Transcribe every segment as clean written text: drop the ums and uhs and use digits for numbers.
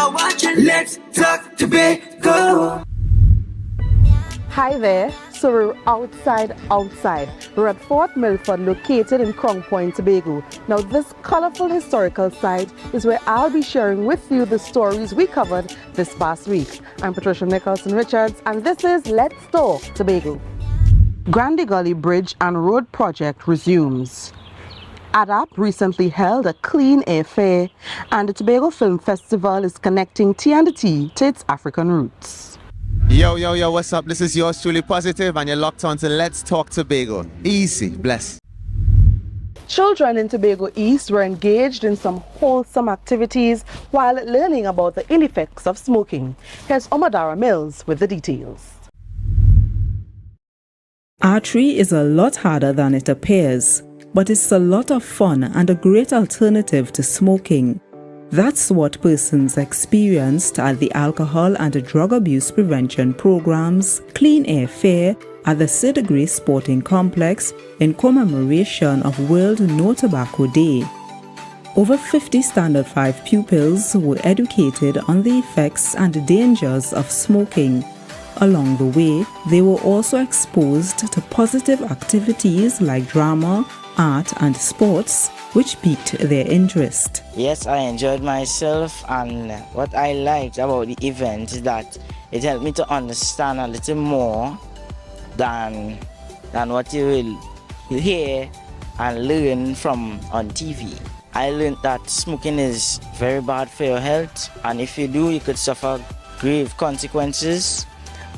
are watching Let's Talk Tobago. Hi there. So we're outside. We're at Fort Milford, located in Crown Point, Tobago. Now this colorful historical site is where I'll be sharing with you the stories we covered this past week. I'm Patricia Nicholson-Richards, and this is Let's Talk Tobago. Grande Gully Bridge and Road Project resumes. ADAP recently held a clean air fair, and the Tobago Film Festival is connecting T&T to its African roots. Yo, what's up? This is yours truly Positive, and you're locked on to Let's Talk Tobago. Easy, bless. Children in Tobago East were engaged in some wholesome activities while learning about the ill effects of smoking. Here's Omadara Mills with the details. Archery is a lot harder than it appears, but it's a lot of fun and a great alternative to smoking. That's what persons experienced at the Alcohol and Drug Abuse Prevention Program's Clean Air Fair at the Sid Gray Sporting Complex in commemoration of World No Tobacco Day. Over 50 Standard 5 pupils were educated on the effects and dangers of smoking. Along the way, they were also exposed to positive activities like drama, art and sports, which piqued their interest. Yes, I enjoyed myself, and what I liked about the event is that it helped me to understand a little more than what you will hear and learn from on TV. I learned that smoking is very bad for your health, and if you do, you could suffer grave consequences.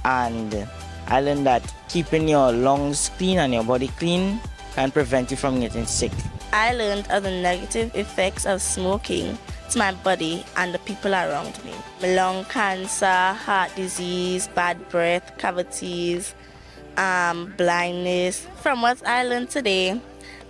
And I learned that keeping your lungs clean and your body clean can prevent you from getting sick. I learned of the negative effects of smoking to my body and the people around me. Lung cancer, heart disease, bad breath, cavities, blindness. From what I learned today,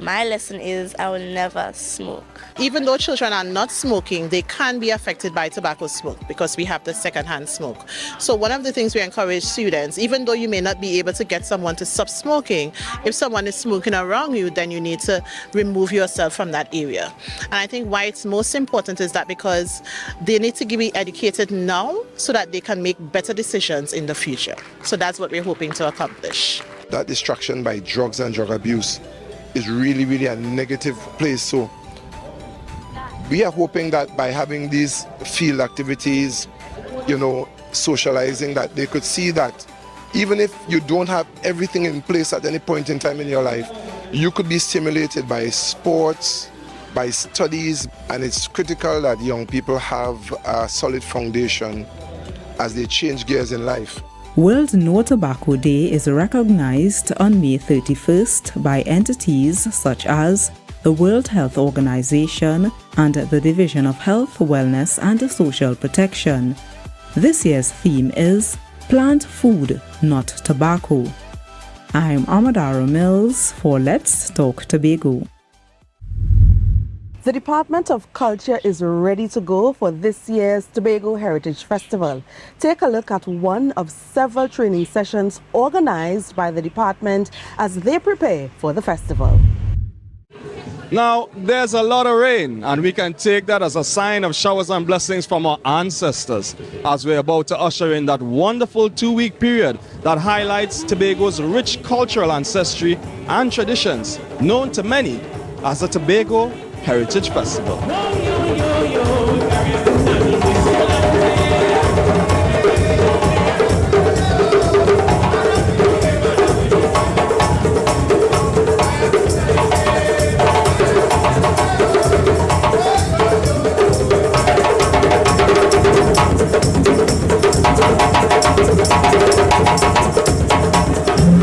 my lesson is I will never smoke. Even though children are not smoking, they can be affected by tobacco smoke because we have the secondhand smoke. So one of the things we encourage students, even though you may not be able to get someone to stop smoking, if someone is smoking around you, then you need to remove yourself from that area. And I think why it's most important is that because they need to be educated now so that they can make better decisions in the future. So that's what we're hoping to accomplish. That distraction by drugs and drug abuse is really a negative place. So we are hoping that by having these field activities, socializing, that they could see that even if you don't have everything in place at any point in time in your life, you could be stimulated by sports, by studies, and it's critical that young people have a solid foundation as they change gears in life. World No Tobacco Day is recognized on May 31st by entities such as the World Health Organization and the Division of Health, Wellness and Social Protection. This year's theme is Plant Food, Not Tobacco. I'm Amadara Mills for Let's Talk Tobago. The Department of Culture is ready to go for this year's Tobago Heritage Festival. Take a look at one of several training sessions organized by the department as they prepare for the festival. Now, there's a lot of rain, and we can take that as a sign of showers and blessings from our ancestors as we're about to usher in that wonderful 2-week period that highlights Tobago's rich cultural ancestry and traditions, known to many as the Tobago Heritage Festival.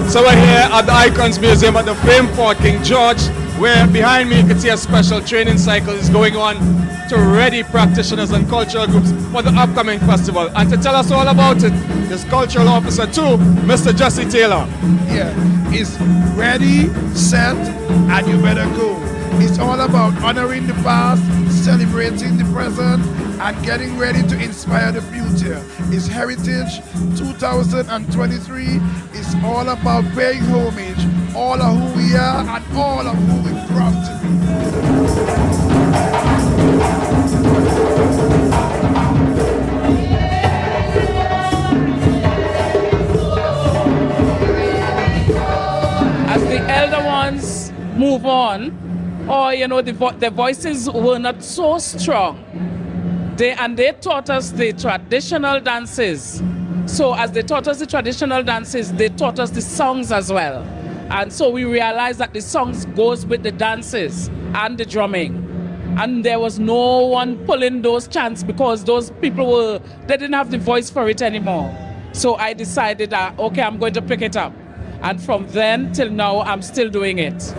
So we're here at the Icons Museum at the famed Fort King George, where behind me you can see a special training cycle is going on to ready practitioners and cultural groups for the upcoming festival. And to tell us all about it, this cultural officer too, Mr. Jesse Taylor. Yeah, it's ready, set, and you better go. It's all about honoring the past, celebrating the present, and getting ready to inspire the future. It's Heritage 2023. It's all about paying homage, all of who we are and all of who we're proud to be. you know, their voices were not so strong. They taught us the traditional dances. So as they taught us the traditional dances, they taught us the songs as well. And so we realized that the songs goes with the dances and the drumming. And there was no one pulling those chants because those people they didn't have the voice for it anymore. So I decided that, okay, I'm going to pick it up. And from then till now, I'm still doing it.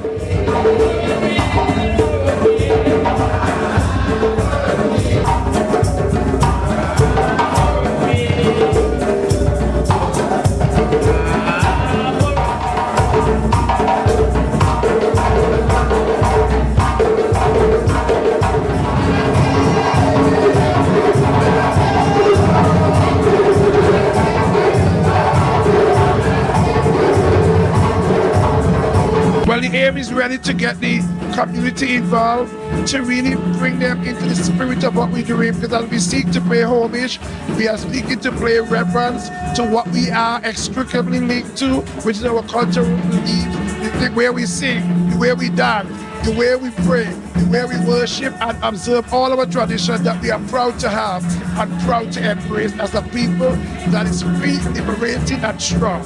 Well, the aim is really to get the community involved, to really bring them into the spirit of what we're doing, because as we seek to pay homage, we are seeking to pay reverence to what we are extricably linked to, which is our cultural beliefs, the way we sing, the way we dance, the way we pray, the way we worship and observe all our traditions that we are proud to have and proud to embrace as a people that is free, liberated, and strong.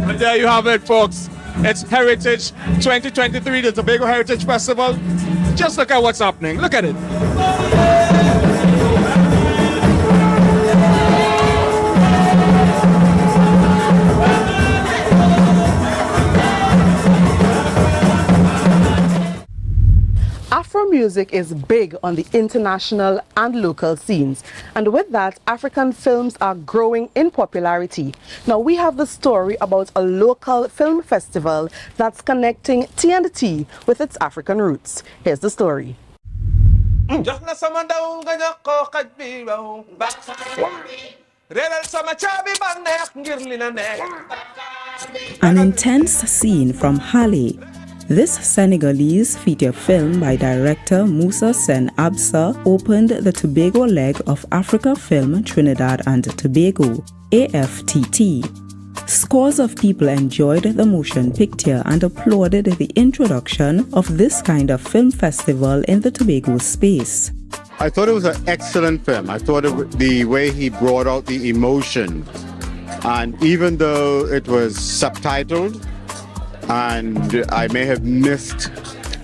And there you have it, folks. It's Heritage 2023, the Tobago Heritage Festival. Just look at what's happening. Look at it. Afro music is big on the international and local scenes, and with that, African films are growing in popularity. Now we have the story about a local film festival that's connecting TNT with its African roots. Here's the story. An intense scene from Halle. This Senegalese feature film by director Moussa Sen Absa opened the Tobago leg of Africa Film Trinidad and Tobago, AFTT. Scores of people enjoyed the motion picture and applauded the introduction of this kind of film festival in the Tobago space. I thought it was an excellent film. I thought the way he brought out the emotion, and even though it was subtitled, and I may have missed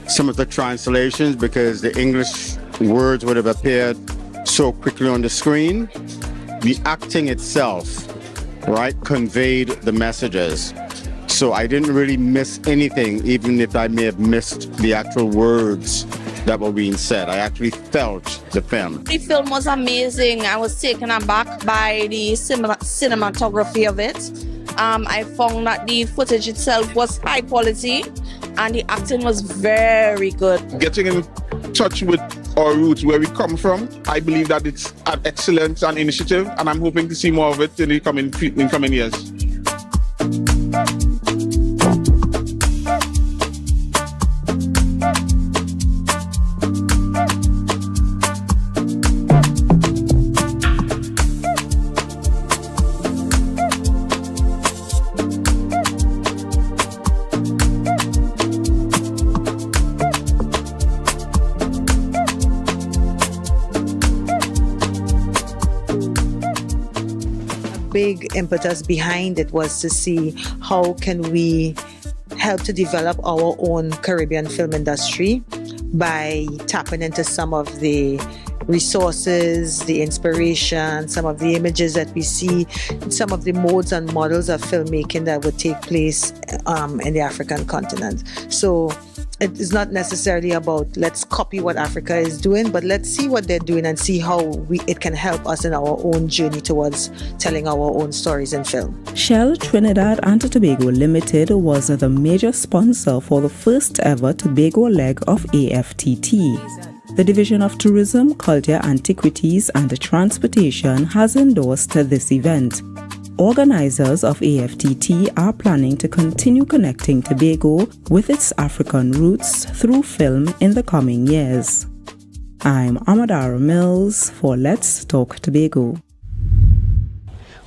some of the translations because the English words would have appeared so quickly on the screen, the acting itself, right, conveyed the messages. So I didn't really miss anything, even if I may have missed the actual words that were being said. I actually felt the film. The film was amazing. I was taken aback by the cinematography of it. I found that the footage itself was high quality and the acting was very good. Getting in touch with our roots, where we come from, I believe that it's an excellent initiative, and I'm hoping to see more of it in the coming years. Big impetus behind it was to see how can we help to develop our own Caribbean film industry by tapping into some of the resources, the inspiration, some of the images that we see, some of the modes and models of filmmaking that would take place in the African continent. So it is not necessarily about let's copy what Africa is doing, but let's see what they're doing and see how it can help us in our own journey towards telling our own stories in film. Shell Trinidad and Tobago Limited was the major sponsor for the first ever Tobago leg of AFTT. The Division of Tourism, Culture, Antiquities and Transportation has endorsed this event. Organizers of AFTT are planning to continue connecting Tobago with its African roots through film in the coming years. I'm Amadara Mills for Let's Talk Tobago.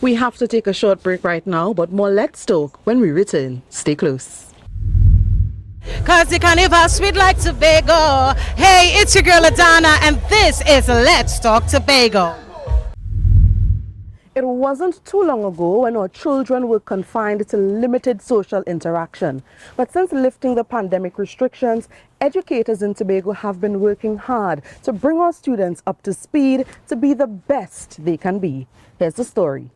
We have to take a short break right now, but more Let's Talk when we return. Stay close. 'Cause the carnival sweet like Tobago. Hey, it's your girl Adana, and this is Let's Talk Tobago. It wasn't too long ago when our children were confined to limited social interaction. But since lifting the pandemic restrictions, educators in Tobago have been working hard to bring our students up to speed to be the best they can be. Here's the story.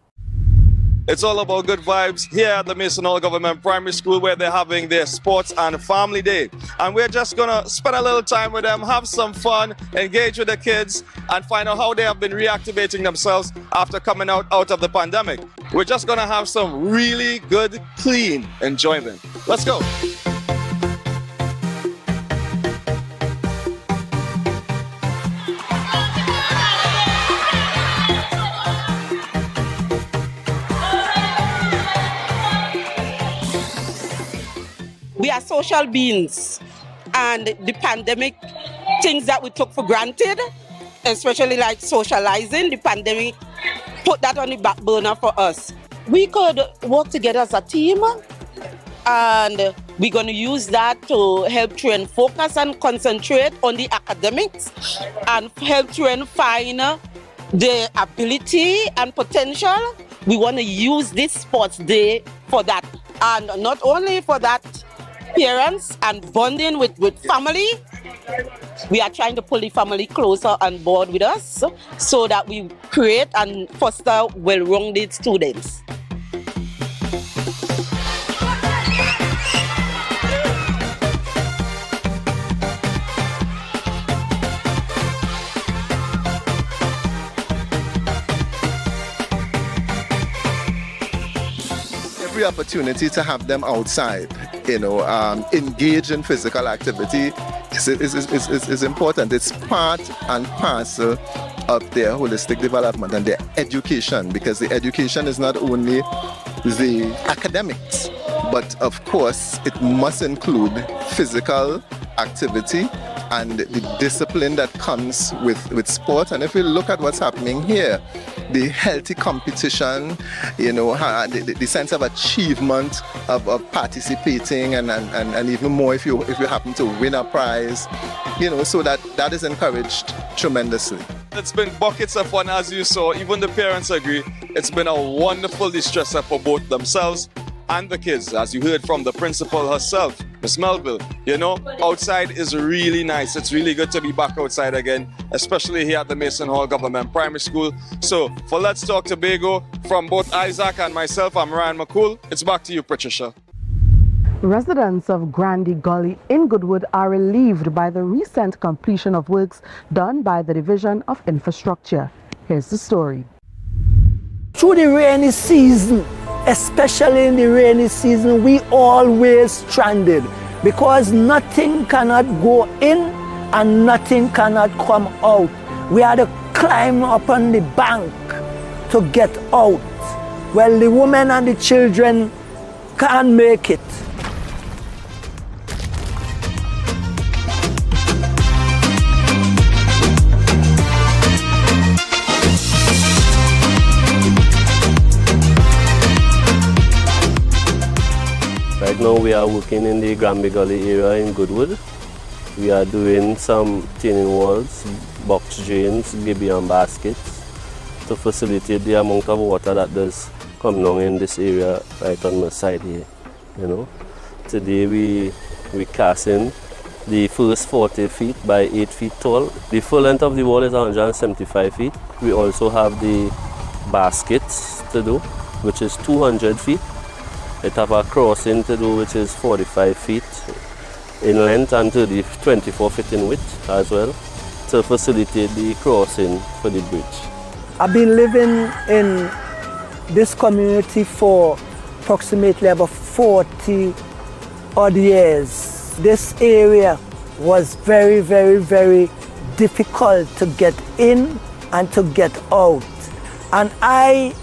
It's all about good vibes here at the Mason Hall Government Primary School, where they're having their sports and family day. And we're just gonna spend a little time with them, have some fun, engage with the kids, and find out how they have been reactivating themselves after coming out of the pandemic. We're just gonna have some really good, clean enjoyment. Let's go. We are social beings, and the pandemic, things that we took for granted, especially like socializing, the pandemic put that on the back burner for us. We could work together as a team, and we're going to use that to help children focus and concentrate on the academics and help children find their ability and potential. We want to use this sports day for that, and not only for that, parents and bonding with family. We are trying to pull the family closer on board with us so that we create and foster well-rounded students. Every opportunity to have them outside, engage in physical activity is important. It's part and parcel of their holistic development and their education, because the education is not only the academics, but of course it must include physical activity and the discipline that comes with sport. And if we look at what's happening here, the healthy competition, the sense of achievement of participating and even more if you happen to win a prize, so that is encouraged tremendously. It's been buckets of fun, as you saw. Even the parents agree. It's been a wonderful de-stressor for both themselves and the kids, as you heard from the principal herself, Miss Melville. Outside is really nice. It's really good to be back outside again, especially here at the Mason Hall Government Primary School. So for Let's Talk Tobago, from both Isaac and myself, I'm Ryan McCool. It's back to you, Patricia. Residents of Grandy Gully in Goodwood are relieved by the recent completion of works done by the Division of Infrastructure. Here's the story. Through the rainy season, especially in the rainy season, we always stranded because nothing cannot go in and nothing cannot come out. We had to climb up on the bank to get out. Well, the women and the children can't make it. Right now we are working in the Granby Gully area in Goodwood. We are doing some retaining walls, box drains, gabion baskets to facilitate the amount of water that does come down in this area right on the side here. Today we casting the first 40 feet by 8 feet tall. The full length of the wall is 175 feet. We also have the baskets to do, which is 200 feet. It have a crossing to do, which is 45 feet in length and 24 feet in width as well, to facilitate the crossing for the bridge. I've been living in this community for approximately about 40 odd years. This area was very, very, very difficult to get in and to get out. And I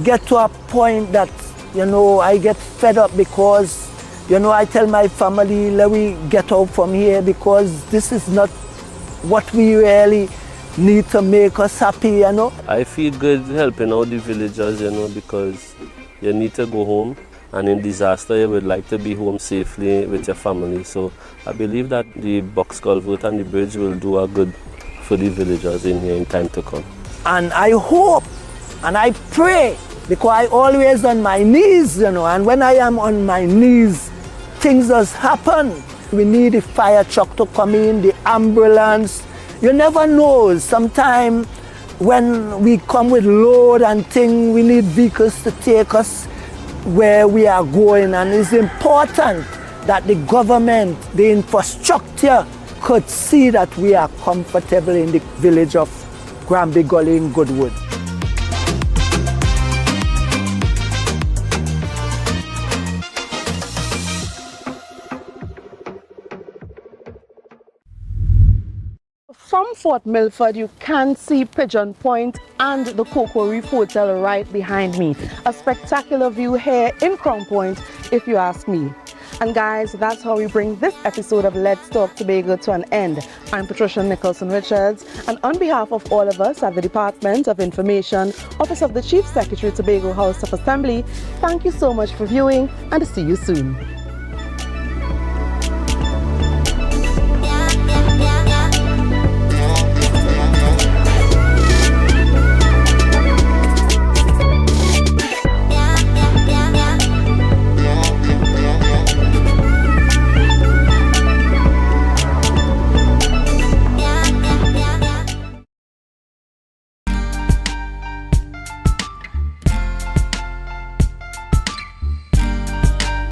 get to a point that I get fed up because, I tell my family, let me get out from here because this is not what we really need to make us happy, I feel good helping out the villagers, because you need to go home and in disaster you would like to be home safely with your family. So I believe that the box culvert and the bridge will do a good for the villagers in here in time to come. And I hope and I pray, because I always on my knees, and when I am on my knees, things does happen. We need the fire truck to come in, the ambulance. You never know. Sometimes when we come with load and things, we need vehicles to take us where we are going. And it's important that the government, the infrastructure, could see that we are comfortable in the village of Granby Gully in Goodwood. From Fort Milford, you can see Pigeon Point and the Cocoa Reef Hotel right behind me. A spectacular view here in Crown Point, if you ask me. And guys, that's how we bring this episode of Let's Talk Tobago to an end. I'm Patricia Nicholson-Richards, and on behalf of all of us at the Department of Information, Office of the Chief Secretary, Tobago House of Assembly, thank you so much for viewing, and see you soon.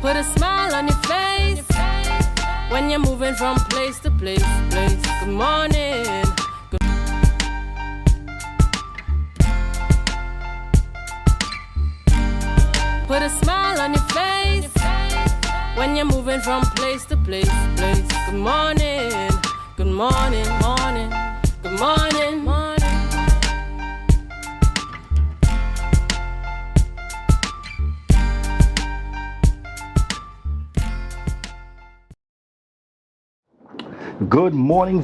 Put a smile on your face when you're moving from place to place. Good morning. Put a smile on your face when you're moving from place to place. Good morning. Good morning, morning. Good morning, morning. Good morning,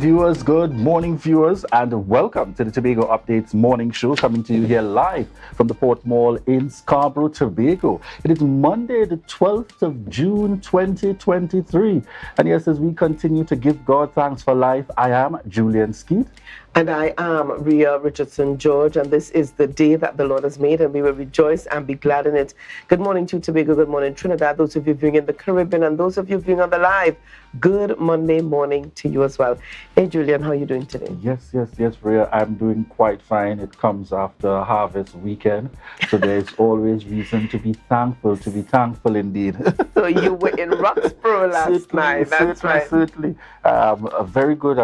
viewers, and welcome to the Tobago Updates morning show, coming to you here live from the Port Mall in Scarborough, Tobago. It is Monday, the 12th of June, 2023. And yes, as we continue to give God thanks for life, I am Julian Skeet. And I am Rhea Richardson George, and this is the day that the Lord has made, and we will rejoice and be glad in it. Good morning to Tobago, good morning Trinidad, those of you viewing in the Caribbean, and those of you viewing on the live, good Monday morning to you as well. Hey Julian, how are you doing today? Yes, Rhea, I'm doing quite fine. It comes after harvest weekend, so there's always reason to be thankful indeed. So you were in Roxborough last night, that's right. Certainly. A very good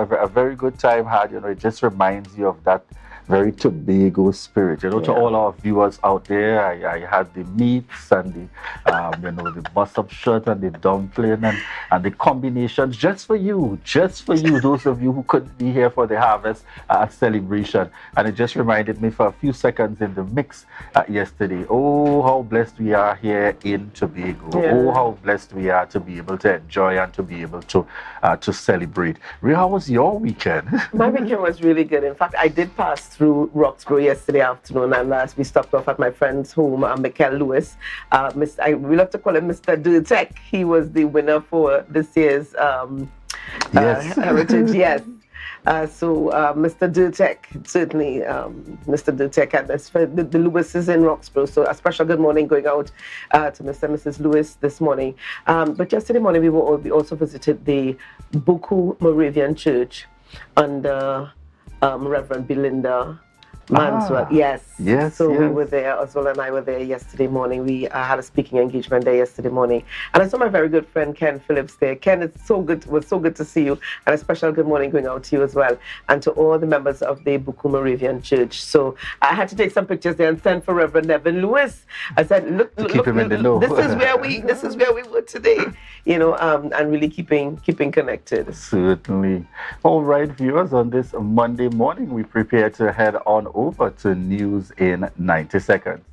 time had, it just reminds you of that very Tobago spirit. To all our viewers out there, I had the meats and the, the bus-up shirt and the dumpling and the combinations just for you, those of you who couldn't be here for the harvest celebration. And it just reminded me for a few seconds in the mix yesterday. Oh, how blessed we are here in Tobago. Yeah. Oh, how blessed we are to be able to enjoy and to be able to celebrate. Rhea, how was your weekend? My weekend was really good. In fact, I did pass through Roxborough yesterday afternoon, and last we stopped off at my friend's home, Michael Lewis. We love to call him Mr. Durtek. He was the winner for this year's Heritage. Yes. So Mr. Durtek, certainly Mr. Durtek and the Lewises in Roxborough. So a special good morning going out to Mr. and Mrs. Lewis this morning. But yesterday morning we also visited the Buku Moravian Church under Reverend Belinda Manswell. Yes. So we were there, Oswald and I were there yesterday morning. We had a speaking engagement there yesterday morning. And I saw my very good friend Ken Phillips there. Ken, it was so good to see you. And a special good morning going out to you as well. And to all the members of the Buku Moravian Church. So I had to take some pictures there and send for Reverend Nevin Lewis. I said, look, him in the know. This is where we were today. And really keeping connected. Certainly. All right, viewers, on this Monday morning, we prepare to head on over to news in 90 seconds.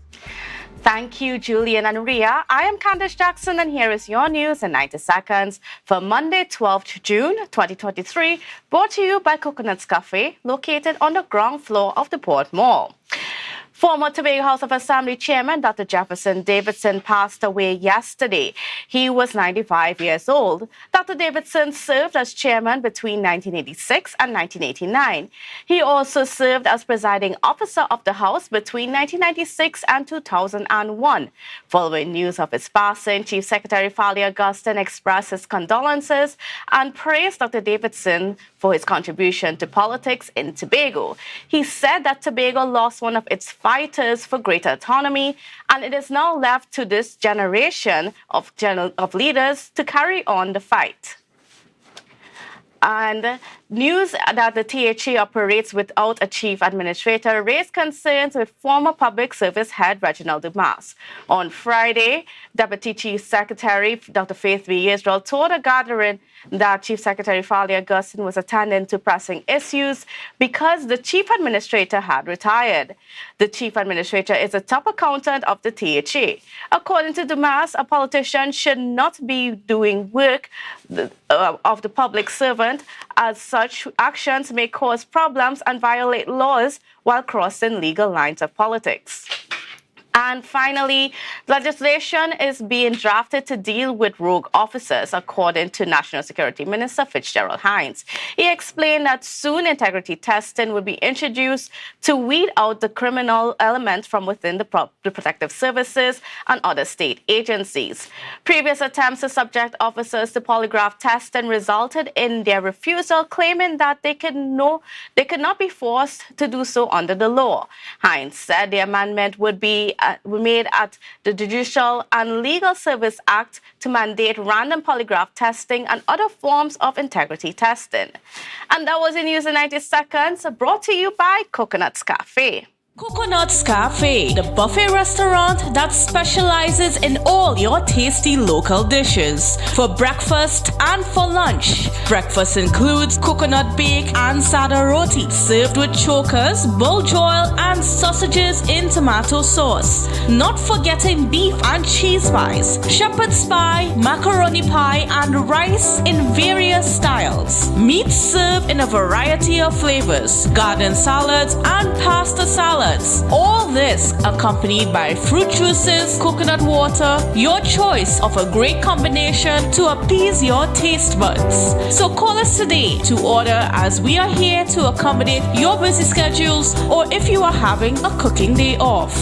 Thank you, Julian and Rhea. I am Candice Jackson, and here is your news in 90 seconds for Monday, 12th June 2023, brought to you by Coconut's Cafe, located on the ground floor of the Port Mall. Former Tobago House of Assembly Chairman Dr. Jefferson Davidson passed away yesterday. He was 95 years old. Dr. Davidson served as chairman between 1986 and 1989. He also served as presiding officer of the House between 1996 and 2001. Following news of his passing, Chief Secretary Fali Augustine expressed his condolences and praised Dr. Davidson for his contribution to politics in Tobago. He said that Tobago lost one of its fighters for greater autonomy, and it is now left to this generation of leaders to carry on the fight. And news that the THA operates without a chief administrator raised concerns with former Public Service Head Reginald Dumas. On Friday, Deputy Chief Secretary Dr. Faith V. Israel told a gathering that Chief Secretary Fali Augustine was attending to pressing issues because the chief administrator had retired. The chief administrator is a top accountant of the THA. According to Dumas, a politician should not be doing work of the public servant, as such actions may cause problems and violate laws while crossing legal lines of politics. And finally, legislation is being drafted to deal with rogue officers, according to National Security Minister Fitzgerald Hines. He explained that soon integrity testing will be introduced to weed out the criminal elements from within the protective services and other state agencies. Previous attempts to subject officers to polygraph testing resulted in their refusal, claiming that they could not be forced to do so under the law. Hines said the amendment would be made at the Judicial and Legal Service Act to mandate random polygraph testing and other forms of integrity testing. And that was in News in 90 Seconds, brought to you by Coconut's Cafe. Coconut's Cafe, the buffet restaurant that specializes in all your tasty local dishes. For breakfast and for lunch. Breakfast includes coconut bake and sada roti, served with chokers, bull joil, and sausages in tomato sauce. Not forgetting beef and cheese pies, shepherd's pie, macaroni pie, and rice in various styles. Meat served in a variety of flavors, garden salads, and pasta salads. All this accompanied by fruit juices, coconut water, your choice of a great combination to appease your taste buds. So call us today to order, as we are here to accommodate your busy schedules or if you are having a cooking day off.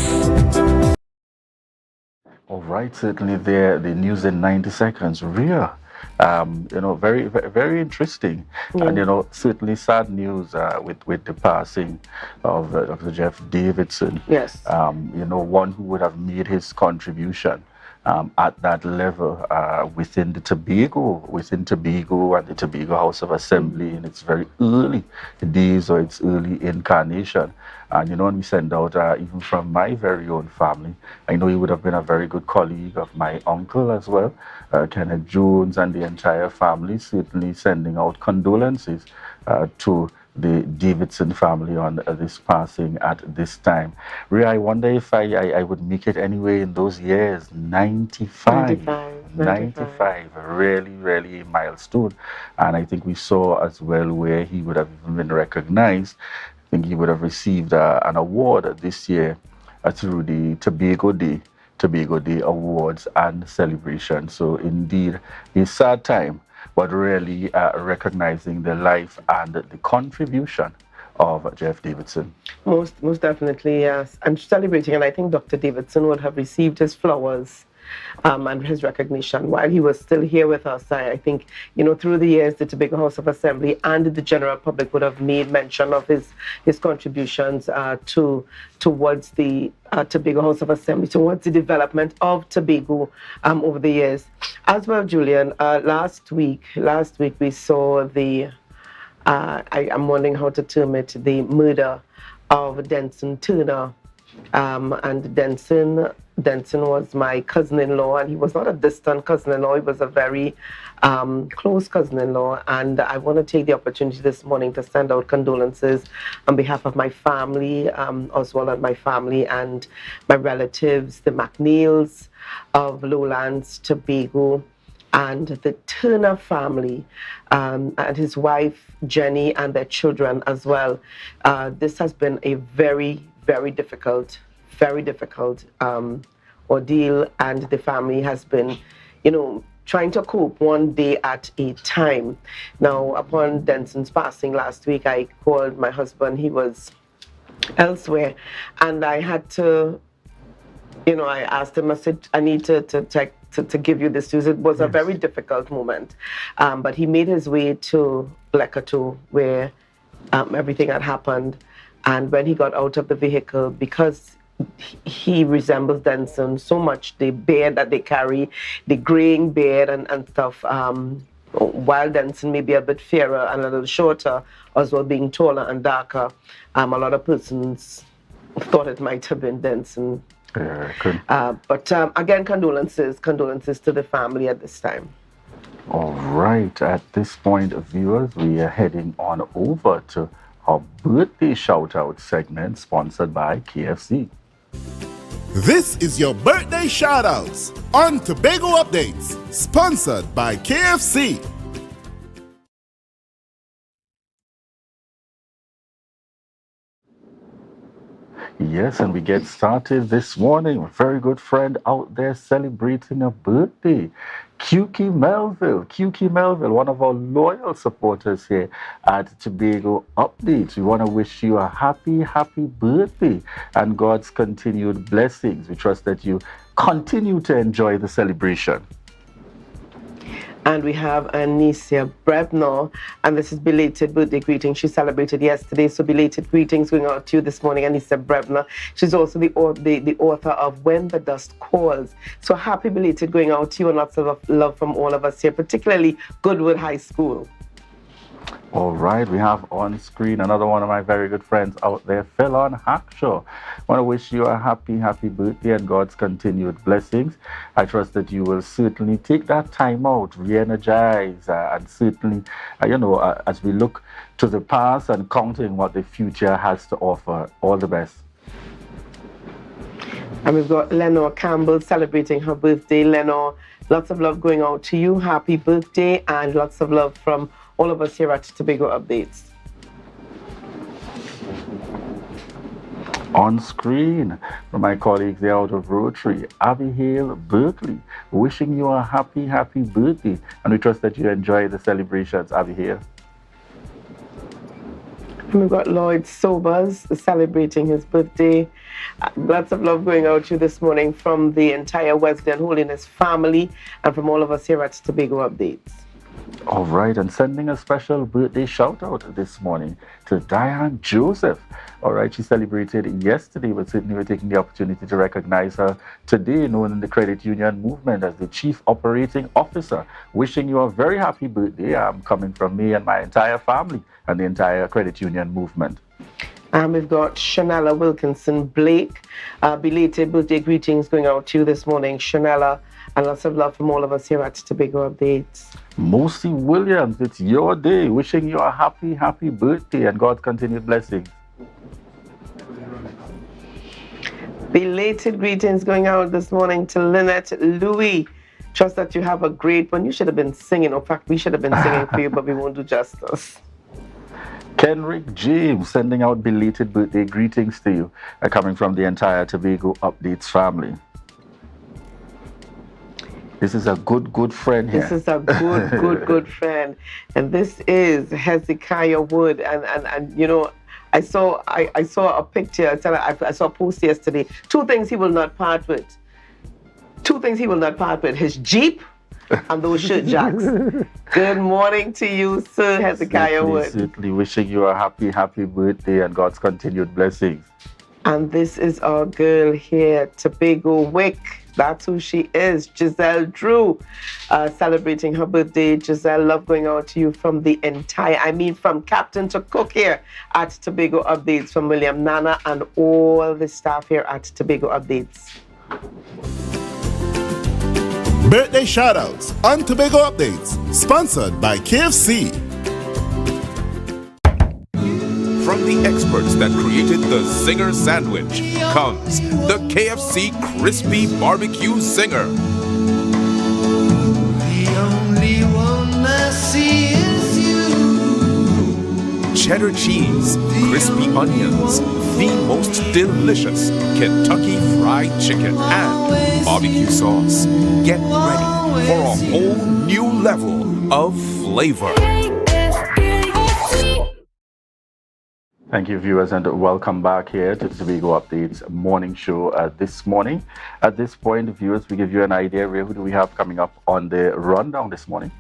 All right, certainly there, the news in 90 seconds. Rhea, very, very interesting. And, certainly sad news with the passing of Dr. Jeff Davidson. Yes. One who would have made his contribution at that level within Tobago and the Tobago House of Assembly in its very early days or its early incarnation. And when we send out, even from my very own family, I know he would have been a very good colleague of my uncle as well, Kenneth Jones, and the entire family, certainly sending out condolences to the Davidson family on this passing at this time. Ray, I wonder if I would make it anyway in those years. 95. Really a milestone. And I think we saw as well where he would have even been recognized. I think he would have received an award this year through the Tobago Day Awards and celebration. So indeed, a sad time, but really recognizing the life and the contribution of Jeff Davidson. Most definitely, yes. I'm celebrating, and I think Dr. Davidson would have received his flowers and his recognition while he was still here with us. I think, through the years, the Tobago House of Assembly and the general public would have made mention of his contributions towards the Tobago House of Assembly, towards the development of Tobago over the years. As well, Julian, last week we saw I'm wondering how to term it, the murder of Denson Turner. And Denson was my cousin-in-law, and he was not a distant cousin-in-law, he was a very close cousin-in-law. And I want to take the opportunity this morning to send out condolences on behalf of my family, as well as my family and my relatives, the McNeils of Lowlands, Tobago, and the Turner family, and his wife, Jenny, and their children as well. This has been a very, very difficult very difficult ordeal, and the family has been, trying to cope one day at a time. Now, upon Denson's passing last week, I called my husband. He was elsewhere, and I had to, I asked him, I said, I need to give you this news. It was a very difficult moment, but he made his way to Blekato, where everything had happened. And when he got out of the vehicle, because he resembles Denson so much, the beard that they carry, the graying beard and stuff, while Denson may be a bit fairer and a little shorter, as well being taller and darker, a lot of persons thought it might have been Denson. But again, condolences to the family at this time. All right, at this point, viewers, we are heading on over to our birthday shout-out segment sponsored by KFC. This is your birthday shout-outs on Tobago Updates, sponsored by KFC. Yes, and we get started this morning. A very good friend out there celebrating a birthday. QK Melville, one of our loyal supporters here at Tobago Updates. We want to wish you a happy birthday and God's continued blessings. We trust that you continue to enjoy the celebration. And we have Anicia Brebner, and this is belated birthday greeting. She celebrated yesterday, so belated greetings going out to you this morning, Anicia Brebner. She's also the author of When the Dust Calls. So happy belated going out to you, and lots of love from all of us here, particularly Goodwood High School. All right, we have on screen another one of my very good friends out there, Philon Hackshaw. I want to wish you a happy birthday and God's continued blessings. I trust that you will certainly take that time out, re-energize, and certainly, as we look to the past and counting what the future has to offer. All the best. And we've got Lenore Campbell celebrating her birthday. Lenore, lots of love going out to you. Happy birthday, and lots of love from all of us here at Tobago Updates. On screen, from my colleagues there out of Rotary, Abigail Berkeley, wishing you a happy birthday, and we trust that you enjoy the celebrations, Abigail. And we've got Lloyd Sobers celebrating his birthday. Lots of love going out to you this morning from the entire Wesleyan Holiness family and from all of us here at Tobago Updates. All right, and sending a special birthday shout out this morning to Diane Joseph. All right, she celebrated yesterday, but certainly we're taking the opportunity to recognize her today, known in the credit union movement as the Chief Operating Officer. Wishing you a very happy birthday. Coming from me and my entire family and the entire credit union movement. And we've got Shanella Wilkinson Blake. Belated birthday greetings going out to you this morning, Shanella, and lots of love from all of us here at Tobago Updates. Mosi Williams, it's your day. Wishing you a happy birthday and God's continued blessings. Belated greetings going out this morning to Lynette Louis. Trust that you have a great one. You should have been singing. In fact, we should have been singing for you, but we won't do justice. Kenrick James sending out belated birthday greetings to you, coming from the entire Tobago Updates family. This is a good friend here. This is a good friend. And this is Hezekiah Wood. And you know, I saw a picture, I saw a post yesterday. Two things he will not part with. His Jeep and those shirt jacks. Good morning to you, Sir Hezekiah Wood. Certainly wishing you a happy birthday and God's continued blessings. And this is our girl here, Tobago Wick. That's who she is, Giselle Drew, celebrating her birthday. Giselle, love going out to you from the entire, from captain to cook here at Tobago Updates, from William Nana and all the staff here at Tobago Updates. Birthday shoutouts on Tobago Updates, sponsored by KFC. From the experts that created the Zinger sandwich comes the KFC Crispy Barbecue Zinger. The only one I see is you. Cheddar cheese, crispy onions, the most delicious Kentucky Fried Chicken and barbecue sauce. Get ready for a whole new level of flavor. Thank you, viewers, and welcome back here to the Tobago Updates morning show this morning. At this point, viewers, we give you an idea. Who do we have coming up on the rundown this morning?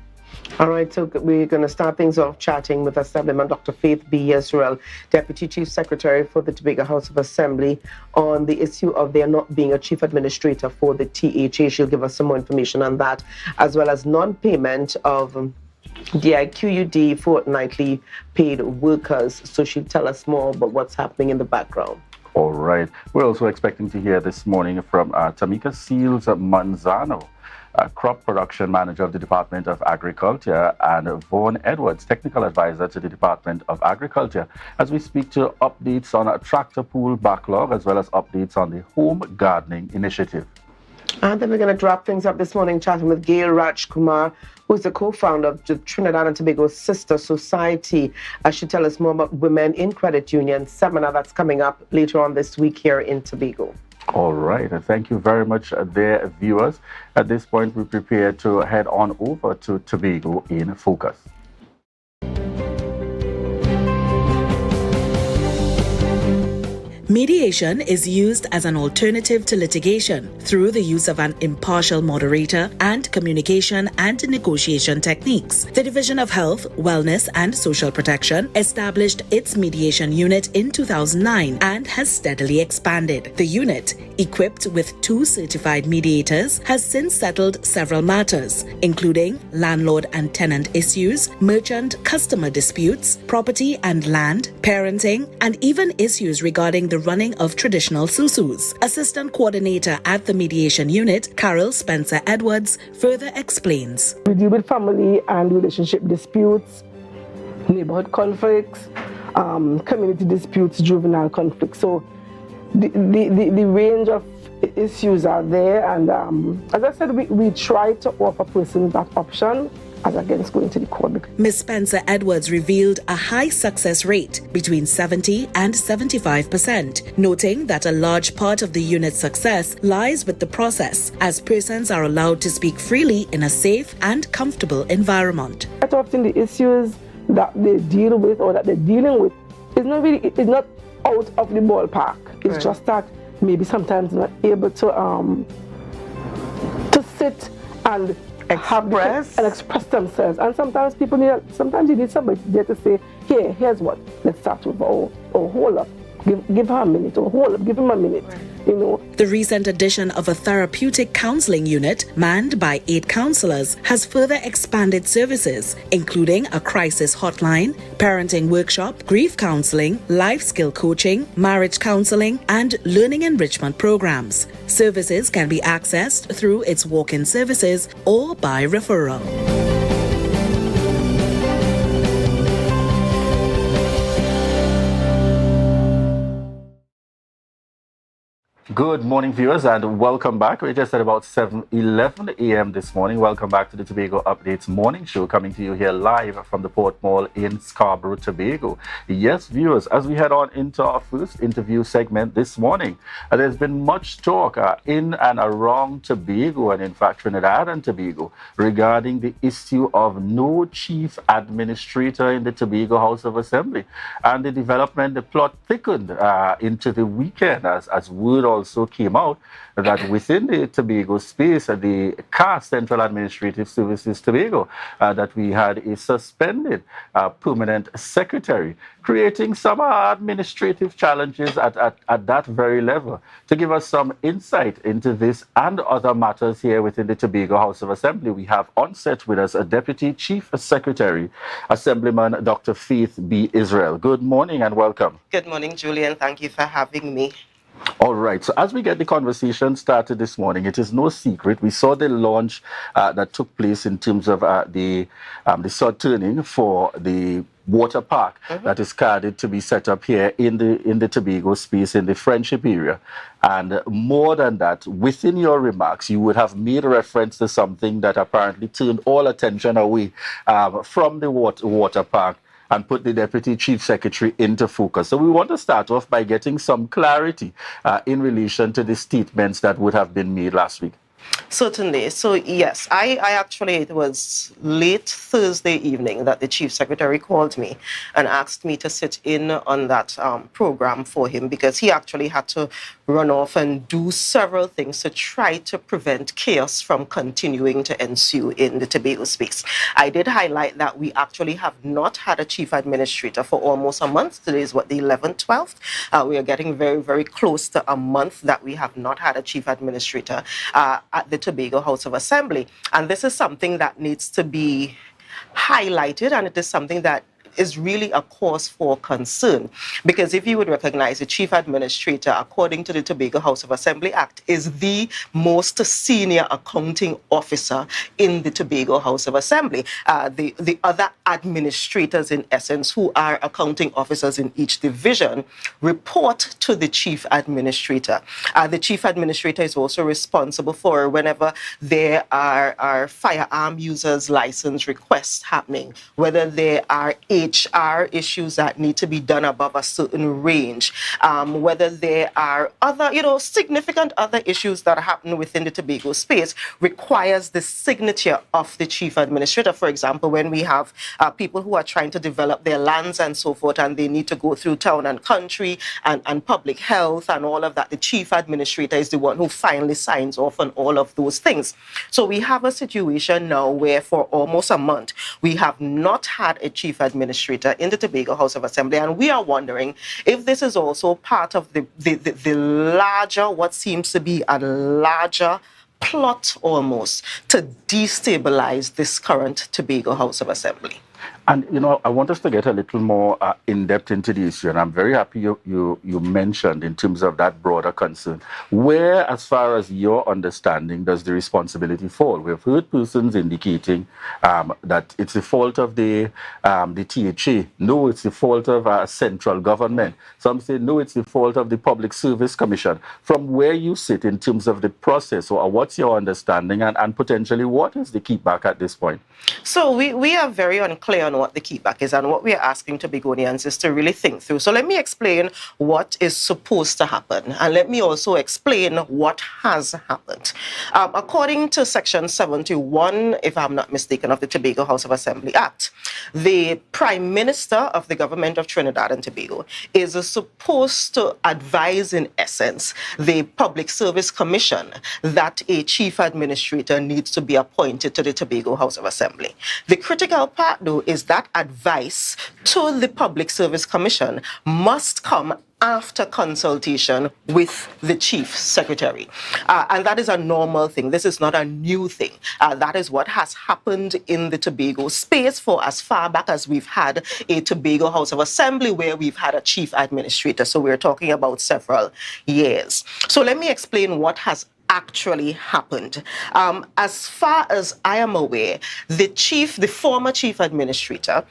All right, so we're going to start things off chatting with Assemblyman Dr. Faith B. Israel, Deputy Chief Secretary for the Tobago House of Assembly, on the issue of there not being a Chief Administrator for the THA. She'll give us some more information on that, as well as non-payment of DIQUD fortnightly paid workers. So she'll tell us more about what's happening in the background. All right. We're also expecting to hear this morning from Tamika Seals Manzano, Crop Production Manager of the Department of Agriculture, and Vaughan Edwards, Technical Advisor to the Department of Agriculture, as we speak to updates on a tractor pool backlog, as well as updates on the home gardening initiative. And then we're going to wrap things up this morning chatting with Gail Rajkumar, who's the co-founder of the Trinidad and Tobago Sister Society. She'll tell us more about Women in Credit Union seminar that's coming up later on this week here in Tobago. All right. Thank you very much, dear viewers. At this point, we prepare to head on over to Tobago in Focus. Mediation is used as an alternative to litigation through the use of an impartial moderator and communication and negotiation techniques. The Division of Health, Wellness and Social Protection established its mediation unit in 2009 and has steadily expanded. The unit, equipped with 2 certified mediators, has since settled several matters, including landlord and tenant issues, merchant-customer disputes, property and land, parenting, and even issues regarding the running of traditional susus. Assistant Coordinator at the Mediation Unit, Carol Spencer Edwards, further explains. We deal with family and relationship disputes, neighborhood conflicts, community disputes, juvenile conflicts. So the range of issues are there, and as I said, we try to offer persons that option as against going to the court. Ms. Spencer Edwards revealed a high success rate between 70 and 75%, noting that a large part of the unit's success lies with the process, as persons are allowed to speak freely in a safe and comfortable environment. Quite often the issues that they deal with or that they're dealing with is not out of the ballpark. It's just that maybe sometimes not able to sit and express themselves, and sometimes you need somebody there to say, here's what, let's start with, or hold up, give her a minute, or hold up, give him a minute. The recent addition of a therapeutic counseling unit manned by 8 counselors has further expanded services, including a crisis hotline, parenting workshop, grief counseling, life skill coaching, marriage counseling, and learning enrichment programs. Services can be accessed through its walk-in services or by referral. Good morning, viewers, and welcome back. We're just at about 7:11 a.m. this morning. Welcome back to the Tobago Updates morning show, coming to you here live from the Port Mall in Scarborough, Tobago. Yes, viewers, as we head on into our first interview segment this morning, there's been much talk in and around Tobago, and in fact Trinidad and Tobago, regarding the issue of no chief administrator in the Tobago House of Assembly. And the development, the plot thickened into the weekend as word also came out that within the Tobago space, the CAS, Central Administrative Services Tobago, that we had a suspended permanent secretary, creating some administrative challenges at that very level. To give us some insight into this and other matters here within the Tobago House of Assembly, we have on set with us a Deputy Chief Secretary, Assemblyman Dr. Faith B. Israel. Good morning and welcome. Good morning, Julian. Thank you for having me. All right. So as we get the conversation started this morning, it is no secret we saw the launch that took place in terms of the sod turning for the water park that is carded to be set up here in the Tobago space in the Friendship area. And more than that, within your remarks, you would have made reference to something that apparently turned all attention away from the water park and put the Deputy Chief Secretary into focus. So we want to start off by getting some clarity in relation to the statements that would have been made last week. Certainly. So yes, I actually, it was late Thursday evening that the Chief Secretary called me and asked me to sit in on that program for him, because he actually had to run off and do several things to try to prevent chaos from continuing to ensue in the Tobago space. I did highlight that we actually have not had a Chief Administrator for almost a month. Today is what, the 11th, 12th? We are getting very, very close to a month that we have not had a Chief Administrator at the Tobago House of Assembly. And this is something that needs to be highlighted, and it is something that is really a cause for concern, because if you would recognize, the Chief Administrator, according to the Tobago House of Assembly Act, is the most senior accounting officer in the Tobago House of Assembly. The other administrators, in essence, who are accounting officers in each division, report to the Chief Administrator. The Chief Administrator is also responsible for whenever there are firearm users license requests happening, whether there are HR issues that need to be done above a certain range, whether there are other, significant other issues that happen within the Tobago space, requires the signature of the Chief Administrator. For example, when we have people who are trying to develop their lands and so forth, and they need to go through town and country and public health and all of that, the Chief Administrator is the one who finally signs off on all of those things. So we have a situation now where for almost a month, we have not had a Chief Administrator in the Tobago House of Assembly, and we are wondering if this is also part of the larger, what seems to be a larger plot almost to destabilize this current Tobago House of Assembly. And, I want us to get a little more in-depth into the issue, and I'm very happy you mentioned in terms of that broader concern. Where, as far as your understanding, does the responsibility fall? We've heard persons indicating that it's the fault of the THA. No, it's the fault of central government. Some say, no, it's the fault of the Public Service Commission. From where you sit in terms of the process, or what's your understanding, and potentially what is the keepback at this point? So we are very unclear on what the keepback is, and what we are asking Tobagonians is to really think through. So let me explain what is supposed to happen, and let me also explain what has happened. According to Section 71, if I'm not mistaken, of the Tobago House of Assembly Act, the Prime Minister of the government of Trinidad and Tobago is supposed to advise, in essence, the Public Service Commission that a Chief Administrator needs to be appointed to the Tobago House of Assembly. The critical part, though, is that advice to the Public Service Commission must come after consultation with the Chief Secretary. And that is a normal thing. This is not a new thing. That is what has happened in the Tobago space for as far back as we've had a Tobago House of Assembly where we've had a Chief Administrator. So we're talking about several years. So let me explain what has actually happened. As far as I am aware, the former chief administrator,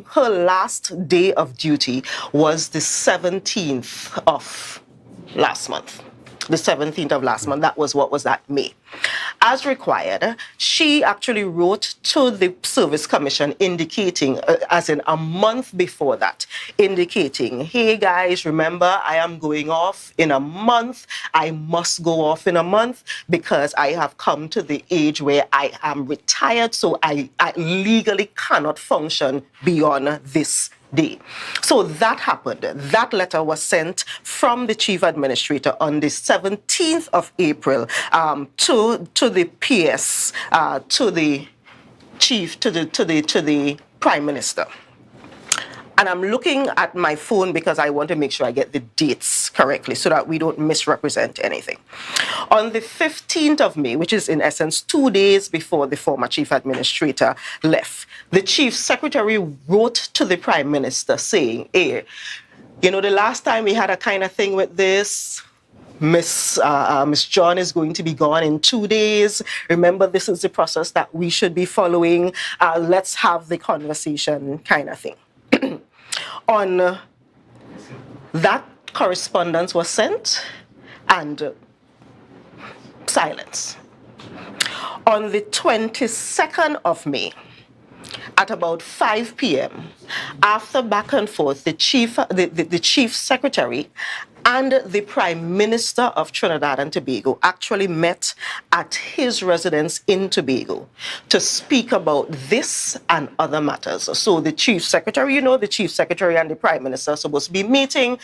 her last day of duty was the 17th of last month. The 17th of last month. That was, what was that, May. As required, she actually wrote to the Service Commission indicating, as in a month before that, indicating, hey guys, remember, I am going off in a month. I must go off in a month because I have come to the age where I am retired, so I legally cannot function beyond this day. So that happened. That letter was sent from the Chief Administrator on the 17th of April to the PS, to the Prime Minister. And I'm looking at my phone because I want to make sure I get the dates correctly so that we don't misrepresent anything. On the 15th of May, which is in essence 2 days before the former Chief Administrator left, the Chief Secretary wrote to the Prime Minister saying, hey, the last time we had a kind of thing with this, Miss John is going to be gone in 2 days. Remember, this is the process that we should be following. Let's have the conversation kind of thing. On that correspondence was sent, and silence. On the 22nd of May, at about 5 p.m., after back and forth, the chief secretary and the Prime Minister of Trinidad and Tobago actually met at his residence in Tobago to speak about this and other matters. So the Chief Secretary, the Chief Secretary and the Prime Minister are supposed to be meeting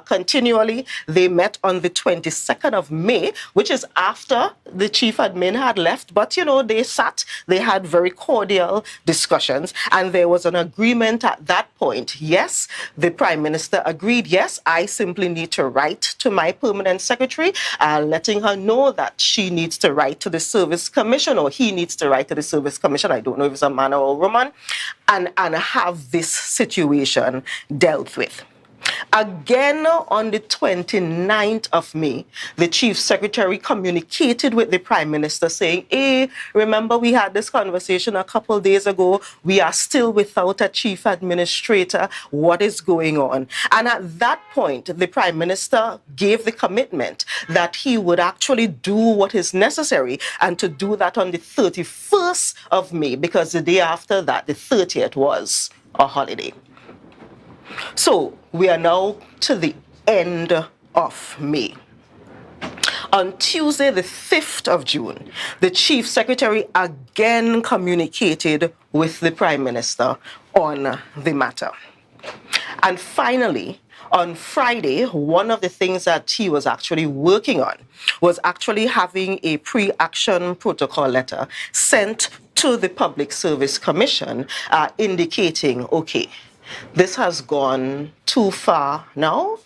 continually. They met on the 22nd of May, which is after the Chief Admin had left. But, they sat, they had very cordial discussions, and there was an agreement at that point. Yes, the Prime Minister agreed, yes, I simply need to write to my permanent secretary, letting her know that she needs to write to the Service Commission, or he needs to write to the Service Commission, I don't know if it's a man or a woman, and have this situation dealt with. Again, on the 29th of May, the Chief Secretary communicated with the Prime Minister saying, hey, remember we had this conversation a couple days ago. We are still without a Chief Administrator. What is going on? And at that point, the Prime Minister gave the commitment that he would actually do what is necessary, and to do that on the 31st of May, because the day after that, the 30th, was a holiday. So we are now to the end of May. On Tuesday, the 5th of June, the Chief Secretary again communicated with the Prime Minister on the matter. And finally, on Friday, one of the things that he was actually working on was actually having a pre-action protocol letter sent to the Public Service Commission indicating, okay, this has gone too far now.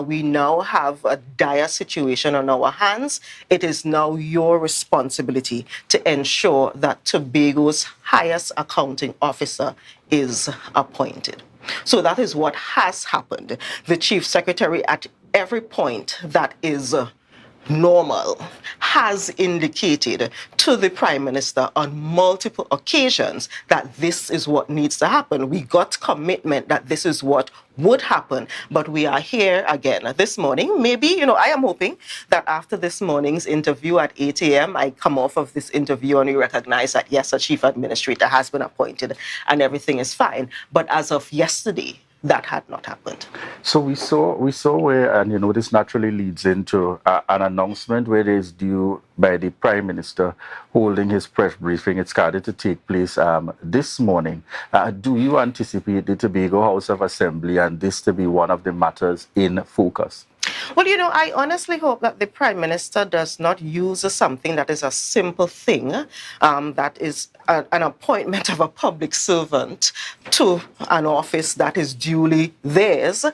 We now have a dire situation on our hands. It is now your responsibility to ensure that Tobago's highest accounting officer is appointed. So that is what has happened. The Chief Secretary, at every point that is normal, has indicated to the Prime Minister on multiple occasions that this is what needs to happen. We got commitment that this is what would happen, but we are here again this morning. Maybe, I am hoping that after this morning's interview at 8 a.m., I come off of this interview and we recognize that, yes, a Chief Administrator has been appointed and everything is fine. But as of yesterday, that had not happened. So we saw where, and this naturally leads into an announcement where it is due by the Prime Minister holding his press briefing. It's scheduled to take place this morning. Do you anticipate the Tobago House of Assembly and this to be one of the matters in focus? Well, I honestly hope that the Prime Minister does not use something that is a simple thing, that is an appointment of a public servant to an office that is duly theirs,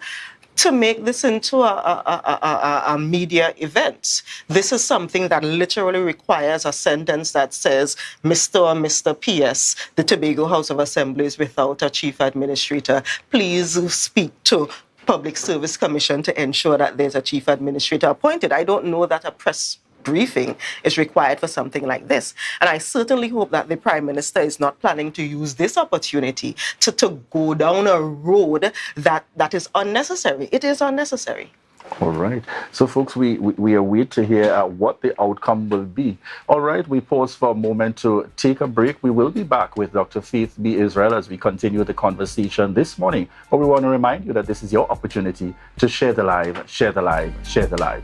to make this into a media event. This is something that literally requires a sentence that says, Mr. or Mr. P.S., the Tobago House of Assembly is without a Chief Administrator. Please speak to Public Service Commission to ensure that there's a Chief Administrator appointed. I don't know that a press briefing is required for something like this. And I certainly hope that the Prime Minister is not planning to use this opportunity to go down a road that is unnecessary. It is unnecessary. All right. So, folks, we await to hear what the outcome will be. All right, we pause for a moment to take a break. We will be back with Dr. Faith B. Israel as we continue the conversation this morning. But we want to remind you that this is your opportunity to share the live, share the live, share the live.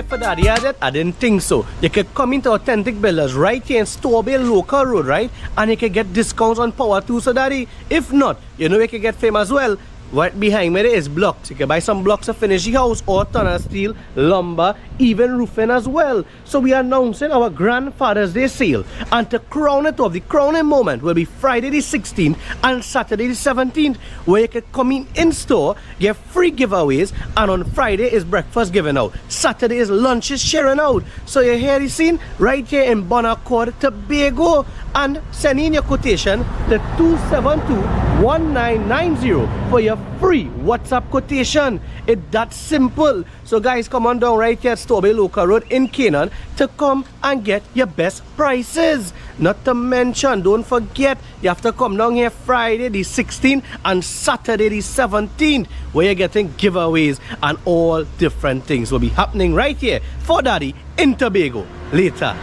For that, yeah, I didn't think so. You could come into Authentic Builders right here in Tobago Local Road, right? And you can get discounts on power too, so daddy. If not, you can get fame as well. Right behind me there is blocks. You can buy some blocks to finish the house, or tunnel steel, lumber, even roofing as well. So we are announcing our Grandfather's Day sale. And to crown it off, the crowning moment will be Friday the 16th and Saturday the 17th, where you can come in store, get free giveaways, and on Friday is breakfast given out. Saturday is lunches sharing out. So you hear the scene right here in Bonaccord, Tobago, and send in your quotation to 272-1990 for your free WhatsApp quotation. It's that simple. So guys, come on down right here at Tobago Local Road in Canaan to come and get your best prices. Not to mention, don't forget, you have to come down here Friday the 16th and Saturday the 17th, where you're getting giveaways and all different things will be happening right here for Daddy in Tobago later.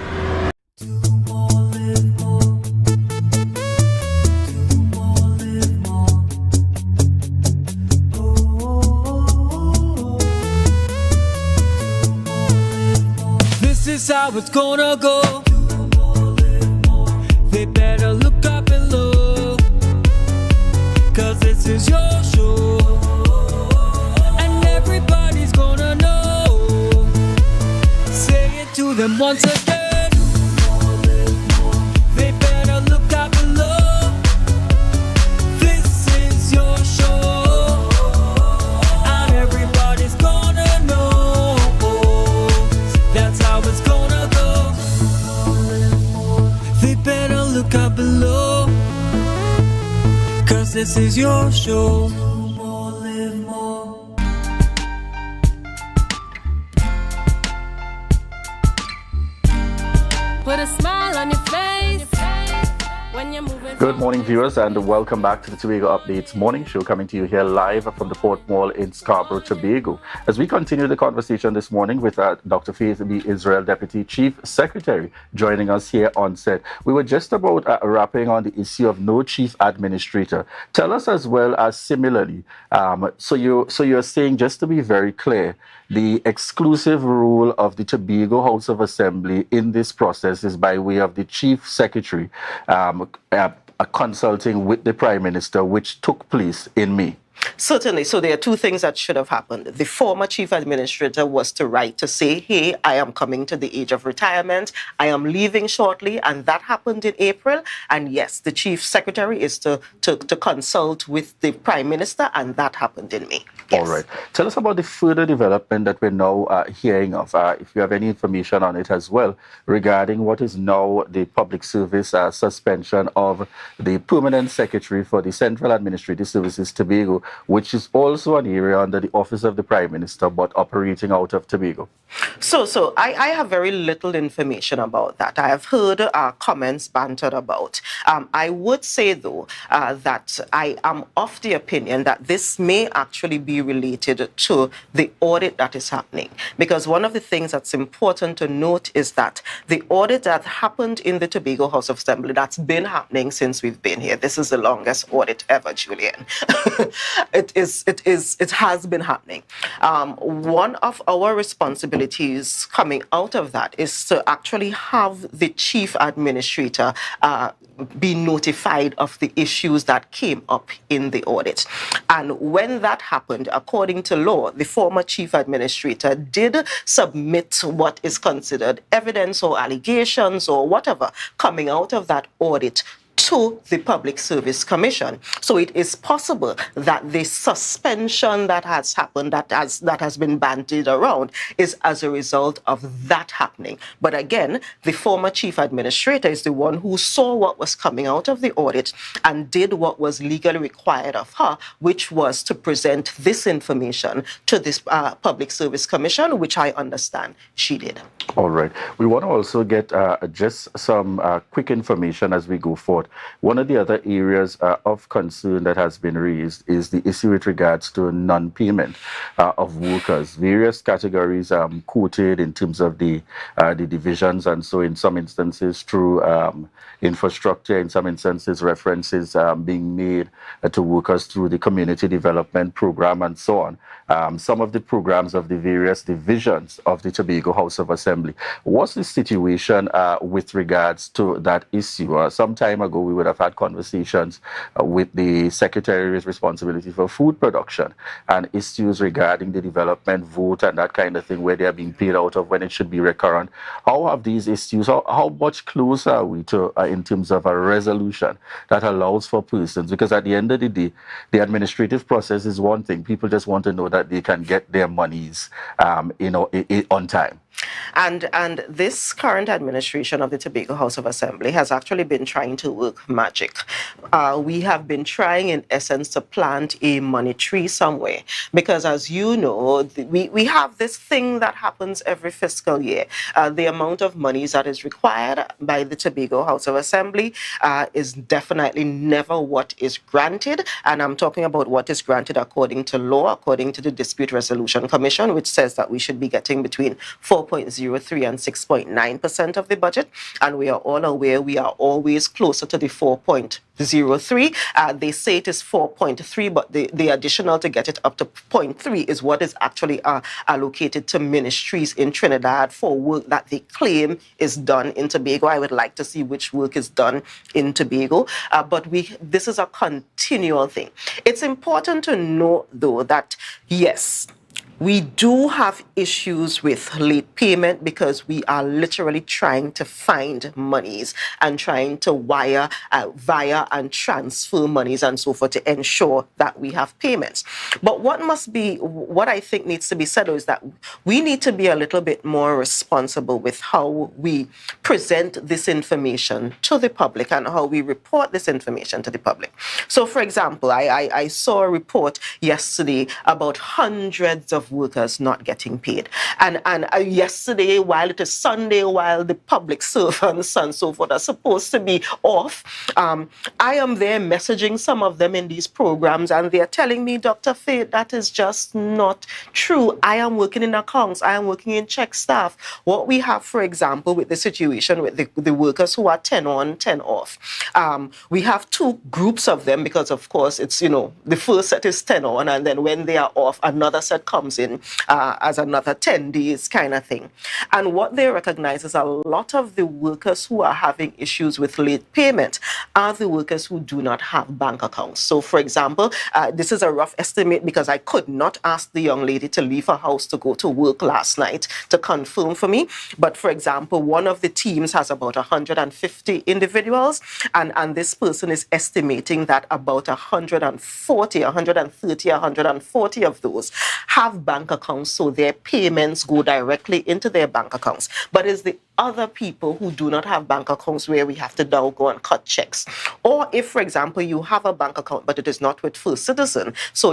This is how it's gonna go. They better look up below, 'cause this is your show, and everybody's gonna know. Say it to them once again. They better look up below. This is your show, and everybody's gonna know. That's how it's gonna go. They better look up below, 'cause this is your show. Put a smile on your face when you're moving. Good morning, viewers, and welcome back to the Tobago Updates morning show, coming to you here live from the Port Mall in Scarborough, Tobago. As we continue the conversation this morning with Dr. Faith B. Israel, Deputy Chief Secretary, joining us here on set. We were just about wrapping on the issue of no chief administrator. Tell us as well as similarly, so you're saying, just to be very clear, the exclusive role of the Tobago House of Assembly in this process is by way of the Chief Secretary consulting with the Prime Minister, which took place in May. Certainly. So there are two things that should have happened. The former chief administrator was to write to say, hey, I am coming to the age of retirement. I am leaving shortly. And that happened in April. And yes, the chief secretary is to consult with the prime minister. And that happened in May. Yes. All right. Tell us about the further development that we're now hearing of, if you have any information on it as well, regarding what is now the public service suspension of the permanent secretary for the Central Administrative Services Tobago, which is also an area under the office of the Prime Minister, but operating out of Tobago. So I have very little information about that. I have heard comments bantered about. I would say, though, that I am of the opinion that this may actually be related to the audit that is happening. Because one of the things that's important to note is that the audit that happened in the Tobago House of Assembly, that's been happening since we've been here. This is the longest audit ever, Julian. It has been happening. One of our responsibilities coming out of that is to actually have the chief administrator be notified of the issues that came up in the audit. And when that happened, according to law, the former chief administrator did submit what is considered evidence or allegations or whatever coming out of that audit to the Public Service Commission. So it is possible that the suspension that has happened, that has been bandied around, is as a result of that happening. But again, the former chief administrator is the one who saw what was coming out of the audit and did what was legally required of her, which was to present this information to this Public Service Commission, which I understand she did. All right. We want to also get just some quick information as we go forward. One of the other areas of concern that has been raised is the issue with regards to non-payment of workers. Various categories quoted in terms of the divisions, and so in some instances through infrastructure, in some instances references being made to workers through the community development program and so on. Some of the programs of the various divisions of the Tobago House of Assembly. What's the situation with regards to that issue? Some time ago, we would have had conversations with the Secretary's responsibility for food production and issues regarding the development vote and that kind of thing, where they are being paid out of when it should be recurrent. How have these issues, how much closer are we to, in terms of a resolution that allows for persons? Because at the end of the day, the administrative process is one thing. People just want to know that they can get their monies, on time. And this current administration of the Tobago House of Assembly has actually been trying to work magic. We have been trying, in essence, to plant a money tree somewhere. Because as you know, we have this thing that happens every fiscal year. The amount of monies that is required by the Tobago House of Assembly is definitely never what is granted. And I'm talking about what is granted according to law, according to the Dispute Resolution Commission, which says that we should be getting between 4.03 and 6.9% of the budget. And we are all aware we are always closer to the 4.03. They say it is 4.3, but the additional to get it up to 0.3 is what is actually allocated to ministries in Trinidad for work that they claim is done in Tobago. I would like to see which work is done in Tobago, but this is a continual thing. It's important to know, though, that yes, we do have issues with late payment because we are literally trying to find monies and trying to wire, via and transfer monies and so forth to ensure that we have payments. But what I think needs to be said is that we need to be a little bit more responsible with how we present this information to the public and how we report this information to the public. So, for example, I saw a report yesterday about hundreds of workers not getting paid. And yesterday, while it is Sunday, while the public servants and so forth are supposed to be off, I am there messaging some of them in these programs, and they're telling me, Dr. Faith, that is just not true. I am working in accounts. I am working in check staff. What we have, for example, with the situation with the workers who are 10 on, 10 off, we have two groups of them because, of course, it's, the first set is 10 on, and then when they are off, another set comes in as another 10 days kind of thing. And what they recognize is a lot of the workers who are having issues with late payment are the workers who do not have bank accounts. So, for example, this is a rough estimate because I could not ask the young lady to leave her house to go to work last night to confirm for me. But, for example, one of the teams has about 150 individuals, and this person is estimating that about 130, 140 of those have bank accounts, so their payments go directly into their bank accounts. But it's the other people who do not have bank accounts where we have to now go and cut checks. Or if, for example, you have a bank account, but it is not with First Citizen. So,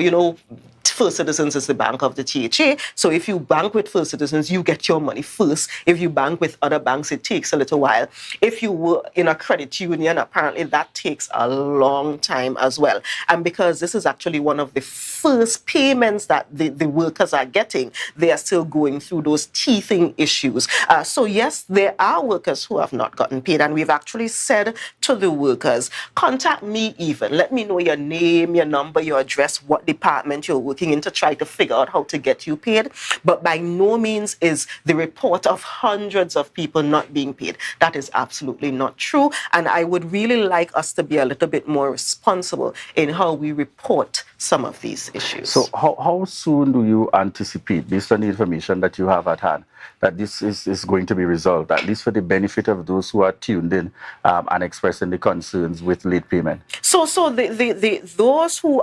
First Citizens is the bank of the THA. So if you bank with First Citizens, you get your money first. If you bank with other banks, it takes a little while. If you were in a credit union, apparently that takes a long time as well. And because this is actually one of the first payments that the workers are getting, they are still going through those teething issues. So yes, there are workers who have not gotten paid. And we've actually said to the workers, contact me even. Let me know your name, your number, your address, what department you're working in to try to figure out how to get you paid. But by no means is the report of hundreds of people not being paid. That is absolutely not true. And I would really like us to be a little bit more responsible in how we report some of these issues. So how soon do you anticipate, based on the information that you have at hand, that this is going to be resolved, at least for the benefit of those who are tuned in and expressing the concerns with late payment? So those who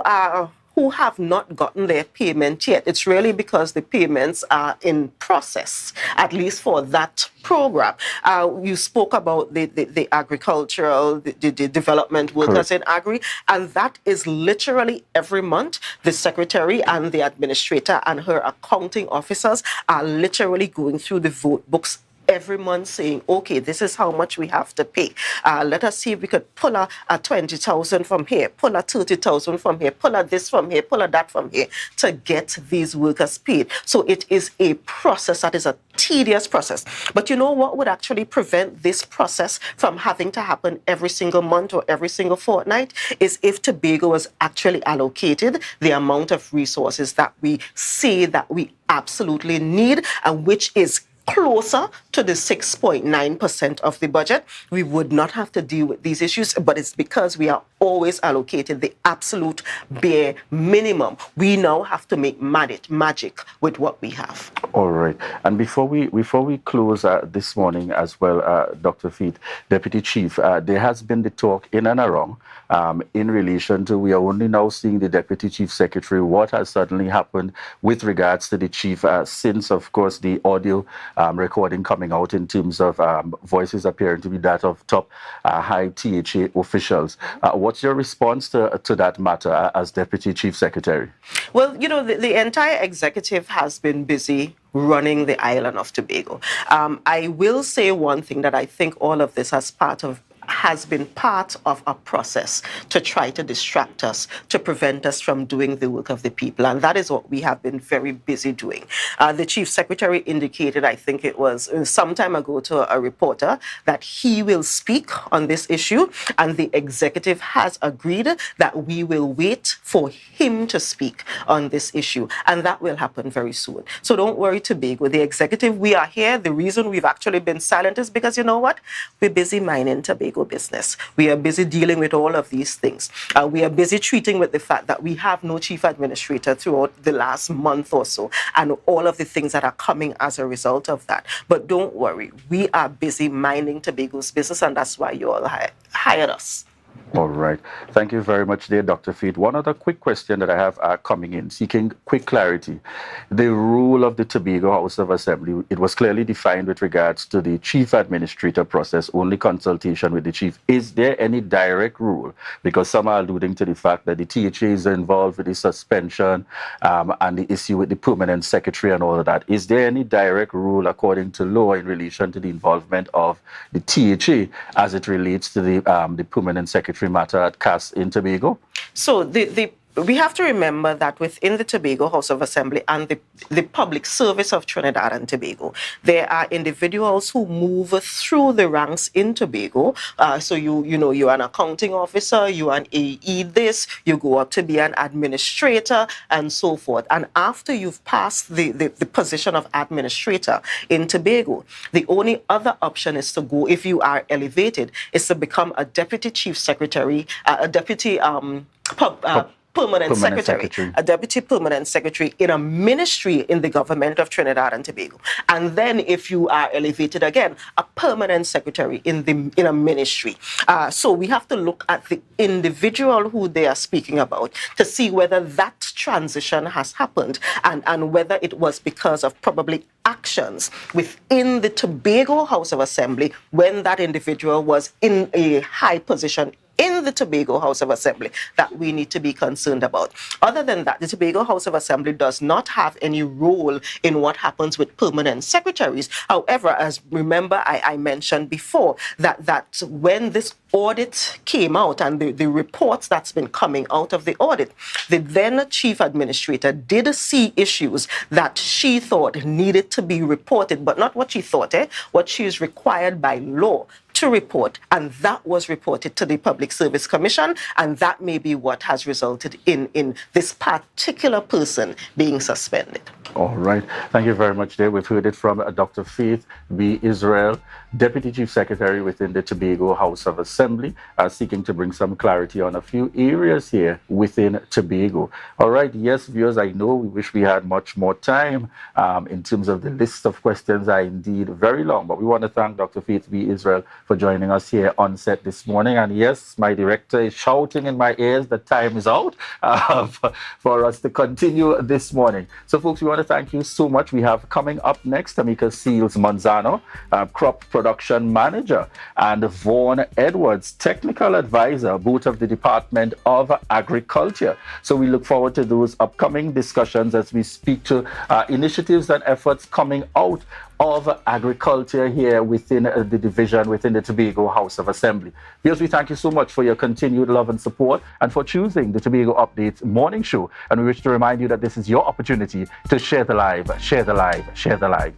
have not gotten their payment yet, it's really because the payments are in process, at least for that program. You spoke about the agricultural, the development workers in agri, and that is literally every month. The secretary and the administrator and her accounting officers are literally going through the vote books every month saying, okay, this is how much we have to pay. Let us see if we could pull a 20,000 from here, pull a 30,000 from here, pull a this from here, pull a that from here to get these workers paid. So it is a process that is a tedious process. But you know what would actually prevent this process from having to happen every single month or every single fortnight is if Tobago was actually allocated the amount of resources that we say that we absolutely need, and which is closer to the 6.9% of the budget. We would not have to deal with these issues, but it's because we are always allocated the absolute bare minimum. We now have to make magic with what we have. All right. And before we close this morning as well, Dr. Faith, Deputy Chief, there has been the talk in and around in relation to, we are only now seeing the Deputy Chief Secretary, what has suddenly happened with regards to the Chief since, of course, the audio recording coming out in terms of voices appearing to be that of top high THA officials. What's your response to that matter as Deputy Chief Secretary? Well, you know, the entire executive has been busy running the island of Tobago. I will say one thing, that I think all of this has been part of a process to try to distract us, to prevent us from doing the work of the people. And that is what we have been very busy doing. The Chief Secretary indicated, I think it was some time ago, to a reporter that he will speak on this issue, and the executive has agreed that we will wait for him to speak on this issue, and that will happen very soon. So don't worry, Tobago. The executive, we are here. The reason we've actually been silent is because, you know what? We're busy minding Tobago business. We are busy dealing with all of these things. We are busy treating with the fact that we have no chief administrator throughout the last month or so, and all of the things that are coming as a result of that. But don't worry, we are busy minding Tobago's business, and that's why you all hired us. All right. Thank you very much there, Dr. Feet. One other quick question that I have coming in, seeking quick clarity. The rule of the Tobago House of Assembly, it was clearly defined with regards to the chief administrator process, only consultation with the chief. Is there any direct rule? Because some are alluding to the fact that the THA is involved with the suspension and the issue with the permanent secretary and all of that. Is there any direct rule according to law in relation to the involvement of the THA as it relates to the permanent secretary matter at CAS in Tobago? So we have to remember that within the Tobago House of Assembly and the public service of Trinidad and Tobago, there are individuals who move through the ranks in Tobago. So you know, you're an accounting officer, you're an AE this, you go up to be an administrator and so forth. And after you've passed the position of administrator in Tobago, the only other option is to go, if you are elevated, is to become a deputy chief secretary, a deputy permanent secretary, a deputy permanent secretary in a ministry in the government of Trinidad and Tobago. And then if you are elevated again, a permanent secretary in a ministry. So we have to look at the individual who they are speaking about to see whether that transition has happened and whether it was because of probably actions within the Tobago House of Assembly when that individual was in a high position in the Tobago House of Assembly that we need to be concerned about. Other than that, the Tobago House of Assembly does not have any role in what happens with permanent secretaries. However, as remember I mentioned before, that when this audit came out and the reports that's been coming out of the audit, the then chief administrator did see issues that she thought needed to be reported, but not what she thought, what she is required by law to report, and that was reported to the Public Service Commission, and that may be what has resulted in this particular person being suspended. All right. Thank you very much there. We've heard it from Dr. Faith B. Israel, Deputy Chief Secretary within the Tobago House of Assembly, seeking to bring some clarity on a few areas here within Tobago. All right. Yes, viewers, I know we wish we had much more time in terms of the list of questions are indeed very long, but we want to thank Dr. Faith B. Israel for joining us here on set this morning. And yes, my director is shouting in my ears that time is out for us to continue this morning. So folks, we want to thank you so much. We have coming up next Tamika Seals Manzano, Crop Production Manager, and Vaughn Edwards, Technical Advisor, both of the Department of Agriculture. So we look forward to those upcoming discussions as we speak to initiatives and efforts coming out of agriculture here within the division, within the Tobago House of Assembly. Viewers, we thank you so much for your continued love and support and for choosing the Tobago Updates morning show. And we wish to remind you that this is your opportunity to share the live, share the live, share the live.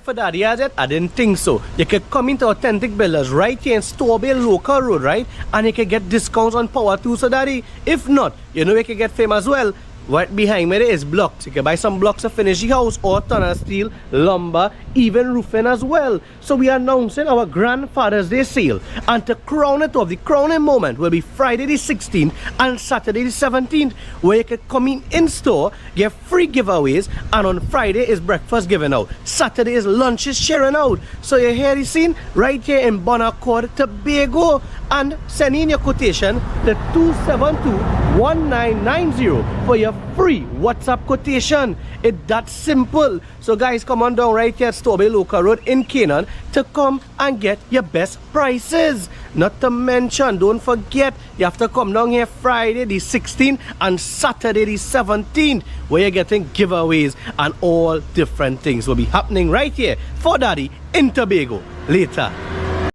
For that, yeah, I didn't think so. You could come into Authentic Builders right here in Tobago local road, right? And you can get discounts on power tools, so daddy. If not, you know you can get fame as well. Right behind me there is blocks. You can buy some blocks to finish the house or tunnel steel, lumber, even roofing as well. So we are announcing our Grandfather's Day sale. And to crown it off, the crowning moment will be Friday the 16th and Saturday the 17th, where you can come in store, get free giveaways, and on Friday is breakfast given out. Saturday is lunches sharing out. So you hear the scene right here in Bonaccord, Tobago. and send in your quotation to 272-1990 for your free WhatsApp quotation. It's that simple. So guys, come on down right here at Tobago Local Road in Canaan to come and get your best prices. Not to mention, don't forget, you have to come down here Friday the 16th and Saturday the 17th, where you're getting giveaways and all different things will be happening right here for Daddy in Tobago later.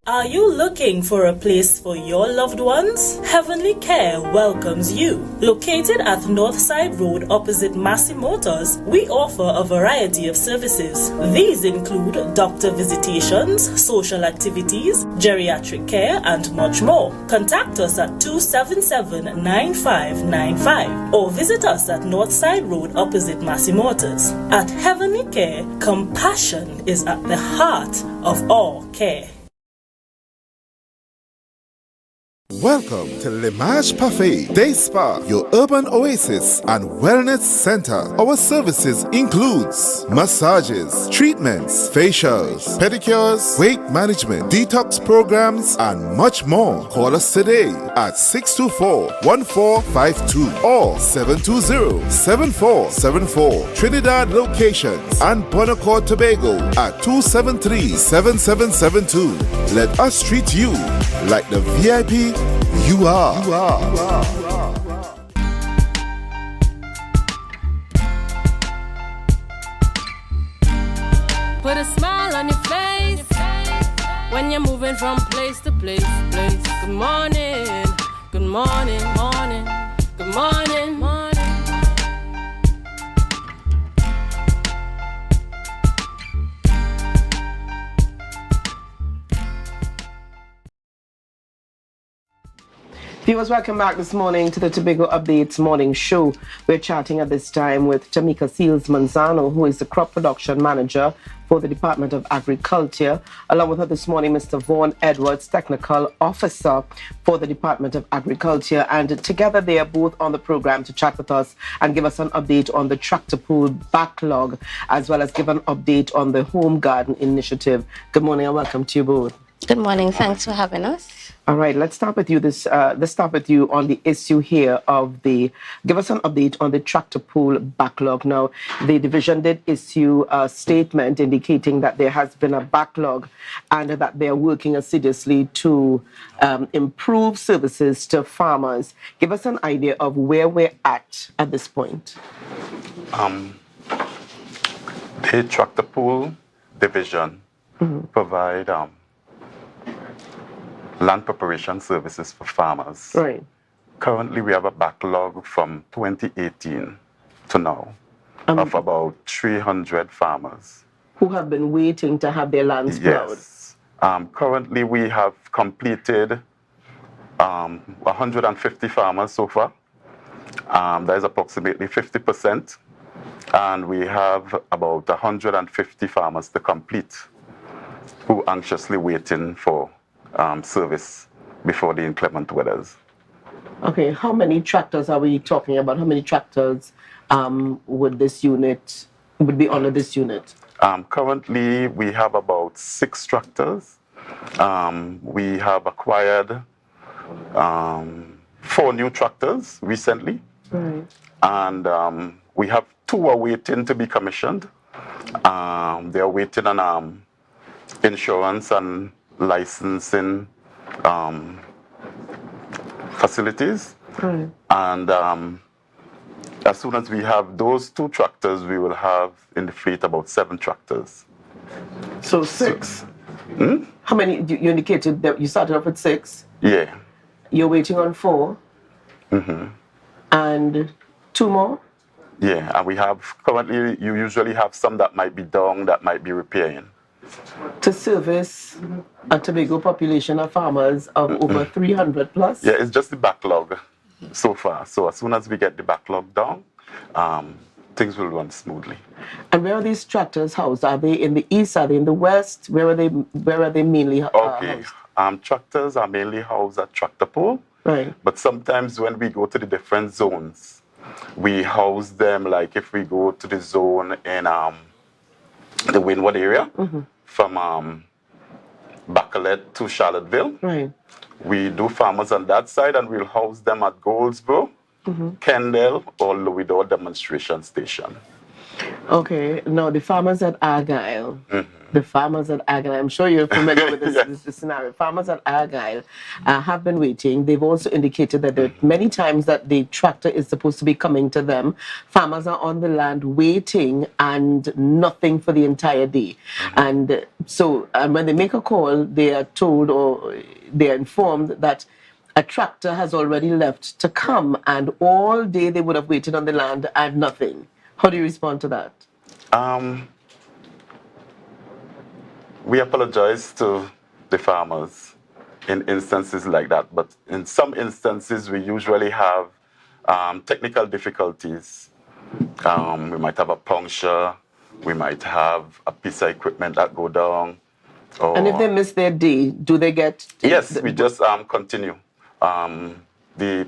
Are you looking for a place for your loved ones? Heavenly Care welcomes you. Located at Northside Road opposite Massey Motors, we offer a variety of services. These include doctor visitations, social activities, geriatric care, and much more. Contact us at 277-9595 or visit us at Northside Road opposite Massey Motors. At Heavenly Care, compassion is at the heart of all care. Welcome to Limage Parfait Day Spa, your urban oasis and wellness center. Our services includes massages, treatments, facials, pedicures, weight management, detox programs, and much more. Call us today at 624-1452 or 720-7474. Trinidad locations and Bonacore, Tobago at 273-7772. Let us treat you like the VIP you are. Put a smile on your face when you're moving from place to place. Good morning, good morning, morning, good morning, morning. Viewers, welcome back this morning to the Tobago Updates morning show. We're chatting at this time with Tamika Seals Manzano, who is the Crop Production Manager for the Department of Agriculture. Along with her this morning, Mr. Vaughan Edwards, Technical Officer for the Department of Agriculture. And together they are both on the program to chat with us and give us an update on the tractor pool backlog, as well as give an update on the Home Garden Initiative. Good morning and welcome to you both. Good morning. Thanks for having us. All right, let's start with you. Let's start with you on the issue here of the. Give us an update on the tractor pool backlog. Now, the division did issue a statement indicating that there has been a backlog and that they are working assiduously to improve services to farmers. Give us an idea of where we're at this point. The tractor pool division provide land preparation services for farmers. Right. Currently, we have a backlog from 2018 to now of about 300 farmers who have been waiting to have their lands plowed. Yes. Currently, we have completed 150 farmers so far. That is approximately 50%. And we have about 150 farmers to complete who are anxiously waiting for service before the inclement weathers. Okay, how many tractors are we talking about? How many tractors would be under this unit? Currently, we have about 6 tractors. We have acquired 4 new tractors recently. Right. And we have 2 are waiting to be commissioned. They are waiting on insurance and licensing facilities. Right. And as soon as we have those 2 tractors, we will have in the fleet about 7 tractors. So 6. How many? You indicated that you started off with 6. Yeah. You're waiting on 4. And 2 more? Yeah, and we have currently, you usually have some that might be down, that might be repairing. To service a Tobago population of farmers of over 300 plus? Yeah, it's just the backlog so far. So as soon as we get the backlog down, things will run smoothly. And where are these tractors housed? Are they in the east? Are they in the west? Where are they mainly okay. housed? Tractors are mainly housed at tractor pool. Right. But sometimes when we go to the different zones, we house them, like if we go to the zone in the Windward area, from Bacalet to Charlottesville, right. we do farmers on that side, and we'll house them at Goldsboro, Kendall, or Louisville demonstration station. Okay, now the farmers at Argyle. The farmers at Argyle, I'm sure you're familiar with this scenario. Farmers at Argyle have been waiting. They've also indicated that there are many times that the tractor is supposed to be coming to them. Farmers are on the land waiting and nothing for the entire day. And so when they make a call, they are told or they are informed that a tractor has already left to come, and all day they would have waited on the land and nothing. How do you respond to that? We apologize to the farmers in instances like that, but in some instances we usually have technical difficulties. We might have a puncture, we might have a piece of equipment that go down. And if they miss their day, do they get... Yes, we just continue. The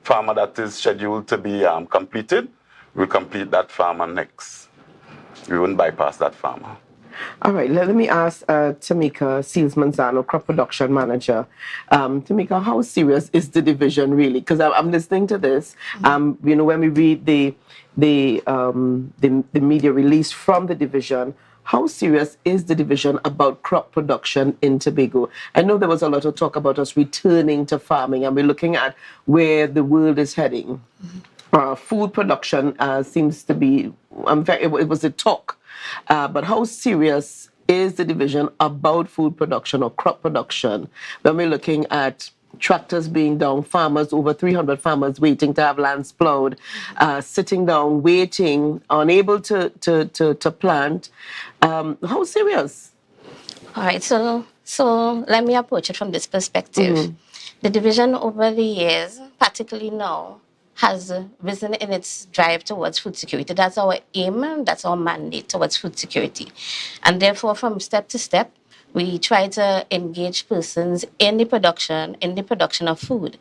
farmer that is scheduled to be completed, we'll complete that farmer next. We wouldn't bypass that farmer. All right, let me ask Tamika Seals Manzano, Crop Production Manager. Tamika, how serious is the division really? Because I'm listening to this. When we read the media release from the division, how serious is the division about crop production in Tobago? I know there was a lot of talk about us returning to farming, and we're looking at where the world is heading. Food production seems to be, it was a talk. But how serious is the division about food production or crop production when we're looking at tractors being down, farmers, over 300 farmers waiting to have lands plowed, sitting down, waiting, unable to plant? How serious? All right, so let me approach it from this perspective. The division over the years, particularly now, has risen in its drive towards food security. That's our aim, that's our mandate towards food security. And therefore, from step to step, we try to engage persons in the production of food.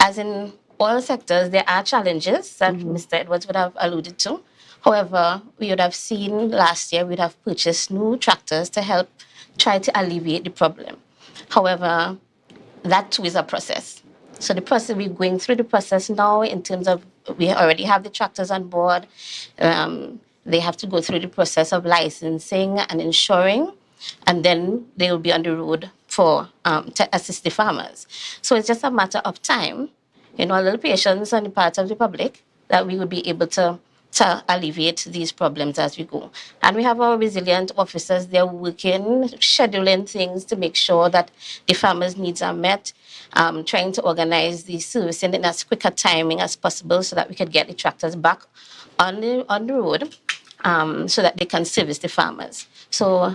As in all sectors, there are challenges that Mr. Edwards would have alluded to. However, we would have seen last year, we'd have purchased new tractors to help try to alleviate the problem. However, that too is a process. So the process, we're going through the process now in terms of, we already have the tractors on board. They have to go through the process of licensing and insuring, and then they will be on the road for to assist the farmers. So it's just a matter of time, a little patience on the part of the public, that we would be able to alleviate these problems as we go. And we have our resilient officers. They're working, scheduling things to make sure that the farmers' needs are met, trying to organize the servicing in as quick a timing as possible so that we could get the tractors back on the road so that they can service the farmers. So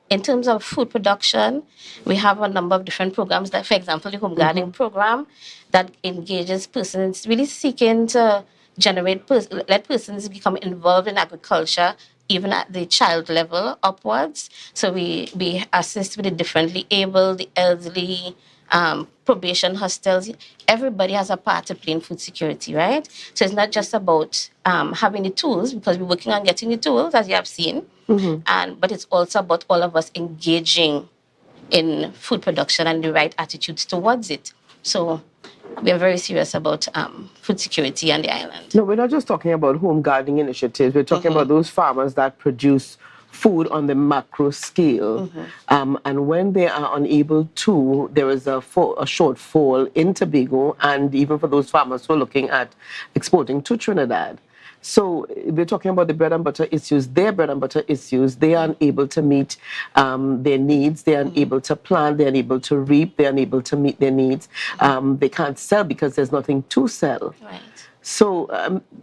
in terms of food production, we have a number of different programs, like, for example, the home gardening program that engages persons really seeking to let persons become involved in agriculture, even at the child level upwards. So we assist with the differently able, the elderly, probation hostels. Everybody has a part to play in food security, right? So it's not just about having the tools, because we're working on getting the tools, as you have seen, but it's also about all of us engaging in food production and the right attitudes towards it. So we are very serious about food security on the island. No, we're not just talking about home gardening initiatives. We're talking about those farmers that produce food on the macro scale. And when they are unable to, there is a shortfall in Tobago, and even for those farmers who are looking at exporting to Trinidad. So we're talking about the bread and butter issues, their bread and butter issues. They are unable to meet their needs. They are unable to plant. They are unable to reap. They are unable to meet their needs. They can't sell because there's nothing to sell. Right. So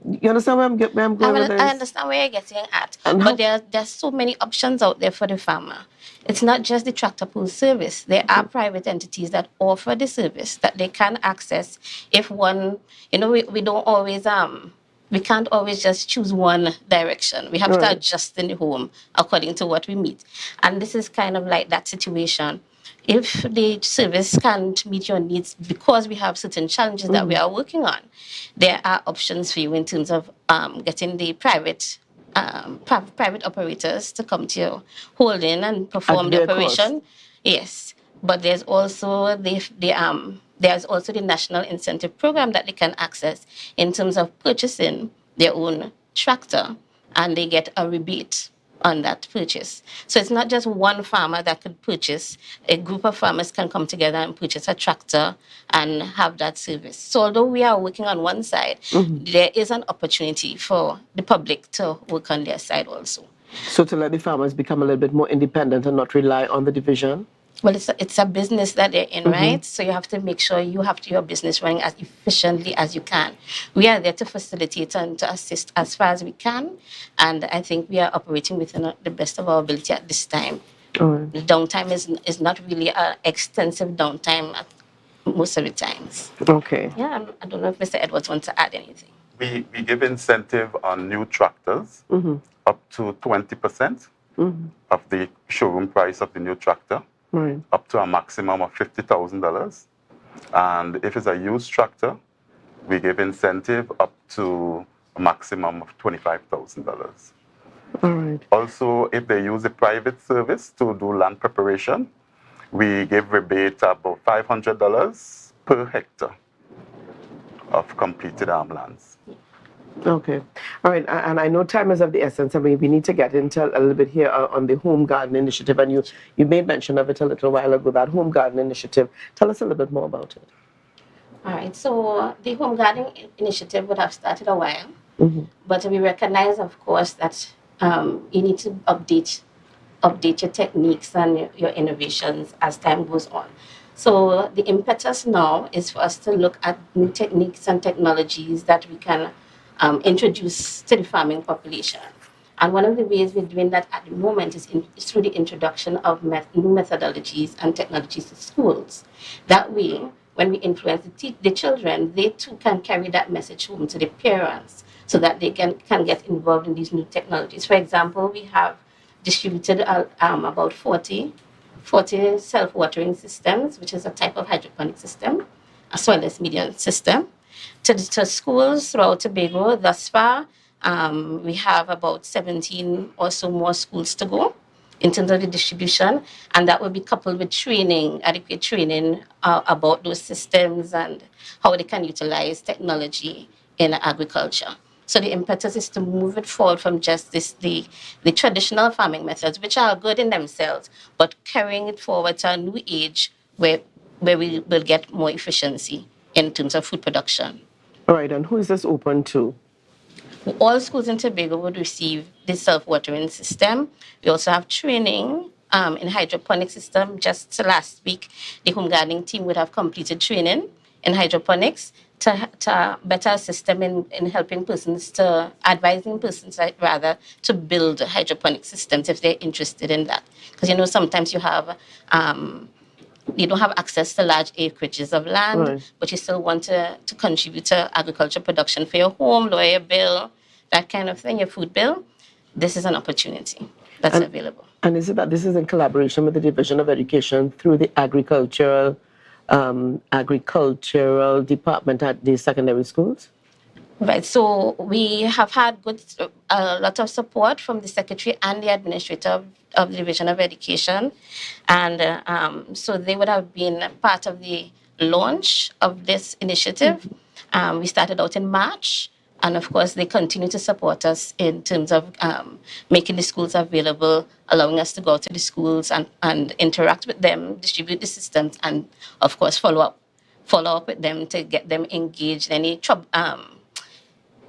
you understand where I'm going with this? I understand where you're getting at. But there's so many options out there for the farmer. It's not just the tractor pool service. There are private entities that offer the service that they can access if one, we don't always... we can't always just choose one direction. We have to adjust in the home according to what we meet. And this is kind of like that situation. If the service can't meet your needs because we have certain challenges that we are working on, there are options for you in terms of getting the private operators to come to your holding and perform the operation. Yes. but there's also there's also the national incentive program that they can access in terms of purchasing their own tractor, and they get a rebate on that purchase. So it's not just one farmer that could purchase. A group of farmers can come together and purchase a tractor and have that service. So although we are working on one side, there is an opportunity for the public to work on their side also. So to let the farmers become a little bit more independent and not rely on the division? Well, it's a business that they're in, right? So you have to make sure you have your business running as efficiently as you can. We are there to facilitate and to assist as far as we can. And I think we are operating within the best of our ability at this time. The downtime is not really an extensive downtime at most of the times. Okay. Yeah, I don't know if Mr. Edwards wants to add anything. We give incentive on new tractors up to 20% of the showroom price of the new tractor. Right. Up to a maximum of $50,000. And if it's a used tractor, we give incentive up to a maximum of $25,000. All right. Also, if they use a private service to do land preparation, we give rebate about $500 per hectare of completed lands. Okay. All right. And I know time is of the essence. I mean, we need to get into a little bit here on the Home Garden Initiative. And you made mention of it a little while ago, that Home Garden Initiative. Tell us a little bit more about it. All right. So the Home Garden Initiative would have started a while. But we recognize, of course, that you need to update your techniques and your innovations as time goes on. So the impetus now is for us to look at new techniques and technologies that we can introduce to the farming population. And one of the ways we're doing that at the moment is through the introduction of new methodologies and technologies to schools. That way, when we influence the children, they too can carry that message home to the parents so that they can get involved in these new technologies. For example, we have distributed about 40 self-watering systems, which is a type of hydroponic system, a soilless medium system, to schools throughout Tobago. Thus far, we have about 17 or so more schools to go in terms of the distribution, and that will be coupled with training, adequate training about those systems and how they can utilize technology in agriculture. So the impetus is to move it forward from just the traditional farming methods, which are good in themselves, but carrying it forward to a new age where we will get more efficiency in terms of food production. All right, and who is this open to? All schools in Tobago would receive this self-watering system. We also have training in hydroponic system. Just last week, the home gardening team would have completed training in hydroponics to better assist them in helping persons advising persons rather to build hydroponic systems if they're interested in that. Because sometimes you have you don't have access to large acreages of land, but you still want to contribute to agriculture production for your home, lower your bill, that kind of thing, your food bill. This is an opportunity that's available. And is it that this is in collaboration with the Division of Education through the agricultural department at the secondary schools? Right, so we have had a lot of support from the secretary and the administrator of the Division of Education, and so they would have been part of the launch of this initiative. We started out in March, and of course they continue to support us in terms of making the schools available, allowing us to go to the schools and interact with them, distribute the systems, and of course follow up with them to get them engaged in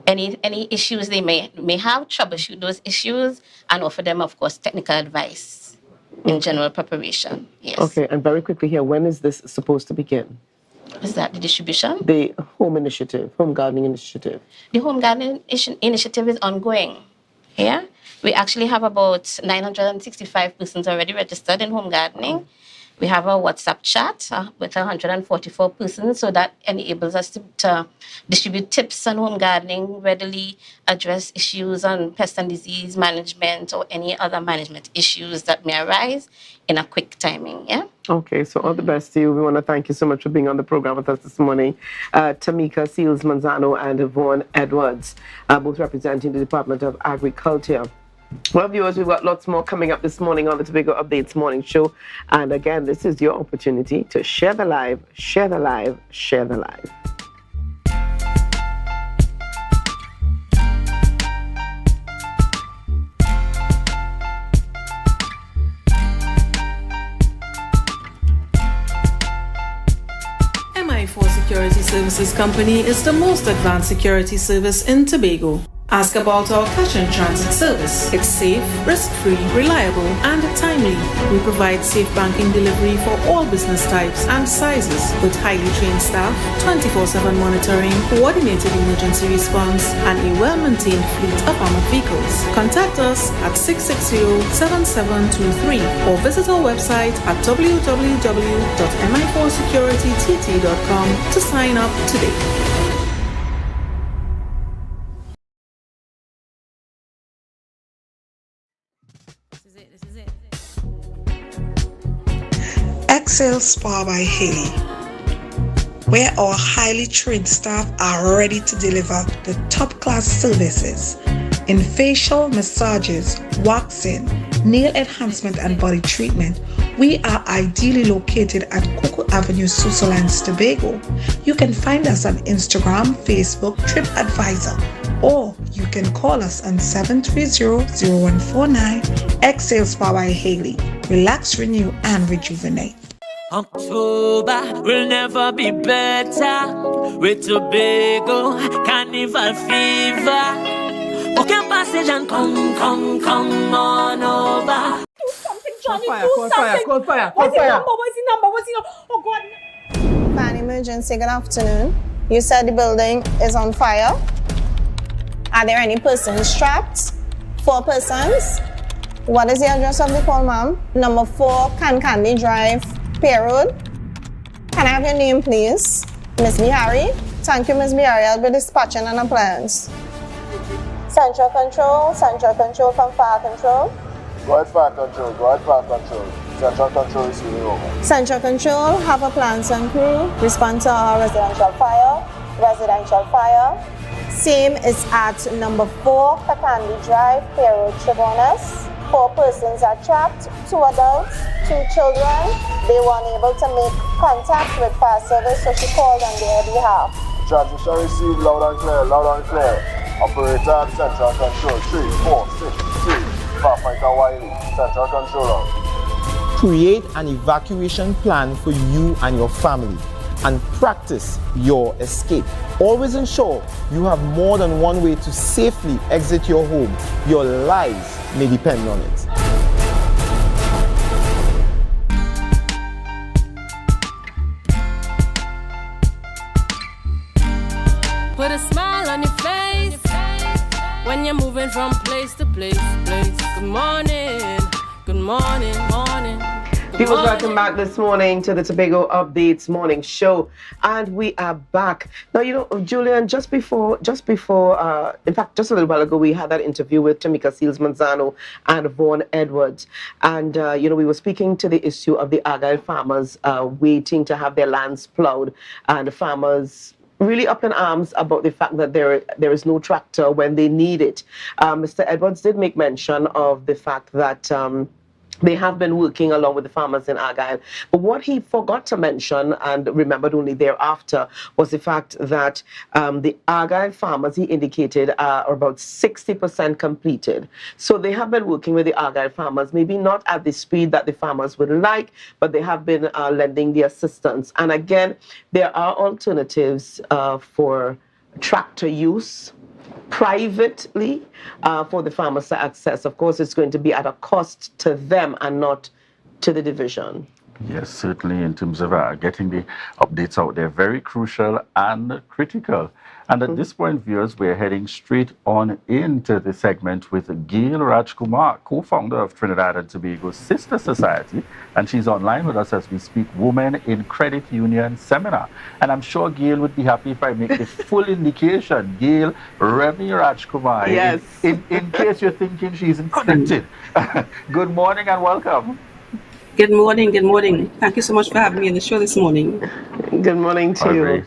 any issues they may have, troubleshoot those issues, and offer them, of course, technical advice in general preparation. Yes. Okay, and very quickly here, when is this supposed to begin? Is that the distribution? The home gardening initiative. The home gardening initiative is ongoing. Yeah, we actually have about 965 persons already registered in home gardening. We have a WhatsApp chat with 144 persons, so that enables us to distribute tips on home gardening, readily address issues on pest and disease management or any other management issues that may arise in a quick timing. Yeah. Okay, so all the best to you. We want to thank you so much for being on the program with us this morning. Tamika Seals Manzano and Yvonne Edwards, both representing the Department of Agriculture Well, viewers, we've got lots more coming up this morning on the Tobago Updates Morning Show. And again, this is your opportunity to share the live, share the live, share the live. MI4 Security Services Company is the most advanced security service in Tobago. Ask about our cash and transit service. It's safe, risk-free, reliable, and timely. We provide safe banking delivery for all business types and sizes with highly trained staff, 24/7 monitoring, coordinated emergency response, and a well-maintained fleet of armored vehicles. Contact us at 660-7723 or visit our website at www.mi4securitytt.com to sign up today. Excel Spa by Haley, where our highly trained staff are ready to deliver the top-class services in facial massages, waxing, nail enhancement, and body treatment. We are ideally located at Coco Avenue, Switzerland, Tobago. You can find us on Instagram, Facebook, TripAdvisor, or you can call us on 730-0149. Excel Spa by Haley. Relax, renew, and rejuvenate. October will never be better with Tobago Carnival fever. Book your passage and come on over. Johnny, do something. What's the number? Oh, God. Fan emergency, good afternoon. You said the building is on fire. Are there any persons trapped? 4 persons. What is the address of the call, ma'am? Number 4, Candy Drive, Pier Road. Can I have your name, please? Miss Bihari? Thank you, Miss Bihari. I'll be dispatching an appliance. Central Control from Fire Control. Go ahead, Fire Control. Central Control is really over. Central Control, have a plans and crew. Respond to our residential fire. Same is at number 4, Candy Drive, Pier Road, Chabonas. 4 persons are trapped, 2 adults, 2 children. They were unable to make contact with fire service, so she called on their behalf. Transmission received loud and clear. Operator at Central Control, 3463. Firefighter Wiley, Central Control. Create an evacuation plan for you and your family and practice your escape. Always ensure you have more than one way to safely exit your home. Your lives may depend on it. Put a smile on your face when you're moving from place to place. Good morning. People, welcome back this morning to the Tobago Updates Morning Show, and we are back now. You know, Julian, just before, in fact, just a little while ago, we had that interview with Tamika Seals Manzano and Vaughan Edwards, and you know, we were speaking to the issue of the Argyle farmers waiting to have their lands plowed, and the farmers really up in arms about the fact that there is no tractor when they need it. Mr. Edwards did make mention of the fact that they have been working along with the farmers in Argyle. But what he forgot to mention and remembered only thereafter was the fact that the Argyle farmers, he indicated, are about 60% completed. So they have been working with the Argyle farmers, maybe not at the speed that the farmers would like, but they have been lending the assistance. And again, there are alternatives for tractor use privately for the farmers to access. Of course, it's going to be at a cost to them and not to the division. Yes, certainly in terms of getting the updates out there, very crucial and critical. And at this point, viewers, we're heading straight on into the segment with Gail Rajkumar, co-founder of Trinidad and Tobago's Sister Society. And she's online with us as we speak, Women in Credit Union Seminar. And I'm sure Gail would be happy if I make the full indication. Gail Remy Rajkumar, yes. in case you're thinking she isn't connected. Good morning and welcome. Good morning. Thank you so much for having me on the show this morning. Good morning to you.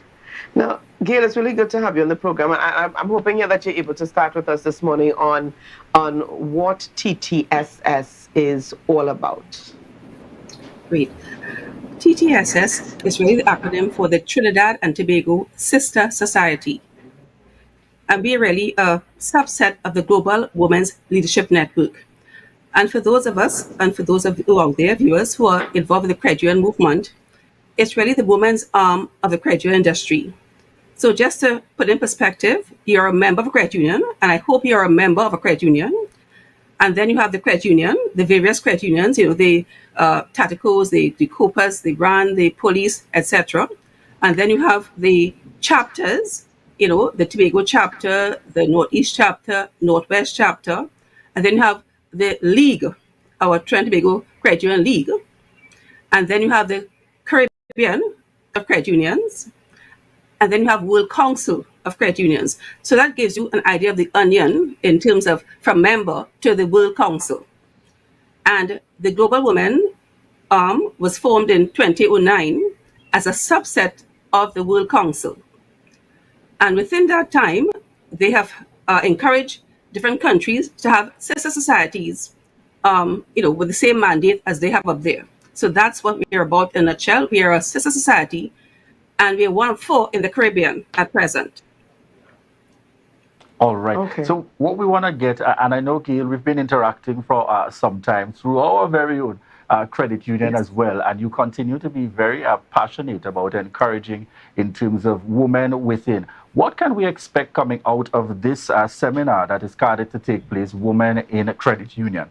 Now, Gail, it's really good to have you on the program. I'm hoping that you're able to start with us this morning on what TTSS is all about. Great. TTSS is really the acronym for the Trinidad and Tobago Sister Society. And we are really a subset of the Global Women's Leadership Network. And for those of us, and for those of you out there, viewers who are involved in the credit union movement, it's really the women's arm of the credit union industry. So just to put in perspective, you're a member of a credit union, and I hope you're a member of a credit union. And then you have the credit union, the various credit unions, the Taticos, the Copas, the RAN, the police, etc. And then you have the chapters, the Tobago chapter, the Northeast chapter, Northwest chapter. And then you have the league, our Trinidad and Tobago Credit Union League. And then you have the Caribbean of credit unions. And then you have World Council of Credit Unions. So that gives you an idea of the onion in terms of from member to the World Council. And the Global Women was formed in 2009 as a subset of the World Council. And within that time, they have encouraged different countries to have sister societies, with the same mandate as they have up there. So that's what we're about in a nutshell. We are a sister society, and we are one of 4 in the Caribbean at present. All right. Okay. So what we want to get, and I know, Gail, we've been interacting for some time through our very own credit union as well, and you continue to be very passionate about encouraging in terms of women within. What can we expect coming out of this seminar that is scheduled to take place, Women in Credit Union?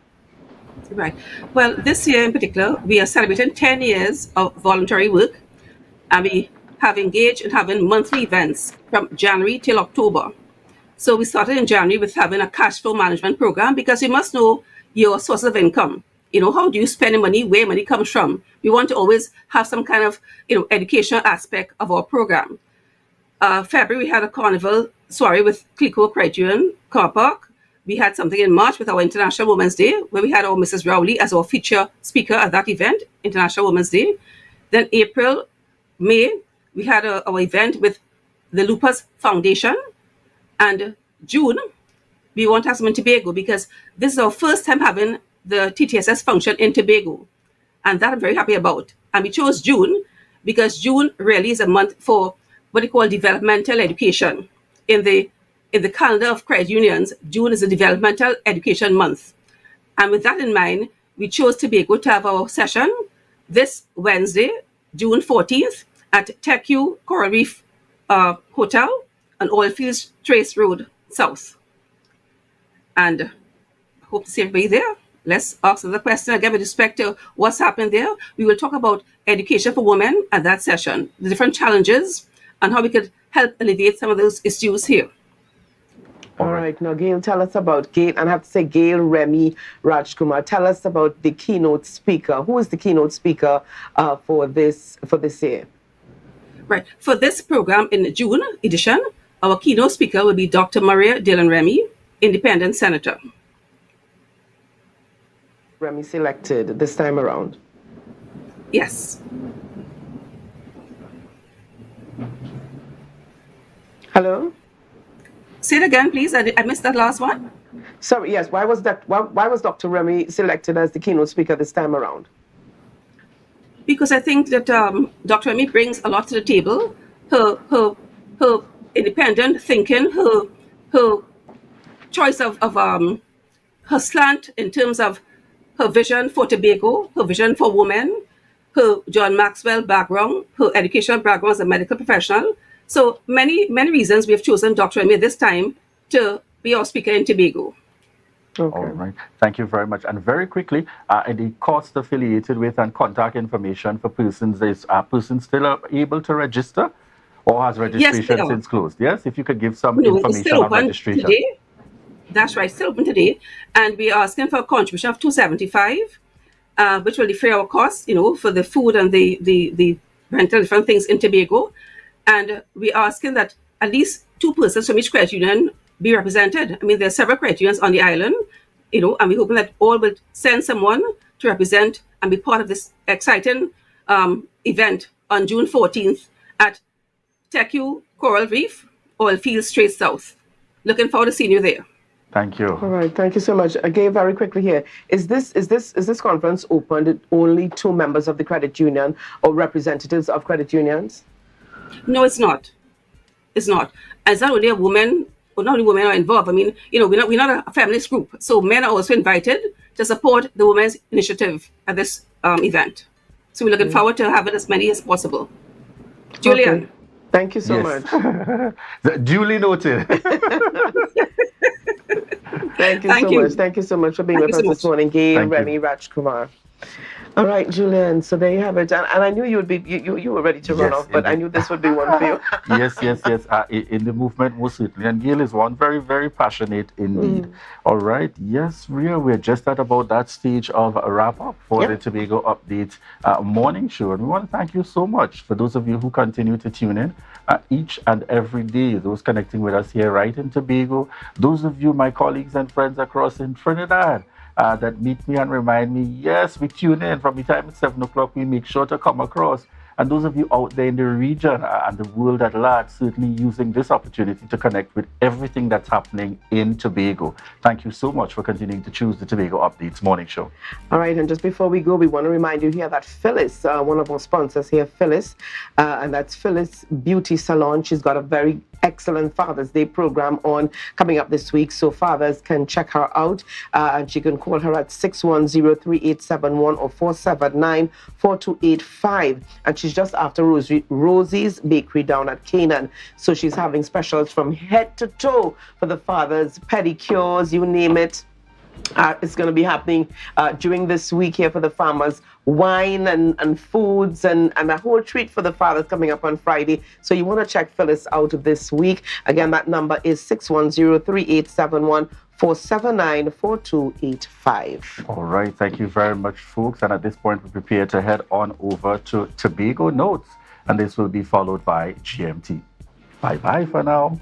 Right. Well, this year in particular, we are celebrating 10 years of voluntary work, and we have engaged in having monthly events from January till October. So we started in January with having a cash flow management program, because you must know your source of income. How do you spend your money, where money comes from? We want to always have some kind of, educational aspect of our program. February, we had a carnival soiree with Clico Credit Union car park. We had something in March with our International Women's Day, where we had our Mrs. Rowley as our feature speaker at that event, International Women's Day. Then April, May, we had our event with the Lupus Foundation. And June, we want to have some in Tobago, because this is our first time having the TTSS function in Tobago. And that I'm very happy about. And we chose June because June really is a month for what they call developmental education. In the calendar of credit unions, June is a developmental education month. And with that in mind, we chose Tobago to have our session this Wednesday, June 14th, at TechU Coral Reef Hotel on Oilfields Trace Road South. And I hope to see everybody there. Let's ask the question again with respect to what's happened there. We will talk about education for women at that session, the different challenges, and how we could help alleviate some of those issues here. All right. Now, Gail, tell us about Gail, and I have to say Gail Remy Rajkumar. Tell us about the keynote speaker. Who is the keynote speaker for this year? Right. For this program in the June edition, our keynote speaker will be Dr. Maria Dillon Remy, Independent Senator. Remy selected this time around. Yes. Hello? Say it again, please. I missed that last one. Sorry, yes. Why was Dr. Remy selected as the keynote speaker this time around? Because I think that Dr. Remy brings a lot to the table. Her independent thinking, her choice of her slant in terms of her vision for Tobago, her vision for women, her John Maxwell background, her educational background as a medical professional. So many reasons we have chosen Dr. Remy this time to be our speaker in Tobago. Okay. All right. Thank you very much. And very quickly, the cost affiliated with and contact information for persons, is persons still able to register, or has registration since closed? Yes, if you could give some information on registration. Today. That's right, still open today. And we are asking for a contribution of $275, which will defray our costs, for the food and the rental, different things in Tobago. And we are asking that at least 2 persons from each credit union be represented. I mean, there are several credit unions on the island, and we're hoping that all will send someone to represent and be part of this exciting event on June 14th at TechU Coral Reef or feel straight south. Looking forward to seeing you there. Thank you. All right, thank you so much. Again, very quickly here, is this conference open only to members of the credit union or representatives of credit unions? No, it's not. It's not. It's not only a woman, or not only women are involved. I mean, we're not a feminist group, so men are also invited to support the women's initiative at this event. So we're looking forward to having as many as possible. Julian. Okay. Thank you so much. Duly noted. Thank you so much. Thank you so much for being with us this morning, Gail, Remy, Rajkumar. All right, Julian. So there you have it. And I knew you would be you were ready to run off, but I knew this would be one for you. yes. In the movement, most certainly. And Gail is one very, very passionate indeed. All right. Yes, we're just at about that stage of a wrap up for the Tobago Update morning show. And we want to thank you so much for those of you who continue to tune in each and every day. Those connecting with us here right in Tobago. Those of you, my colleagues and friends across in Trinidad, that meet me and remind me, yes, we tune in from the time at 7 o'clock, we make sure to come across. And those of you out there in the region and the world at large, certainly using this opportunity to connect with everything that's happening in Tobago. Thank you so much for continuing to choose the Tobago Updates morning show. All right, and just before we go, we want to remind you here that Phyllis, one of our sponsors here, Phyllis, and that's Phyllis Beauty Salon. She's got a very excellent Father's Day program on coming up this week, so fathers can check her out, and she can call her at 610-3871 or 479-4285, and she's just after Rosie's Bakery down at Canaan. So she's having specials from head to toe for the fathers, pedicures, you name it. It's going to be happening during this week here for the farmers. Wine and foods and a whole treat for the fathers coming up on Friday. So you want to check Phyllis out this week. Again, that number is 610-3871 479-4285. All right, thank you very much, folks. And at this point, we prepare to head on over to Tobago Notes, and this will be followed by GMT. Bye-bye for now.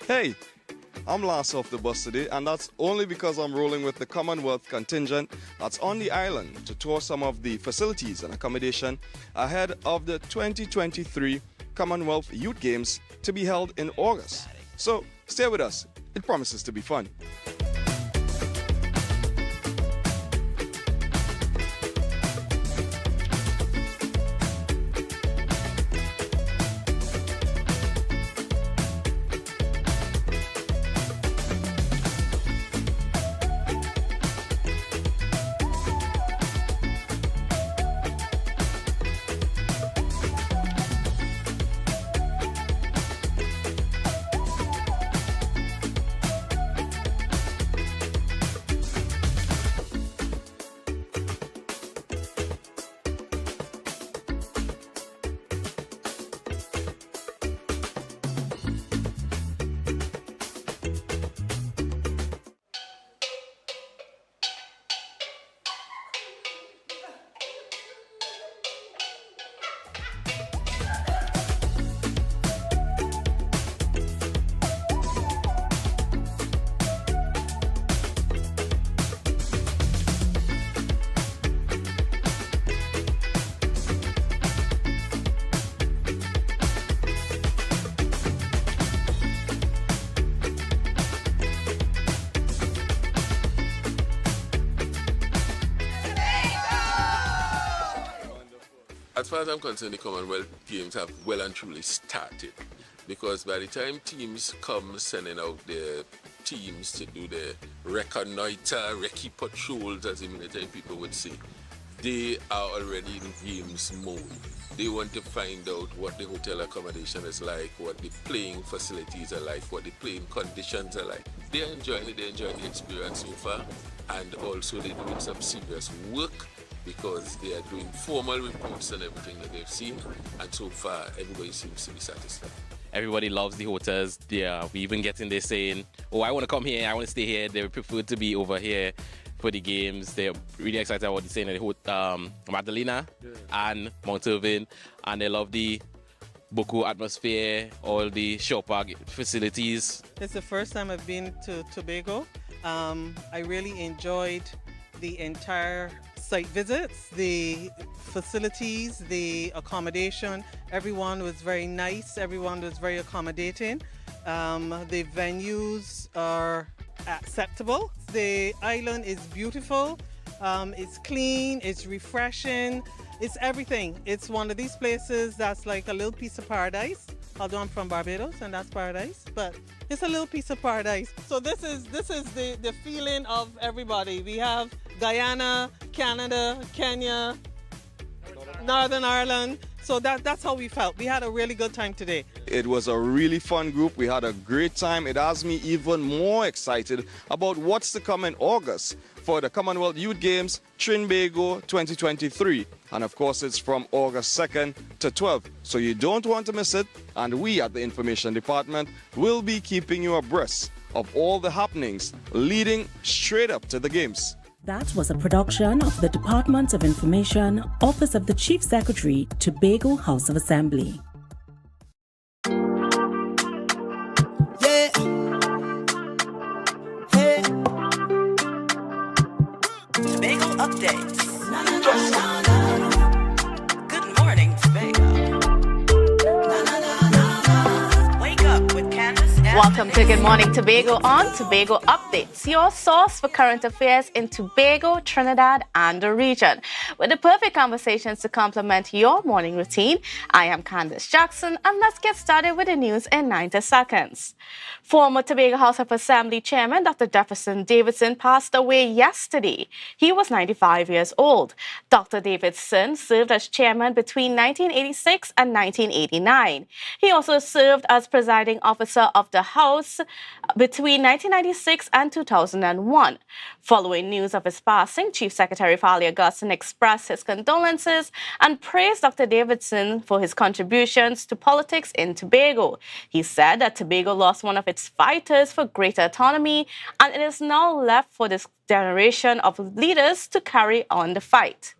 Hey, I'm last off the bus today, and that's only because I'm rolling with the Commonwealth contingent that's on the island to tour some of the facilities and accommodation ahead of the 2023 Commonwealth Youth Games to be held in August. So stay with us, it promises to be fun. As far as I'm concerned, the Commonwealth Games have well and truly started, because by the time teams come sending out their teams to do the reconnoiter, recce patrols, as the military people would say, they are already in games mode. They want to find out what the hotel accommodation is like, what the playing facilities are like, what the playing conditions are like. They're enjoying it, they're enjoying the experience so far. and also they're doing some serious work because they are doing formal reports and everything that they've seen, and so far everybody seems to be satisfied. Everybody loves the hotels. We even get in there saying, oh, I want to come here, I want to stay here. They prefer to be over here for the games. They're really excited about the staying at the Magdalena and Mount Irving, and they love the Boko atmosphere, all the shopper facilities. It's the first time I've been to Tobago. I really enjoyed the entire site visits, the facilities, the accommodation. Everyone was very nice. Everyone was very accommodating. The venues are acceptable. The island is beautiful. It's clean. It's refreshing. It's everything. It's one of these places that's like a little piece of paradise. Although I'm from Barbados and that's paradise, but it's a little piece of paradise. So this is the feeling of everybody. We have Guyana, Canada, Kenya, Northern Ireland. So that's how we felt. We had a really good time today. It was a really fun group. We had a great time. It has me even more excited about what's to come in August for the Commonwealth Youth Games Tobago 2023. And of course, it's from August 2nd to 12th. So you don't want to miss it. And we at the Information Department will be keeping you abreast of all the happenings leading straight up to the games. That was a production of the Department of Information, Office of the Chief Secretary, Tobago House of Assembly. Yeah. Hey. Tobago updates. Good morning, Tobago. Wake up with Candace. Welcome to Good Morning Tobago on Tobago Updates, your source for current affairs in Tobago, Trinidad, and the region. With the perfect conversations to complement your morning routine, I am Candace Jackson, and let's get started with the news in 90 seconds. Former Tobago House of Assembly Chairman Dr. Jefferson Davidson passed away yesterday. He was 95 years old. Dr. Davidson served as chairman between 1986 and 1989. He also served as presiding officer of the House between 1996 and 2001. Following news of his passing, Chief Secretary Fali Augustine expressed his condolences and praised Dr. Davidson for his contributions to politics in Tobago. He said that Tobago lost one of its fighters for greater autonomy, and it is now left for this generation of leaders to carry on the fight.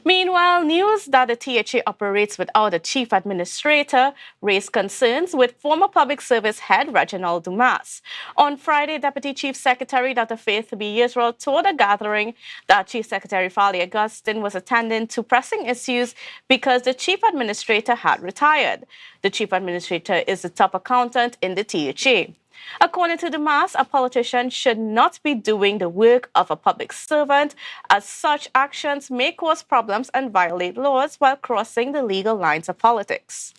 Meanwhile, news that the THA operates without a chief administrator raised concerns with former public service head Reginald Dumas. On Friday, Deputy Chief Secretary Dr. Faith B. Israel told a gathering that Chief Secretary Fali Augustine was attending to pressing issues because the chief administrator had retired. The chief administrator is the top accountant in the THA. According to Dumas, a politician should not be doing the work of a public servant, as such actions may cause problems and violate laws while crossing the legal lines of politics.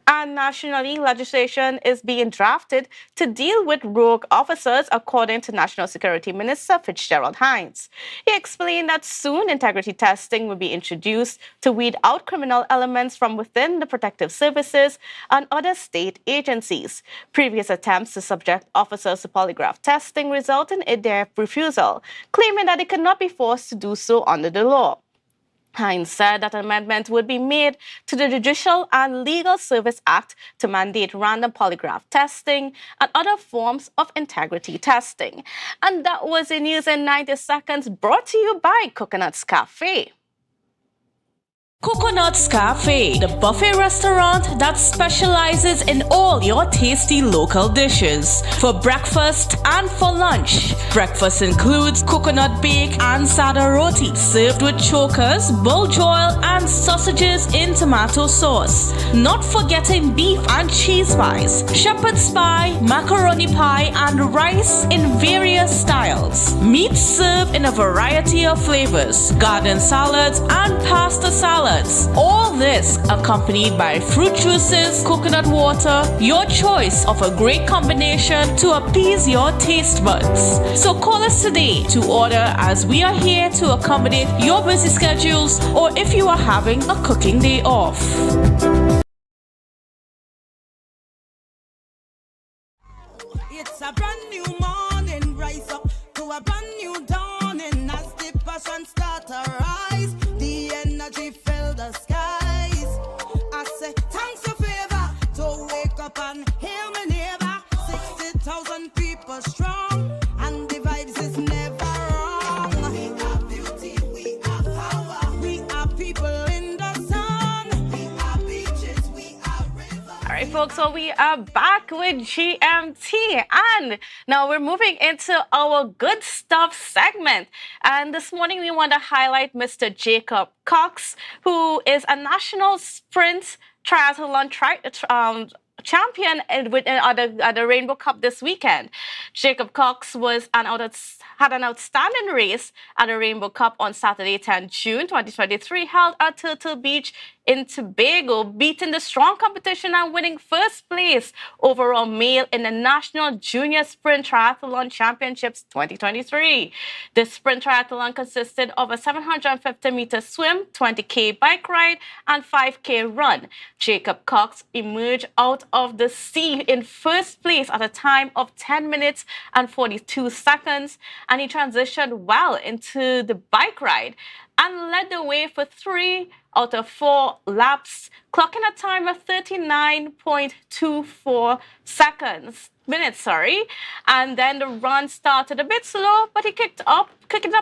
And nationally, legislation is being drafted to deal with rogue officers, according to National Security Minister Fitzgerald Hines. He explained that soon integrity testing will be introduced to weed out criminal elements from within the protective services and other state agencies. Previous attempts to subject officers to polygraph testing resulted in their refusal, claiming that they could not be forced to do so under the law. Hines said that an amendment would be made to the Judicial and Legal Service Act to mandate random polygraph testing and other forms of integrity testing. And that was the news in 90 seconds, brought to you by Coconut's Cafe. Coconut's Cafe, the buffet restaurant that specializes in all your tasty local dishes for breakfast and for lunch. Breakfast includes coconut bake and sada roti served with chokers, bull joil and sausages in tomato sauce. Not forgetting beef and cheese pies, shepherd's pie, macaroni pie and rice in various styles. Meat served in a variety of flavors, garden salads and pasta salads. All this accompanied by fruit juices, coconut water, your choice of a great combination to appease your taste buds. So call us today to order, as we are here to accommodate your busy schedules or if you are having a cooking day off. It's a brand new morning, rise up to a brand new day. passion start to rise. The energy fill the skies. I say thanks for favor to wake up and hear my neighbor. 60,000 people strong, and the vibes is never wrong. We are beauty, we are power. We are people in the sun. We are beaches, we are rivers. All right, folks, so we are back with GMT, and now we're moving into our good stuff segment. And this morning we want to highlight Mr. Jacob Cox, who is a national sprint triathlon champion at the Rainbow Cup this weekend. Jacob Cox had an outstanding race at the Rainbow Cup on Saturday, 10 June 2023, held at Turtle Beach in Tobago, beating the strong competition and winning first place overall male in the National Junior Sprint Triathlon Championships 2023. The sprint triathlon consisted of a 750-meter swim, 20K bike ride, and 5K run. Jacob Cox emerged out of the sea in first place at a time of 10 minutes and 42 seconds, and he transitioned well into the bike ride and led the way for 3 out of 4 laps, clocking a time of 39.24 minutes. And then the run started a bit slow, but he kicked it up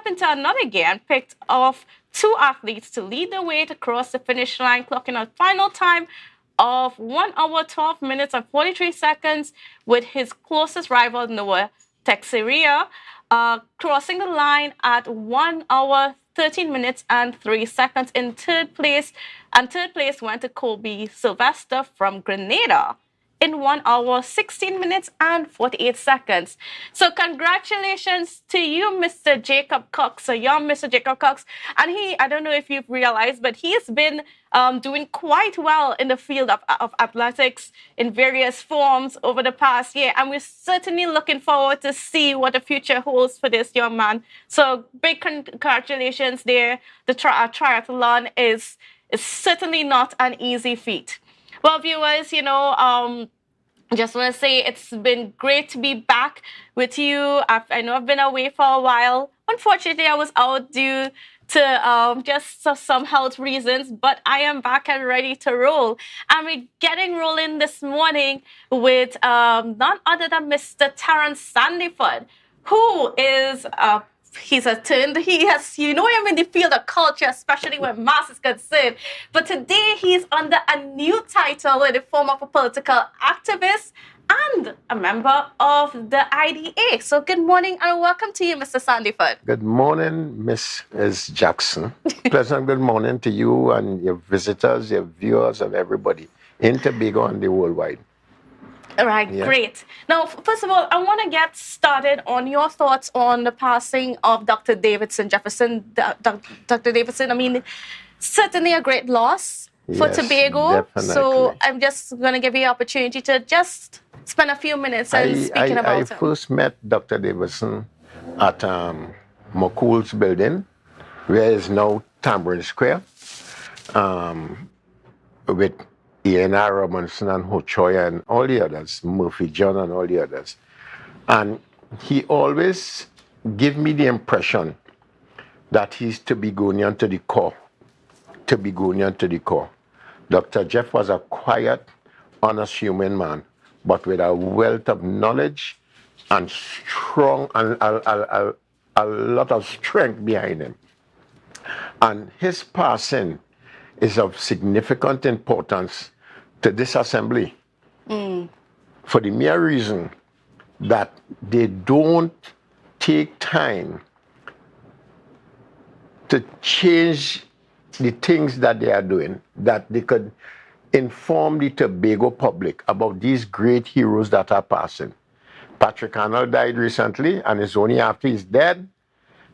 into another gear and picked off 2 athletes to lead the way to cross the finish line, clocking a final time of 1 hour, 12 minutes and 43 seconds, with his closest rival, Noah Teixeira, crossing the line at 1 hour, 13 minutes and 3 seconds in third place. And third place went to Colby Sylvester from Grenada in 1 hour, 16 minutes and 48 seconds. So congratulations to you, Mr. Jacob Cox, a young Mr. Jacob Cox. And I don't know if you've realized, but he has been doing quite well in the field of athletics in various forms over the past year. And we're certainly looking forward to see what the future holds for this young man. So big congratulations there. The triathlon is certainly not an easy feat. Well, viewers, just want to say it's been great to be back with you. I know I've been away for a while. Unfortunately, I was out due to just some health reasons, but I am back and ready to roll. And we're getting rolling this morning with none other than Mr. Terrence Sandiford, who is he's you know him in the field of culture, especially when mass is concerned. But today he's under a new title in the form of a political activist and a member of the IDA. So good morning and welcome to you, Mr. Sandiford. Good morning, Mrs. Jackson. Pleasant good morning to you and your visitors, your viewers, and everybody in Tobago and the worldwide. All right, great. Now, first of all, I want to get started on your thoughts on the passing of Dr. Davidson Jefferson. Dr. Davidson, I mean, certainly a great loss for Tobago. Definitely. So I'm just going to give you the opportunity to just spend a few minutes speaking about him. I first met Dr. Davidson at McCool's building, where is now Tambourine Square, with E.N.R. Robinson and Hochoya and all the others, Murphy John and all the others. And he always gave me the impression that he's Tobagonian to the core. Tobagonian to the core. Dr. Jeff was a quiet, honest human man, but with a wealth of knowledge and strong and a lot of strength behind him. And his passing is of significant importance to this assembly for the mere reason that they don't take time to change the things that they are doing, that they could inform the Tobago public about these great heroes that are passing. Patrick Arnold died recently, and it's only after he's dead,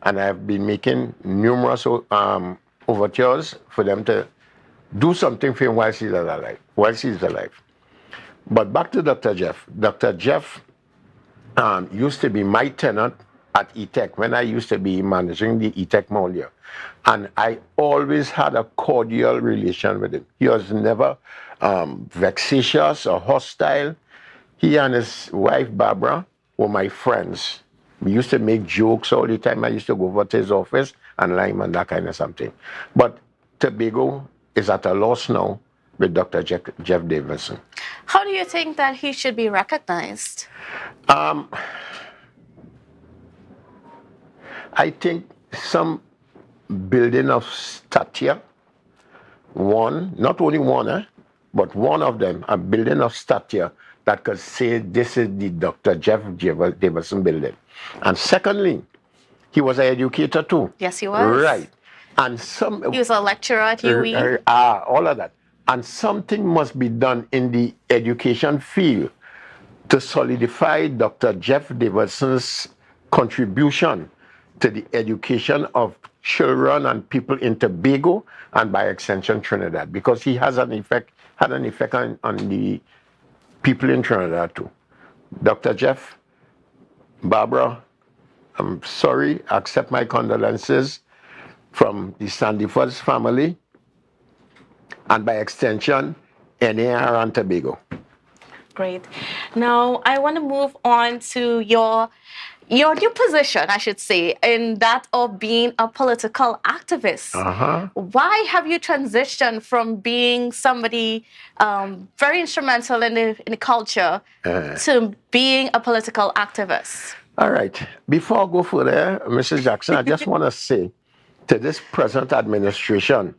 and I've been making numerous overtures for them to do something for him while he's alive. But back to Dr. Jeff. Dr. Jeff used to be my tenant at ETech when I used to be managing the ETech Mall here. And I always had a cordial relation with him. He was never vexatious or hostile. He and his wife, Barbara, were my friends. We used to make jokes all the time. I used to go over to his office and lime and that kind of something. But Tobago is at a loss now with Dr. Jeff Davidson. How do you think that he should be recognized? I think some building of stature, not only one, but one of them, a building of stature that could say this is the Dr. Jeff Davidson building. And secondly, he was an educator too. Yes, he was. Right. And he was a lecturer at UE. All of that. And something must be done in the education field to solidify Dr. Jeff Davidson's contribution to the education of children and people in Tobago and by extension Trinidad, because he has had an effect on the people in Trinidad too. Dr. Jeff, Barbara, I'm sorry, accept my condolences from the Sandifords family and by extension NAR and Tobago. Great. Now I want to move on to your new position, I should say, in that of being a political activist. Why have you transitioned from being somebody very instrumental in the culture to being a political activist? All right. Before I go further, Mrs. Jackson, I just want to say to this present administration,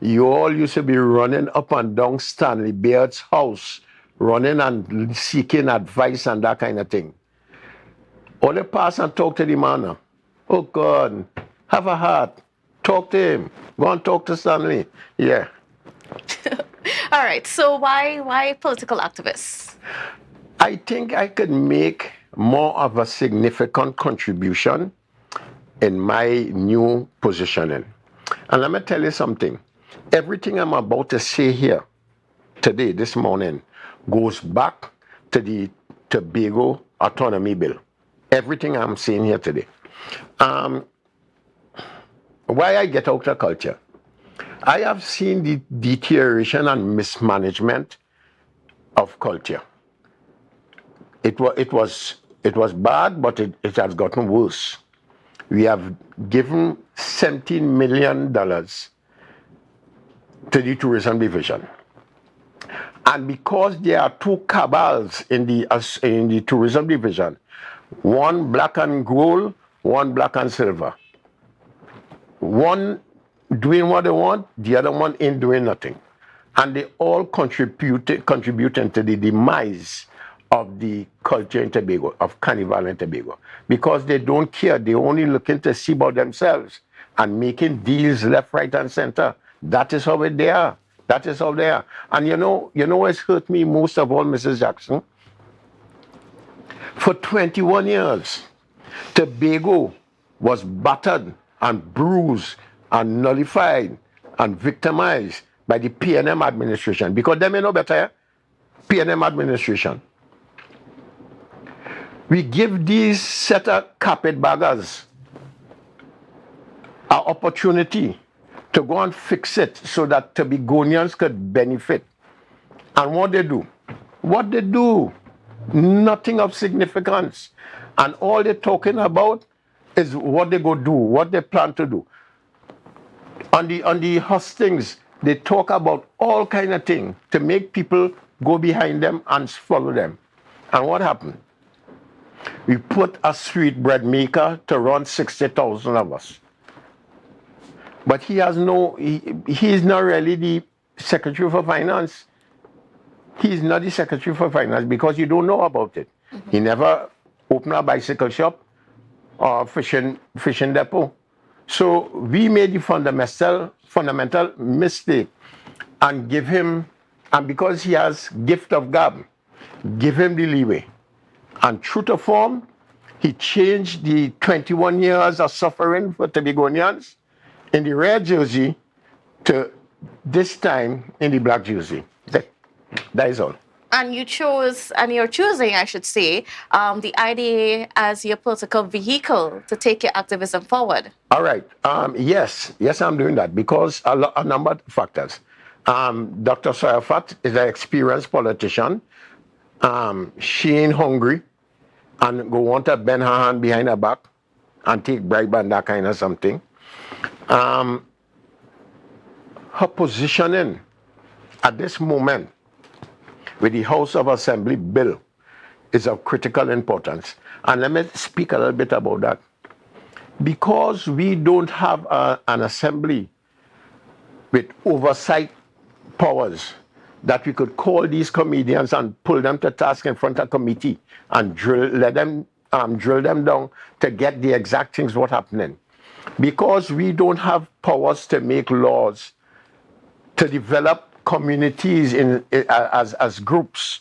you all used to be running up and down Stanley Baird's house, running and seeking advice and that kind of thing. Only pass and talk to the man. Oh God, have a heart. Talk to him. Go and talk to Stanley. Yeah. All right. So why political activists? I think I could make more of a significant contribution in my new positioning. And let me tell you something. Everything I'm about to say here today, this morning, goes back to the Tobago Autonomy Bill. Everything I'm saying here today. Why I get out of culture? I have seen the deterioration and mismanagement of culture. It was bad, but it has gotten worse. We have given $17 million to the tourism division. And because there are two cabals in the tourism division, one black and gold, one black and silver. One doing what they want, the other one ain't doing nothing. And they all contributing to the demise of the culture in Tobago, of Carnival in Tobago. Because they don't care, they're only looking to see about themselves and making deals left, right, and center. That is how they are. That is how they are. And you know what's hurt me most of all, Mrs. Jackson? For 21 years, Tobago was battered and bruised and nullified and victimized by the PNM administration, because they may know better. PNM administration. We give these set of carpetbaggers an opportunity to go and fix it so that Tobagonians could benefit. And what they do? Nothing of significance. And all they're talking about is what they go do, what they plan to do. On the hustings, they talk about all kind of things to make people go behind them and follow them. And what happened? We put a sweetbread maker to run 60,000 of us. But he is not really the Secretary for Finance. He's not the Secretary for Finance because you don't know about it. Mm-hmm. He never opened a bicycle shop or fishing depot. So we made the fundamental mistake and give him, and because he has gift of gab, give him the leeway. And true to form, he changed the 21 years of suffering for Tobagonians in the red jersey to this time in the black jersey. That is all. And you're choosing, I should say, the IDA as your political vehicle to take your activism forward. All right. Yes, I'm doing that because a number of factors. Dr. Sayafat is an experienced politician. She ain't hungry and go want to bend her hand behind her back and take bribe and that kind of something. her positioning at this moment with the House of Assembly bill is of critical importance. And let me speak a little bit about that. Because we don't have an assembly with oversight powers that we could call these comedians and pull them to task in front of committee and let them drill them down to get the exact things what happening. Because we don't have powers to make laws, to develop communities as groups,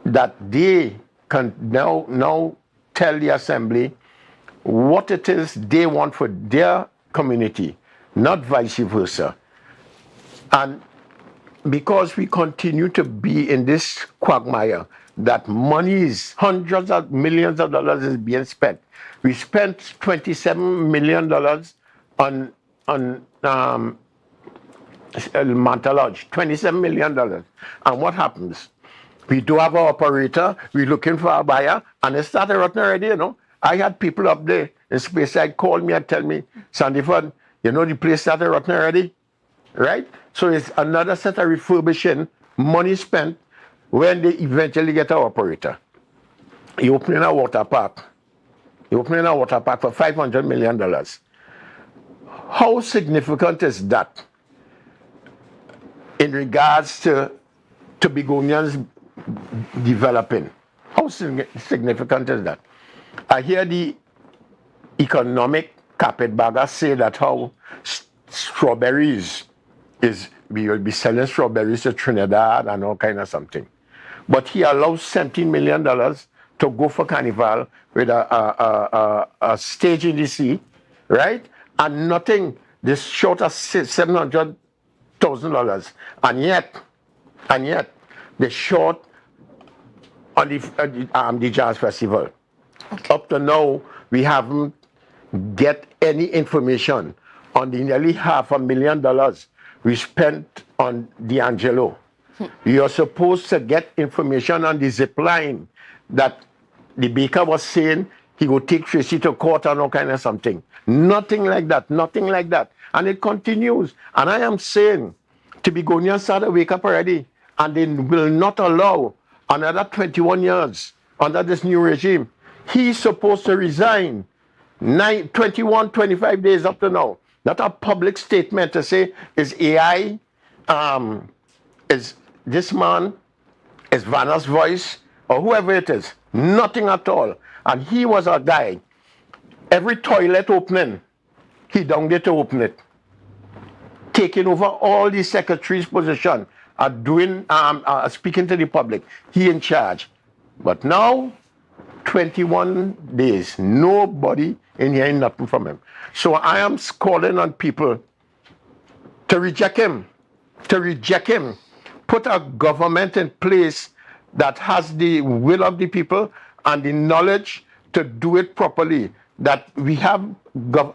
that they can now tell the assembly what it is they want for their community, not vice versa. And because we continue to be in this quagmire, that monies, hundreds of millions of dollars is being spent. We spent $27 million on Manta Lodge, $27 million. And what happens? We do have an operator, we're looking for a buyer, and it started rotten already, you know. I had people up there in Speyside call me and tell me, Sandyford, you know the place started rotten already, right? So it's another set of refurbishing, money spent when they eventually get an operator. You're opening a water park. You're opening a water park for $500 million. How significant is that in regards to Tobagonians developing? How significant is that? I hear the economic carpetbagger say that how strawberries we will be selling strawberries to Trinidad and all kind of something. But he allows $17 million to go for carnival with a stage in the sea, right? And nothing, this short of $700,000. And yet, they short on the jazz festival. Okay. Up to now, we haven't get any information on the nearly $500,000 we spent on D'Angelo. You're supposed to get information on the zip line that the baker was saying he would take Tracy to court and all kind of something. Nothing like that, nothing like that. And it continues. And I am saying, Tobagonians started to wake up already, and they will not allow another 21 years under this new regime. He's supposed to resign 21, 25 days up to now. Not a public statement to say, is AI, is this man, is Vanna's voice, or whoever it is. Nothing at all. And he was a guy, every toilet opening, he down there to open it. Taking over all the secretary's position, doing, speaking to the public. He in charge. But now, 21 days, nobody in here, nothing from him. So I am calling on people to reject him, put a government in place that has the will of the people and the knowledge to do it properly. That we have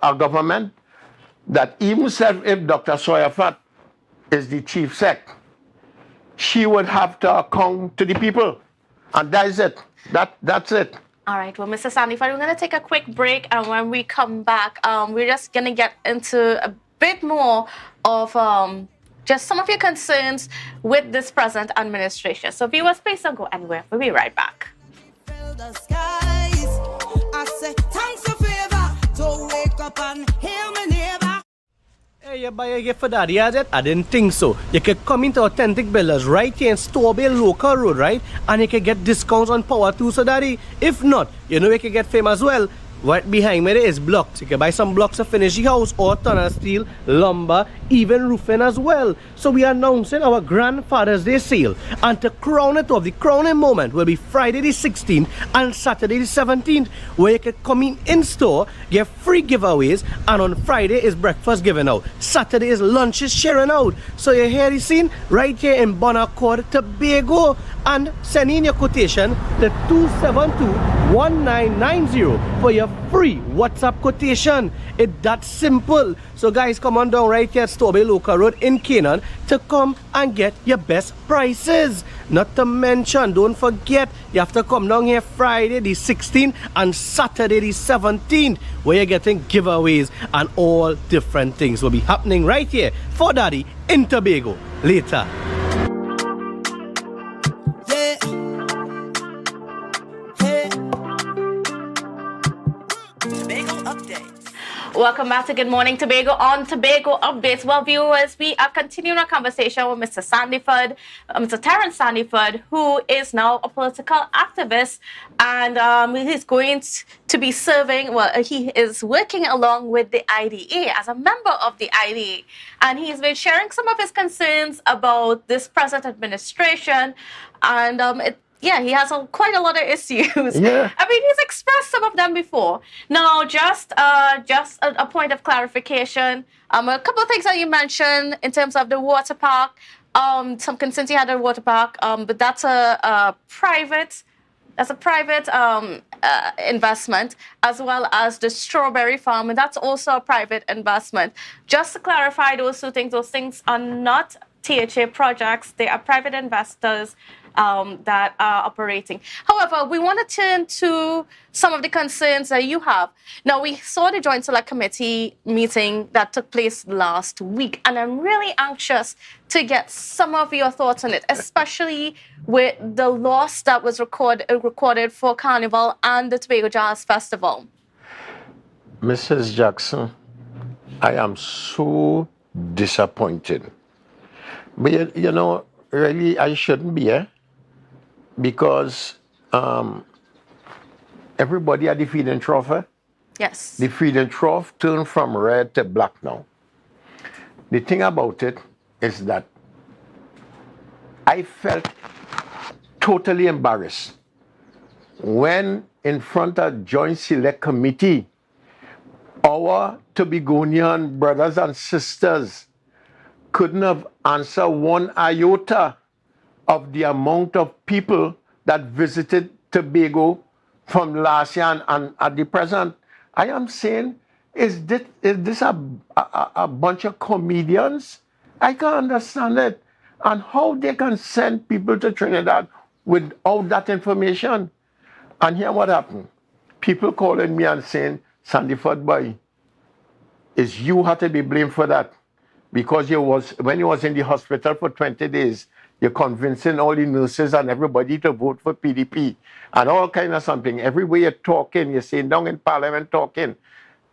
a government that even if Dr. Soyafat is the chief sec, she would have to account to the people. And that is it. That's it. All right. Well, Mr. Sandyford, we're going to take a quick break. And when we come back, we're just going to get into a bit more of just some of your concerns with this present administration. So viewers, please don't go anywhere. We'll be right back. The skies. I say thanks for favor to wake up and hear me neighbor. Hey, you buy a gift for daddy, has it? I didn't think so. You can come into Authentic Builders right here in Tobago Local Road, right? And you can get discounts on power tools, so daddy. If not, you know you can get fame as well. Right behind me there is blocks. You can buy some blocks to finish the house, or tunnel steel, lumber, even roofing as well. So we are announcing our Grandfather's Day sale. And to crown it off, the crowning moment will be Friday the 16th and Saturday the 17th, where you can come in store, get free giveaways, and on Friday is breakfast given out. Saturday is lunches sharing out. So you hear the scene right here in Bonaccord, Tobago, and send in your quotation to 272-1990 for your free WhatsApp quotation. It's that simple. So guys, come on down right here at Tobago Local Road in Canaan to come and get your best prices. Not to mention, don't forget, you have to come down here Friday the 16th and Saturday the 17th, where you're getting giveaways and all different things will be happening right here for Daddy in Tobago later. Welcome back to Good Morning Tobago on Tobago Updates. Well, viewers, we are continuing our conversation with Mr. Sandiford, Mr. Terence Sandiford, who is now a political activist, and he's going to be serving, well, he is working along with the IDA as a member of the IDA, and he's been sharing some of his concerns about this present administration, and yeah, he has quite a lot of issues. Yeah. I mean, he's expressed some of them before. Now, just a point of clarification. A couple of things that you mentioned in terms of the water park. Some concerns he had at the water park, but that's a private investment, as well as the strawberry farm, and that's also a private investment. Just to clarify those things are not THA projects. They are private investors that are operating. However, we want to turn to some of the concerns that you have. Now, we saw the Joint Select Committee meeting that took place last week, and I'm really anxious to get some of your thoughts on it, especially with the loss that was recorded for Carnival and the Tobago Jazz Festival. Mrs. Jackson, I am so disappointed. But you know, really, I shouldn't be here because everybody at the feeding trough, yes, the feeding trough turned from red to black now. The thing about it is that I felt totally embarrassed when in front of Joint Select Committee, our Tobagonian brothers and sisters couldn't have answered one iota of the amount of people that visited Tobago from last year and at the present. I am saying, is this a bunch of comedians? I can't understand it. And how they can send people to Trinidad without that information. And here what happened. People calling me and saying, Sandiford boy, is you had to be blamed for that. Because when you was in the hospital for 20 days, you're convincing all the nurses and everybody to vote for PDP and all kind of something. Everywhere you're talking, you're sitting down in Parliament talking,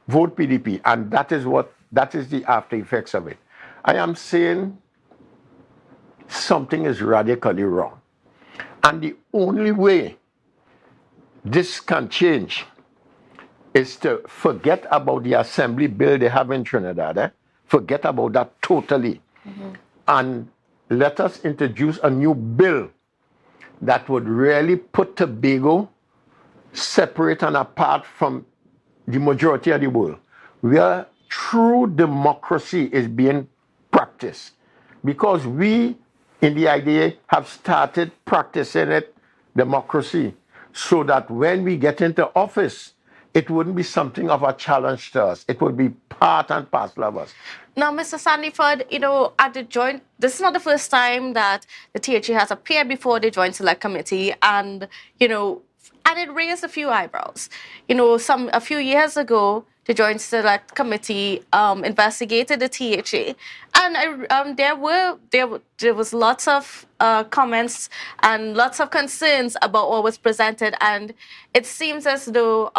vote PDP. And that is the after effects of it. I am saying something is radically wrong. And the only way this can change is to forget about the assembly bill they have in Trinidad. Forget about that totally. Mm-hmm. And let us introduce a new bill that would really put Tobago separate and apart from the majority of the world, where true democracy is being practiced. Because we in the IDA have started practicing it, democracy, so that when we get into office, it wouldn't be something of a challenge to us. It would be part and parcel of us. Now, Mr. Sandiford, at the joint, this is not the first time that the THA has appeared before the Joint Select Committee, and it raised a few eyebrows. A few years ago, the Joint Select Committee investigated the THA, and there was lots of comments and lots of concerns about what was presented, and it seems as though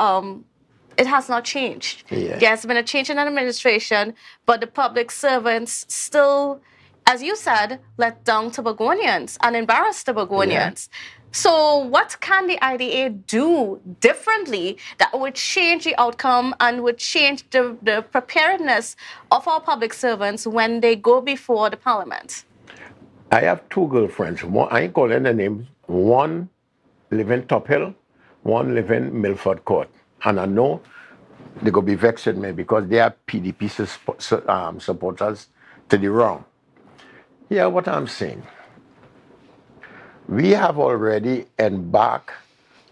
it has not changed. Yeah. There's been a change in administration, but the public servants still, as you said, let down Tobagonians and embarrass Tobagonians. Yeah. So what can the IDA do differently that would change the outcome and would change the preparedness of our public servants when they go before the Parliament? I have two girlfriends. One, I ain't calling the names. One live in Top Hill, one live in Milford Court. And I know they're going to be vexed with me because they are PDP supporters to the wrong. Yeah, what I'm saying. We have already embarked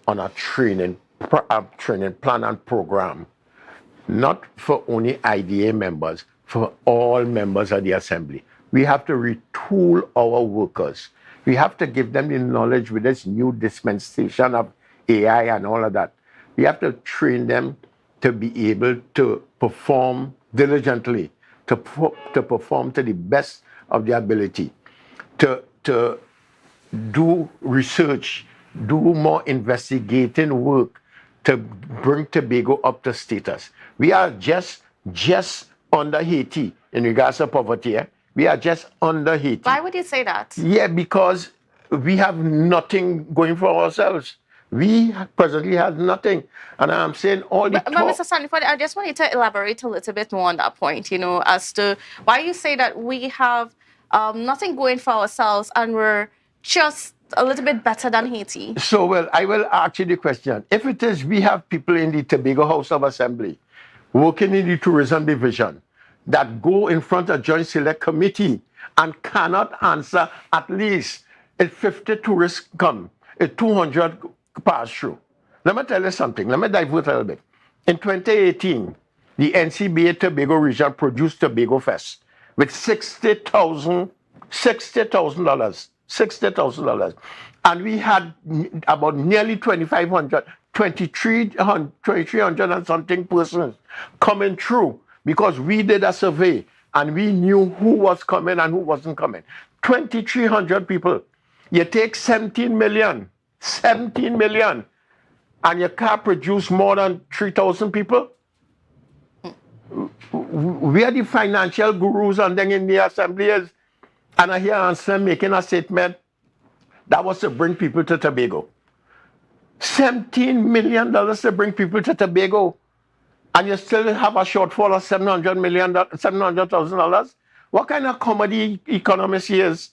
on a training plan and program, not for only IDA members, for all members of the Assembly. We have to retool our workers. We have to give them the knowledge with this new dispensation of AI and all of that. We have to train them to be able to perform diligently, to perform to the best of their ability, to do research, do more investigating work to bring Tobago up to status. We are just under Haiti in regards to poverty. We are just under Haiti. Why would you say that? Yeah, because we have nothing going for ourselves. We presently have nothing. And I'm saying all the But Mr. Sandiford, I just want you to elaborate a little bit more on that point, as to why you say that we have nothing going for ourselves and we're just a little bit better than Haiti. So, well, I will ask you the question. If it is we have people in the Tobago House of Assembly working in the tourism division that go in front of Joint Select Committee and cannot answer at least if 50 tourists come, if 200 pass through. Let me tell you something. Let me divert a little bit. In 2018, the NCBA Tobago region produced Tobago Fest with $60,000. $60,000. And we had about nearly 2,300 and something persons coming through because we did a survey and we knew who was coming and who wasn't coming. 2,300 people. You take 17 million, and you can't produce more than 3,000 people? We are the financial gurus and then in the assembly is, and I hear Anselm making a statement that was to bring people to Tobago. $17 million to bring people to Tobago, and you still have a shortfall of $700,000. What kind of comedy economist he is?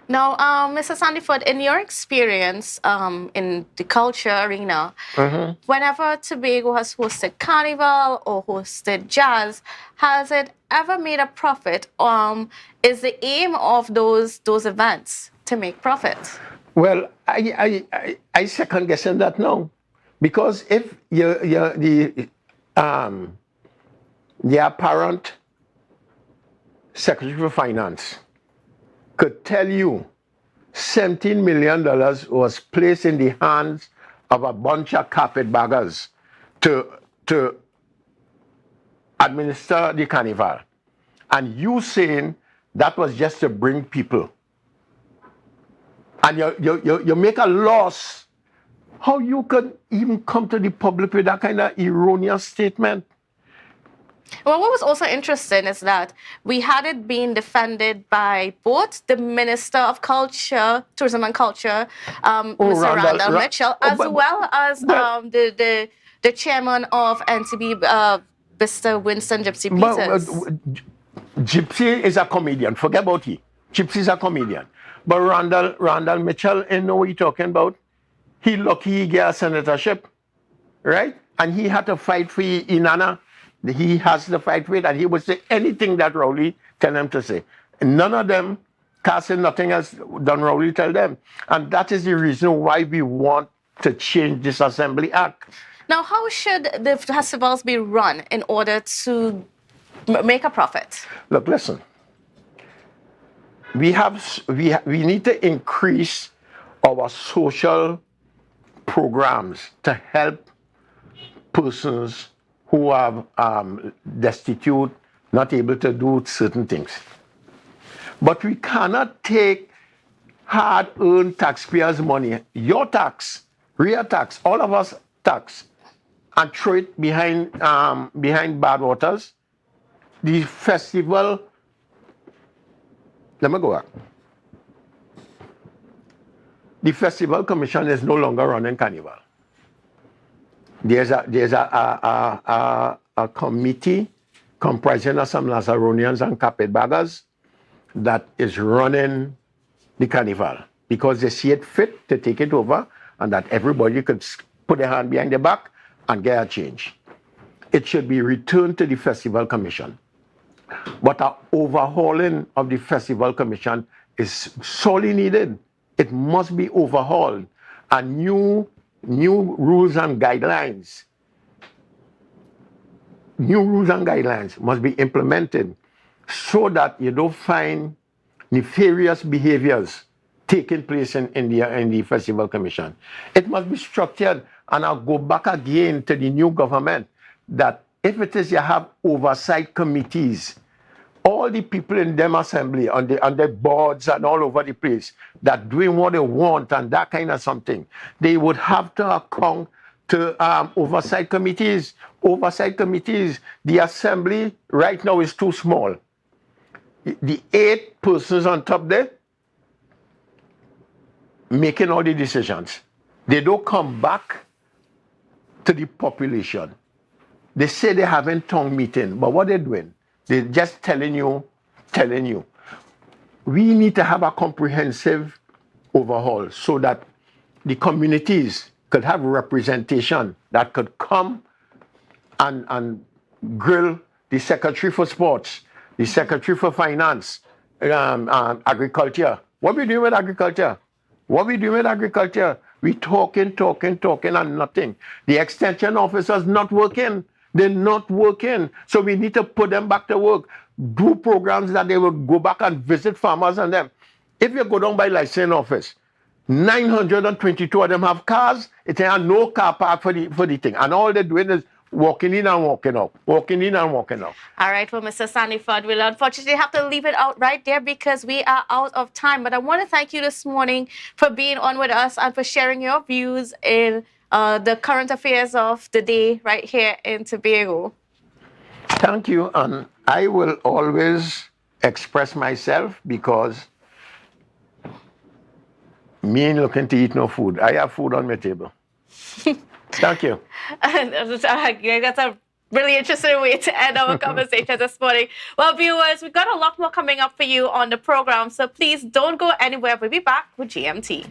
Now, Mr. Sandiford, in your experience in the culture arena, whenever Tobago has hosted carnival or hosted jazz, has it ever made a profit? Is the aim of those events to make profit? Well, I second guessing that now, because if the apparent Secretary for Finance could tell you $17 million was placed in the hands of a bunch of carpetbaggers to administer the carnival, and you saying that was just to bring people, and you make a loss, how you could even come to the public with that kind of erroneous statement? Well, what was also interesting is that we had it being defended by both the Minister of Culture, Tourism and Culture, Mr. Randall Mitchell, as well as the chairman of NTB, Mr. Winston Gypsy Peters. Gypsy is a comedian. Forget about he. Gypsy is a comedian. But Randall Mitchell, you know what he's talking about? He lucky he get a senatorship, right? And he had to fight for Inanna. He has to fight for it, and he would say anything that Rowley tell him to say. And none of them casting nothing else than Rowley tell them. And that is the reason why we want to change this Assembly Act. Now, how should the festivals be run in order to make a profit? Look, listen. We need to increase our social programs to help persons who are destitute, not able to do certain things. But we cannot take hard-earned taxpayers' money, your tax, real tax, all of us tax, and throw it behind bad waters. The festival, let me go back. The Festival Commission is no longer running carnival. There's a committee comprising of some Lazaronians and carpetbaggers that is running the carnival because they see it fit to take it over and that everybody could put their hand behind their back and get a change. It should be returned to the Festival Commission. But an overhauling of the Festival Commission is sorely needed. It must be overhauled. And new rules and guidelines must be implemented so that you don't find nefarious behaviors taking place in the Festival Commission. It must be structured, and I'll go back again to the new government, that if it is you have oversight committees, all the people in them assembly, on the boards and all over the place, that doing what they want and that kind of something, they would have to account to oversight committees. Oversight committees, the assembly right now is too small. The 8 persons on top there making all the decisions. They don't come back to the population. They say they're having town meeting, but what they're doing, they're just telling you. We need to have a comprehensive overhaul so that the communities could have representation that could come and grill the Secretary for Sports, the Secretary for Finance, Agriculture. What we doing with agriculture? We talking and nothing. The extension officers not working. They're not working. So we need to put them back to work. Do programs that they will go back and visit farmers and them. If you go down by licensing office, 922 of them have cars. It has no car park for the thing. And all they're doing is walking in and walking out. All right, well, Mr. Saniford, we'll unfortunately have to leave it out right there because we are out of time. But I want to thank you this morning for being on with us and for sharing your views in the current affairs of the day right here in Tobago. Thank you. And I will always express myself because me ain't looking to eat no food. I have food on my table. Thank you. That's a really interesting way to end our conversation this morning. Well, viewers, we've got a lot more coming up for you on the program, so please don't go anywhere. We'll be back with GMT.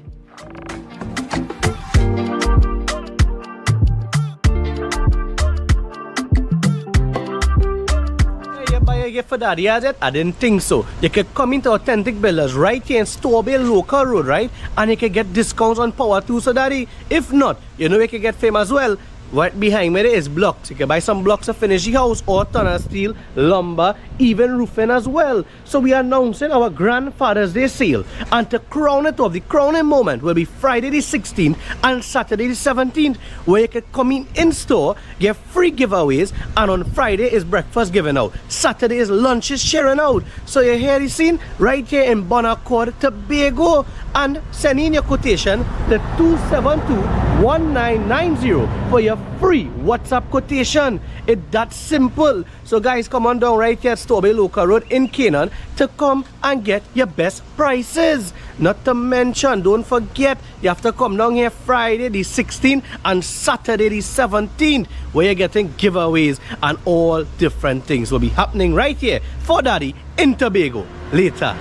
For that, I didn't think so. You can come into Authentic Builders right here in Tobago Local Road, right? And you can get discounts on power tools, so daddy. If not, you know you can get fame as well. Right behind me there is blocks. You can buy some blocks to finish the house or tunnel steel, lumber, even roofing as well. So we are announcing our Grandfather's Day sale. And to crown it off, the crowning moment will be Friday the 16th and Saturday the 17th, where you can come in store, get free giveaways, and on Friday is breakfast given out. Saturday is lunches sharing out. So you hear the scene right here in Bonaccord, Tobago, and send in your quotation to 272-1990 for your free WhatsApp quotation. It's that simple. So guys, come on down right here at Tobago Local Road in Canaan to come and get your best prices. Not to mention, don't forget, you have to come down here Friday the 16th and Saturday the 17th, where you're getting giveaways and all different things will be happening right here for Daddy in Tobago. Later.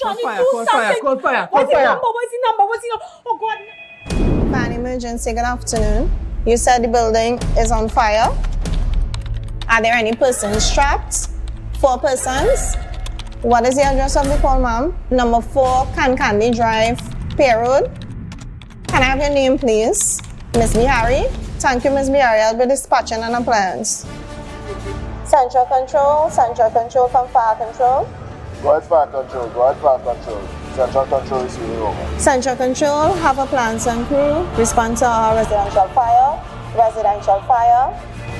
Johnny, Call do fire. What's the number? Oh God. Fan emergency, good afternoon. You said the building is on fire. Are there any persons trapped? 4 persons. What is the address of the call, ma'am? Number 4, Candy Drive, Pier Road. Can I have your name, please? Miss Bihari. Thank you, Miss Bihari. I'll be dispatching an appliance. Central Control from Fire Control. Go ahead, Fire Control. Central Control is really over. Central Control, have a plans and crew. Respond to our residential fire.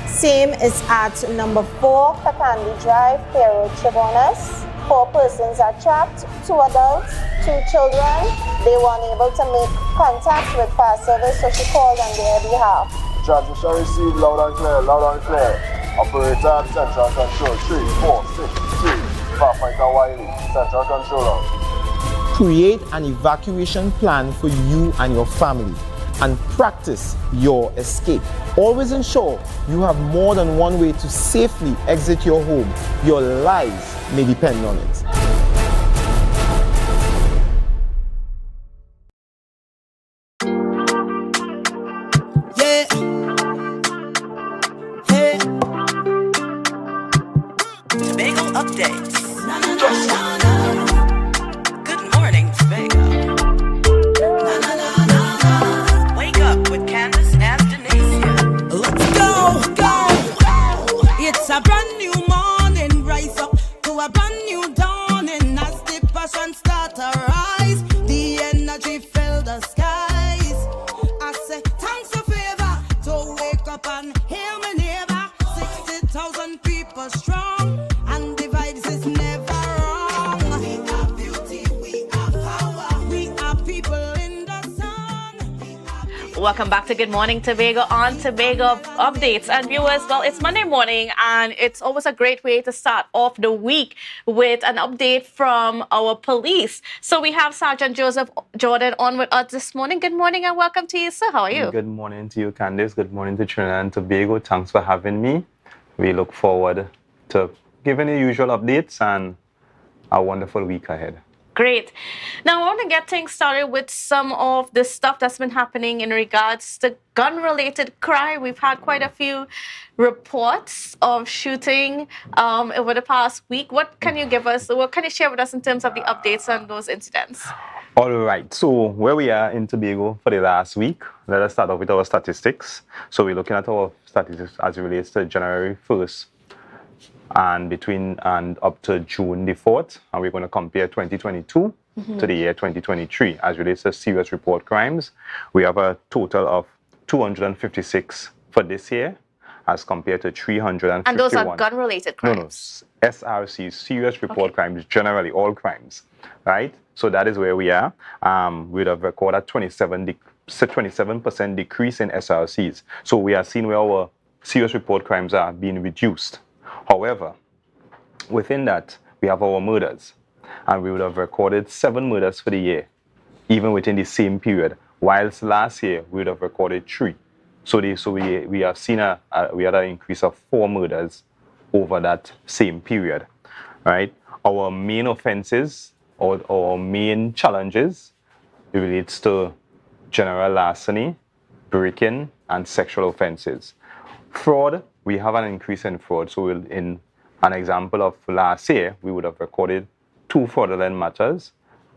Same is at number 4, Candy Drive, Pier Road, Chabonas. 4 persons are trapped, 2 adults, 2 children. They were unable to make contact with fire service, so she called on their behalf. Transmission received loud and clear. Operator Central Control 3463. Firefighter Wiley, Central Controller. Create an evacuation plan for you and your family and practice your escape. Always ensure you have more than one way to safely exit your home. Your lives may depend on it. Tobago updates. Good morning, Tobago. Wake up with Candace and Denasia. Let's go. It's a brand new morning. Rise up to a brand new dawn. Welcome back to Good Morning Tobago on Tobago Updates. And viewers, well, it's Monday morning and it's always a great way to start off the week with an update from our police. So we have Sergeant Joseph Jordan on with us this morning. Good morning and welcome to you, sir. How are you? Good morning to you, Candice. Good morning to Trinidad and Tobago. Thanks for having me. We look forward to giving you usual updates and a wonderful week ahead. Great. Now, I want to get things started with some of the stuff that's been happening in regards to gun-related crime. We've had quite a few reports of shooting over the past week. What can you give us, what can you share with us in terms of the updates on those incidents? All right. So where we are in Tobago for the last week, let us start off with our statistics. So we're looking at our statistics as it relates to January 1st. And up to June the 4th, and we're going to compare 2022 to the year 2023 as relates to serious report crimes. We have a total of 256 for this year as compared to 351. And those are gun-related crimes? No, SRCs, serious report crimes, generally all crimes, right? So that is where we are. We'd have recorded 27% decrease in SRCs. So we are seeing where our serious report crimes are being reduced. However, within that, we have our murders, and we would have recorded 7 murders for the year, even within the same period, whilst last year we would have recorded 3. So we have seen we had an increase of 4 murders over that same period, right? Our main offenses or our main challenges relates to general larceny, break-in, and sexual offenses. Fraud, we have an increase in fraud. So in an example of last year, we would have recorded 2 fraudulent matters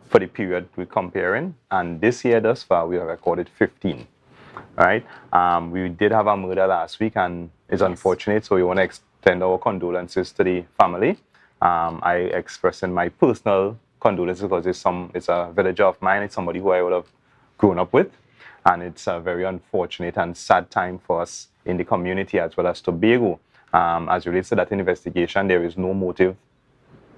for the period we're comparing. And this year, thus far, we have recorded 15. Right? We did have a murder last week, and it's unfortunate. So we want to extend our condolences to the family. I express in my personal condolences because it's a villager of mine. It's somebody who I would have grown up with. And it's a very unfortunate and sad time for us in the community as well as Tobago. As relates to that investigation, there is no motive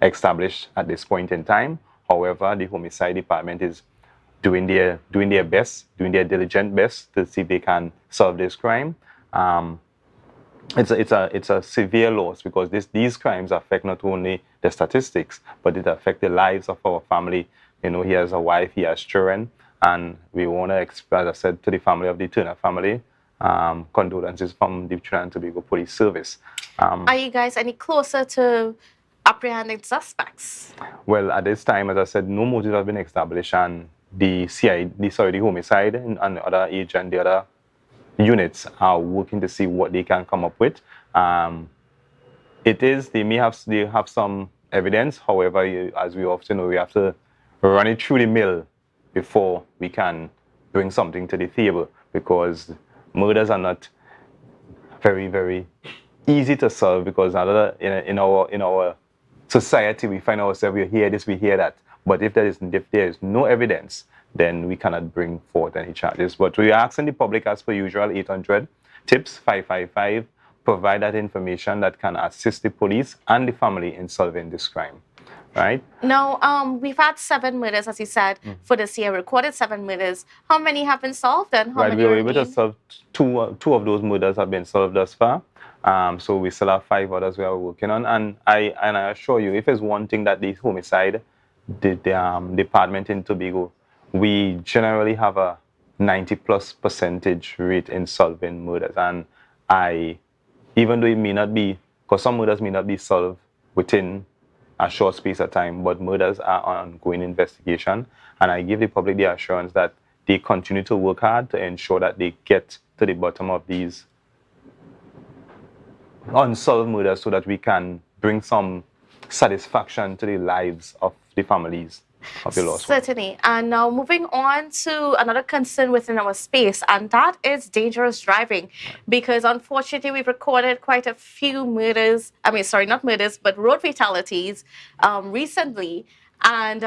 established at this point in time. However, the homicide department is doing their best, doing their diligent best to see if they can solve this crime. It's a severe loss because these crimes affect not only the statistics, but it affects the lives of our family. You know, he has a wife, he has children, and we want to express, as I said, to the family of the Turner family, condolences from the Trinidad and Tobago Police Service. Are you guys any closer to apprehending suspects? Well, at this time, as I said, no motive has been established, and the homicide and the other agent, the other units are working to see what they can come up with. They have some evidence. However, as we often know, we have to run it through the mill before we can bring something to the table, because murders are not very, very easy to solve, because in our society we find ourselves, we hear this, we hear that. But if there is no evidence, then we cannot bring forth any charges. But we are asking the public, as per usual, 800 tips 555, provide that information that can assist the police and the family in solving this crime. Right? Now, we've had 7 murders, as you said, for this year, recorded 7 murders. How many have been solved and how many we were able to solve two of those murders have been solved thus far. So we still have 5 others we are working on. And I assure you, if it's one thing that the homicide, the department in Tobago, we generally have a 90+% rate in solving murders. And even though it may not be, because some murders may not be solved within a short space of time, but murders are ongoing investigation, and I give the public the assurance that they continue to work hard to ensure that they get to the bottom of these unsolved murders so that we can bring some satisfaction to the lives of the families of the lost ones. Certainly. And now moving on to another concern within our space, and that is dangerous driving. Because unfortunately, we've recorded quite a few murders, not murders, but road fatalities recently. And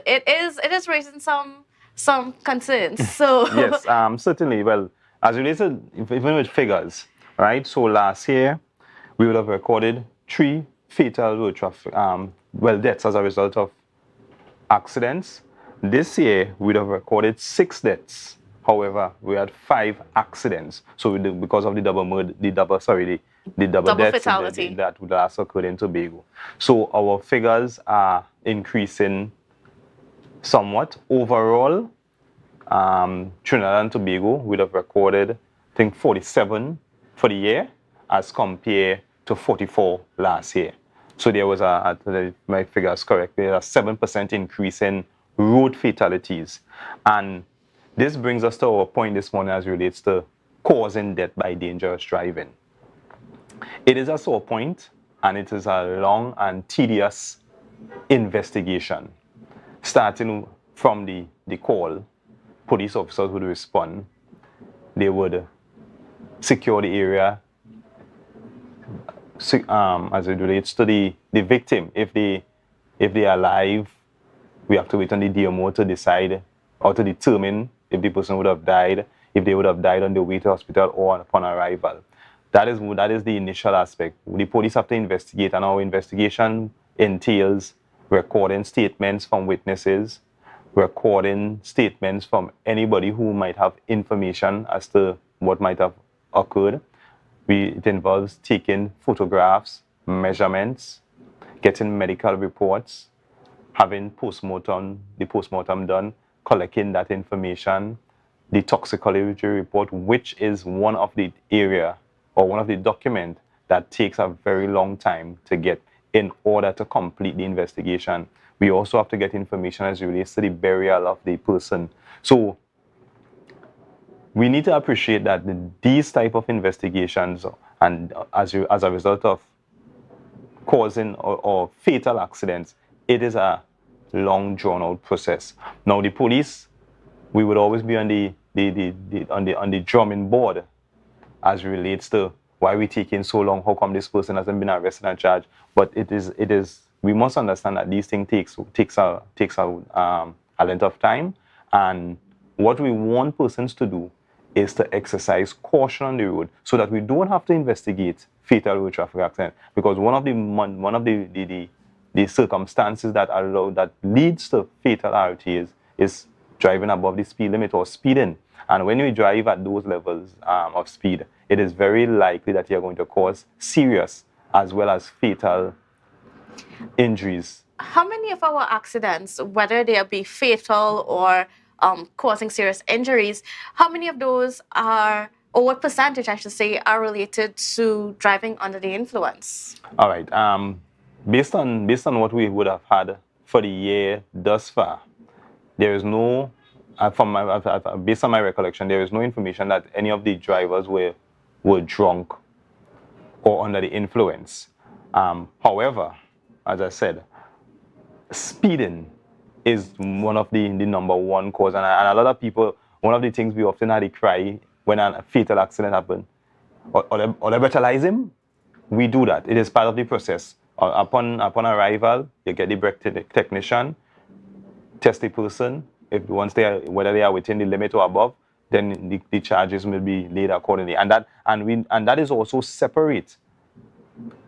it is raising some concerns. So yes, certainly. Well, as relates to, even with figures, right? So last year, we would have recorded 3 fatal road traffic, deaths as a result of accidents. This year, we would have recorded 6 deaths However, we had 5 accidents. So because of the double deaths fatality. that last occurred in Tobago. So our figures are increasing somewhat. Overall, Trinidad and Tobago would have recorded, I think, 47 for the year as compared to 44 last year. So there was my figures correct, there's a 7% increase in road fatalities. And this brings us to our point this morning as relates to causing death by dangerous driving. It is a sore point, and it is a long and tedious investigation. Starting from the call, police officers would respond. They would secure the area as it relates to the victim. If they are alive, we have to wait on the DMO to decide or to determine if the person would have died, if they would have died on the way to hospital or upon arrival. That is the initial aspect. The police have to investigate, and our investigation entails recording statements from witnesses, recording statements from anybody who might have information as to what might have occurred. It involves taking photographs, measurements, getting medical reports, having the postmortem done, collecting that information, the toxicology report, which is one of the area or one of the documents that takes a very long time to get in order to complete the investigation. We also have to get information as it relates to the burial of the person. So we need to appreciate that these type of investigations, and as a result of causing or fatal accidents, it is a long drawn out process. Now the police, we would always be on the drumming board as it relates to why we taking so long, how come this person hasn't been arrested and charged. But it is we must understand that these things takes a length of time, and what we want persons to do is to exercise caution on the road so that we don't have to investigate fatal road traffic accident, because one of the circumstances that leads to fatal RT is driving above the speed limit or speeding. And when you drive at those levels of speed, it is very likely that you're going to cause serious as well as fatal injuries. How many of our accidents, whether they be fatal or causing serious injuries, how many of those are, or what percentage I should say, are related to driving under the influence? All right. Based on what we would have had for the year thus far, there is no, based on my recollection, there is no information that any of the drivers were drunk or under the influence. However, as I said, speeding is one of the number one cause, and a lot of people, one of the things we often had to cry when a fatal accident happens, or they brutalize him. We do that. It is part of the process. Upon arrival, you get the brake technician, test the person. Whether they are within the limit or above, then the charges will be laid accordingly. And that is also separate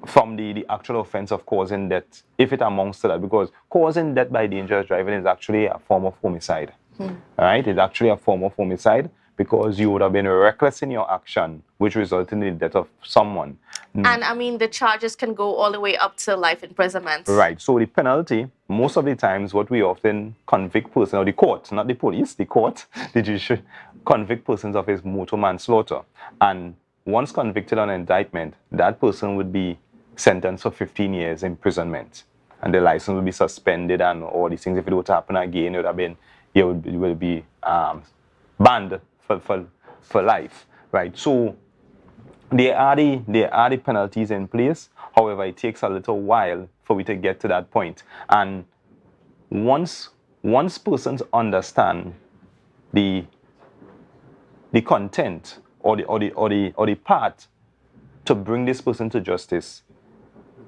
from the actual offense of causing death, if it amounts to that, because causing death by dangerous driving is actually a form of homicide. All right, it's actually a form of homicide because you would have been reckless in your action, which resulted in the death of someone. And I mean, the charges can go all the way up to life imprisonment. Right. So the penalty, most of the times, what we often convict persons, or the court, not the police, the court, the judiciary, convict persons of is motor manslaughter. And once convicted on indictment, that person would be sentenced for 15 years imprisonment, and the license would be suspended and all these things. If it were to happen again, it would have been, you will be banned for life, right? So there are the penalties in place. However, it takes a little while for we to get to that point. And once persons understand the content or the path to bring this person to justice,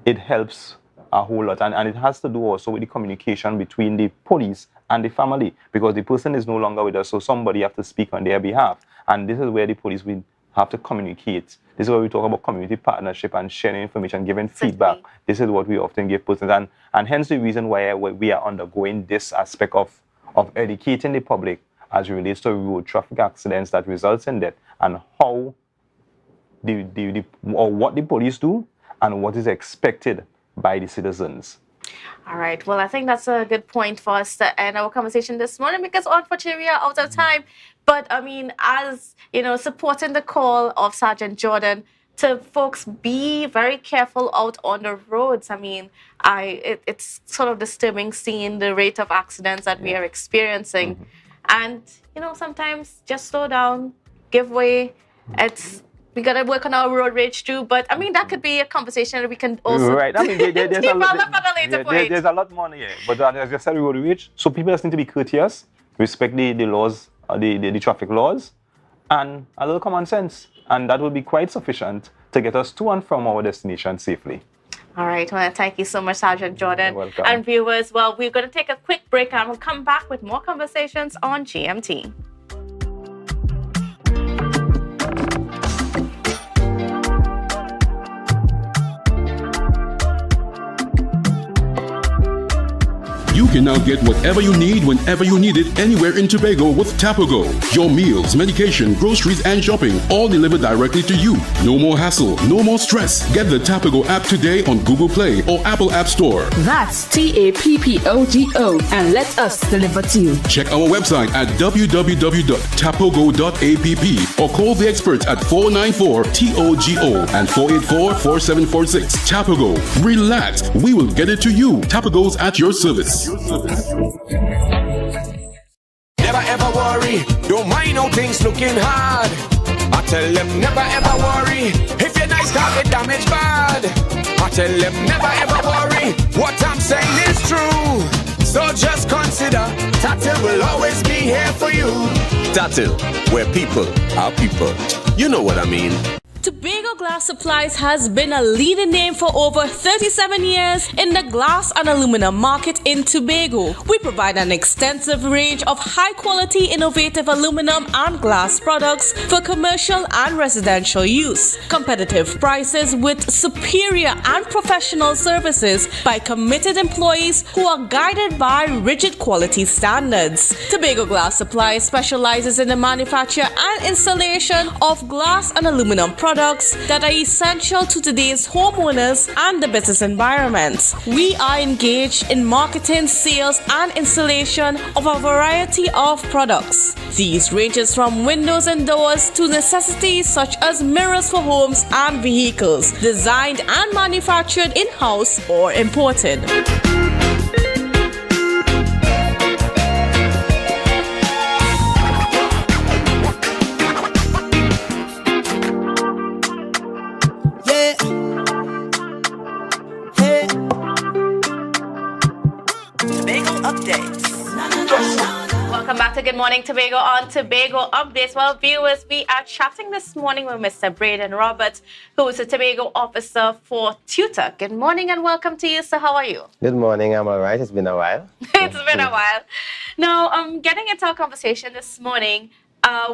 it helps a whole lot. And it has to do also with the communication between the police and the family, because the person is no longer with us, so somebody has to speak on their behalf. And this is where the police will have to communicate. This is where we talk about community partnership and sharing information, giving feedback. This is what we often give persons. And hence the reason why we are undergoing this aspect of educating the public as it relates to road traffic accidents that results in death, and how or what the police do and what is expected by the citizens. All right. Well, I think that's a good point for us to end our conversation this morning because unfortunately we are out of time. But I mean, as you know, supporting the call of Sergeant Jordan to folks be very careful out on the roads. I mean, it's sort of disturbing seeing the rate of accidents that we are experiencing. And, you know, sometimes just slow down, give way. We got to work on our road rage too. But, I mean, that could be a conversation that we can also right. I mean, there's develop at a later point. There's a lot more here. But as you said, road rage. So people just need to be courteous, respect the laws, the traffic laws, and a little common sense. And that will be quite sufficient to get us to and from our destination safely. All right. Well, thank you so much, Sergeant Jordan. You're welcome. And viewers, well, we're going to take a quick break and we'll come back with more conversations on GMT. You can now get whatever you need whenever you need it anywhere in Tobago with Tobago. Your meals, medication, groceries, and shopping all delivered directly to you. No more hassle, no more stress. Get the Tobago app today on Google Play or Apple App Store. That's TAPPOGO and let us deliver to you. Check our website at www.tapogo.app or call the experts at 494-TOGO and 484-4746. Tobago. Relax. We will get it to you. Tobago's at your service. Never ever worry, don't mind how things looking hard. I tell them never ever worry, if you're nice can't get damaged bad. I tell them never ever worry, what I'm saying is true. So just consider, Tatil will always be here for you. Tatil, where people are people. You know what I mean. Tobago Glass Supplies has been a leading name for over 37 years in the glass and aluminum market in Tobago. We provide an extensive range of high-quality, innovative aluminum and glass products for commercial and residential use. Competitive prices with superior and professional services by committed employees who are guided by rigid quality standards. Tobago Glass Supplies specializes in the manufacture and installation of glass and aluminum products that are essential to today's homeowners and the business environment. We are engaged in marketing, sales, and installation of a variety of products. These ranges from windows and doors to necessities such as mirrors for homes and vehicles, designed and manufactured in-house or imported. Welcome back to Good Morning Tobago on Tobago Updates. Well, viewers, we are chatting this morning with Mr. Braden Roberts, who is a Tobago officer for Tutor. Good morning and welcome to you, sir. How are you? Good morning. I'm all right. It's been a while. It's been a while. Now, getting into our conversation this morning,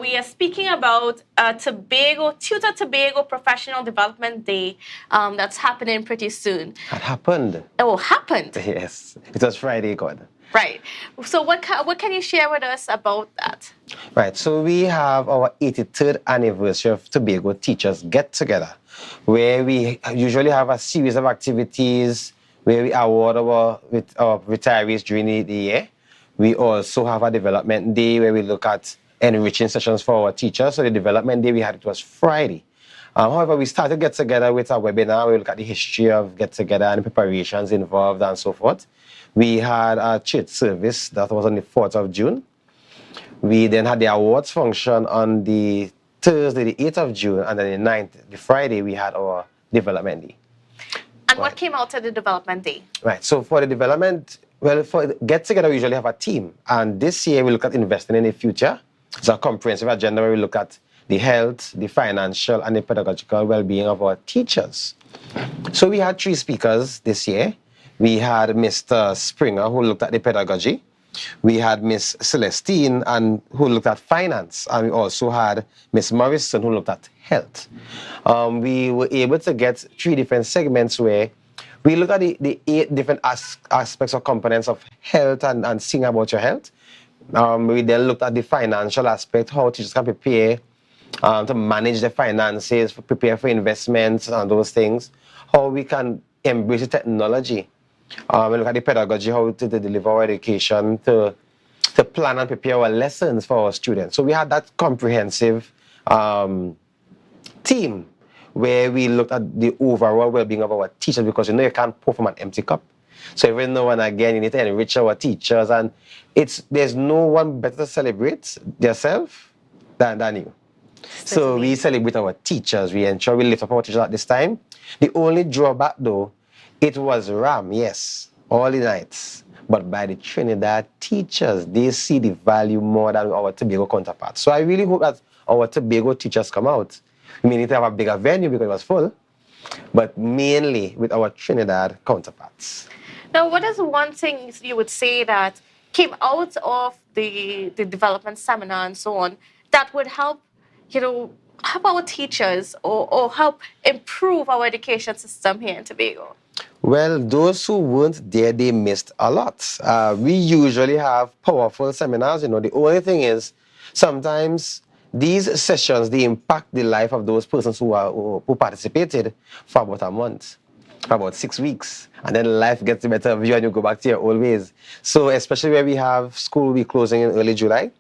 we are speaking about Tutor Tobago Professional Development Day that's happening pretty soon. It happened. Oh, happened? Yes. It was Friday, God. Right. So what can you share with us about that? Right. So we have our 83rd anniversary of Tobago Teachers Get Together, where we usually have a series of activities where we award our retirees during the year. We also have a development day where we look at enriching sessions for our teachers. So the development day we had, it was Friday. However, we started Get Together with a webinar. We look at the history of Get Together and the preparations involved and so forth. We had a church service that was on the 4th of June. We then had the awards function on the Thursday, the 8th of June, and then the 9th, the Friday, we had our development day. And what came out of the development day? Right, so for the development, well, for Get Together, we usually have a team. And this year, we look at investing in the future. It's a comprehensive agenda where we look at the health, the financial, and the pedagogical well-being of our teachers. So we had 3 speakers this year. We had Mr. Springer, who looked at the pedagogy. We had Miss Celestine, who looked at finance. And we also had Miss Morrison, who looked at health. We were able to get 3 different segments where we look at the 8 different aspects or components of health and seeing about your health. We then looked at the financial aspect, how teachers can prepare to manage their finances, prepare for investments and those things, how we can embrace the technology. We look at the pedagogy, how to deliver our education, to plan and prepare our lessons for our students. So we had that comprehensive team where we looked at the overall well-being of our teachers, because you can't pour from an empty cup. So every now and again, you need to enrich our teachers, and there's no one better to celebrate themselves than you. So we celebrate our teachers. We ensure we lift up our teachers at this time. The only drawback, though, it was RAM, yes, all the nights. But by the Trinidad teachers, they see the value more than our Tobago counterparts. So I really hope that our Tobago teachers come out. We may need to have a bigger venue because it was full, but mainly with our Trinidad counterparts. Now, what is one thing you would say that came out of the development seminar and so on that would help, help our teachers or help improve our education system here in Tobago? Well, those who weren't there, they missed a lot. We usually have powerful seminars. The only thing is sometimes these sessions, they impact the life of those persons who participated for about a month, for about 6 weeks. And then life gets the better of you and you go back to your old ways. So especially where we have school will be closing in early July.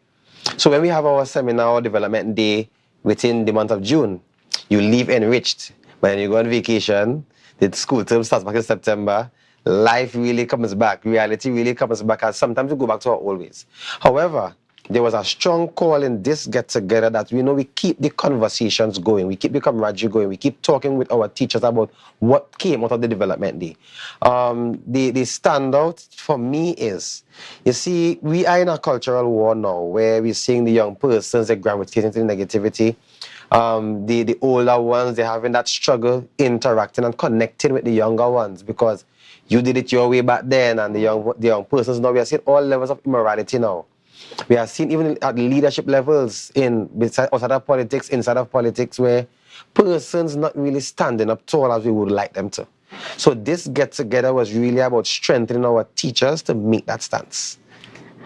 So when we have our seminar or development day within the month of June, you leave enriched. When you go on vacation, the school term starts back in September, life really comes back, reality really comes back, and sometimes we go back to our old ways. However, there was a strong call in this get-together that we keep the conversations going, we keep the camaraderie going, we keep talking with our teachers about what came out of the development day. The standout for me is, you see, we are in a cultural war now where we're seeing the young persons, they gravitate into negativity. The older ones, they're having that struggle interacting and connecting with the younger ones because you did it your way back then, and the young persons now, we are seeing all levels of immorality now. We are seeing even at leadership levels outside of politics, inside of politics, where persons not really standing up tall as we would like them to. So this get-together was really about strengthening our teachers to make that stance.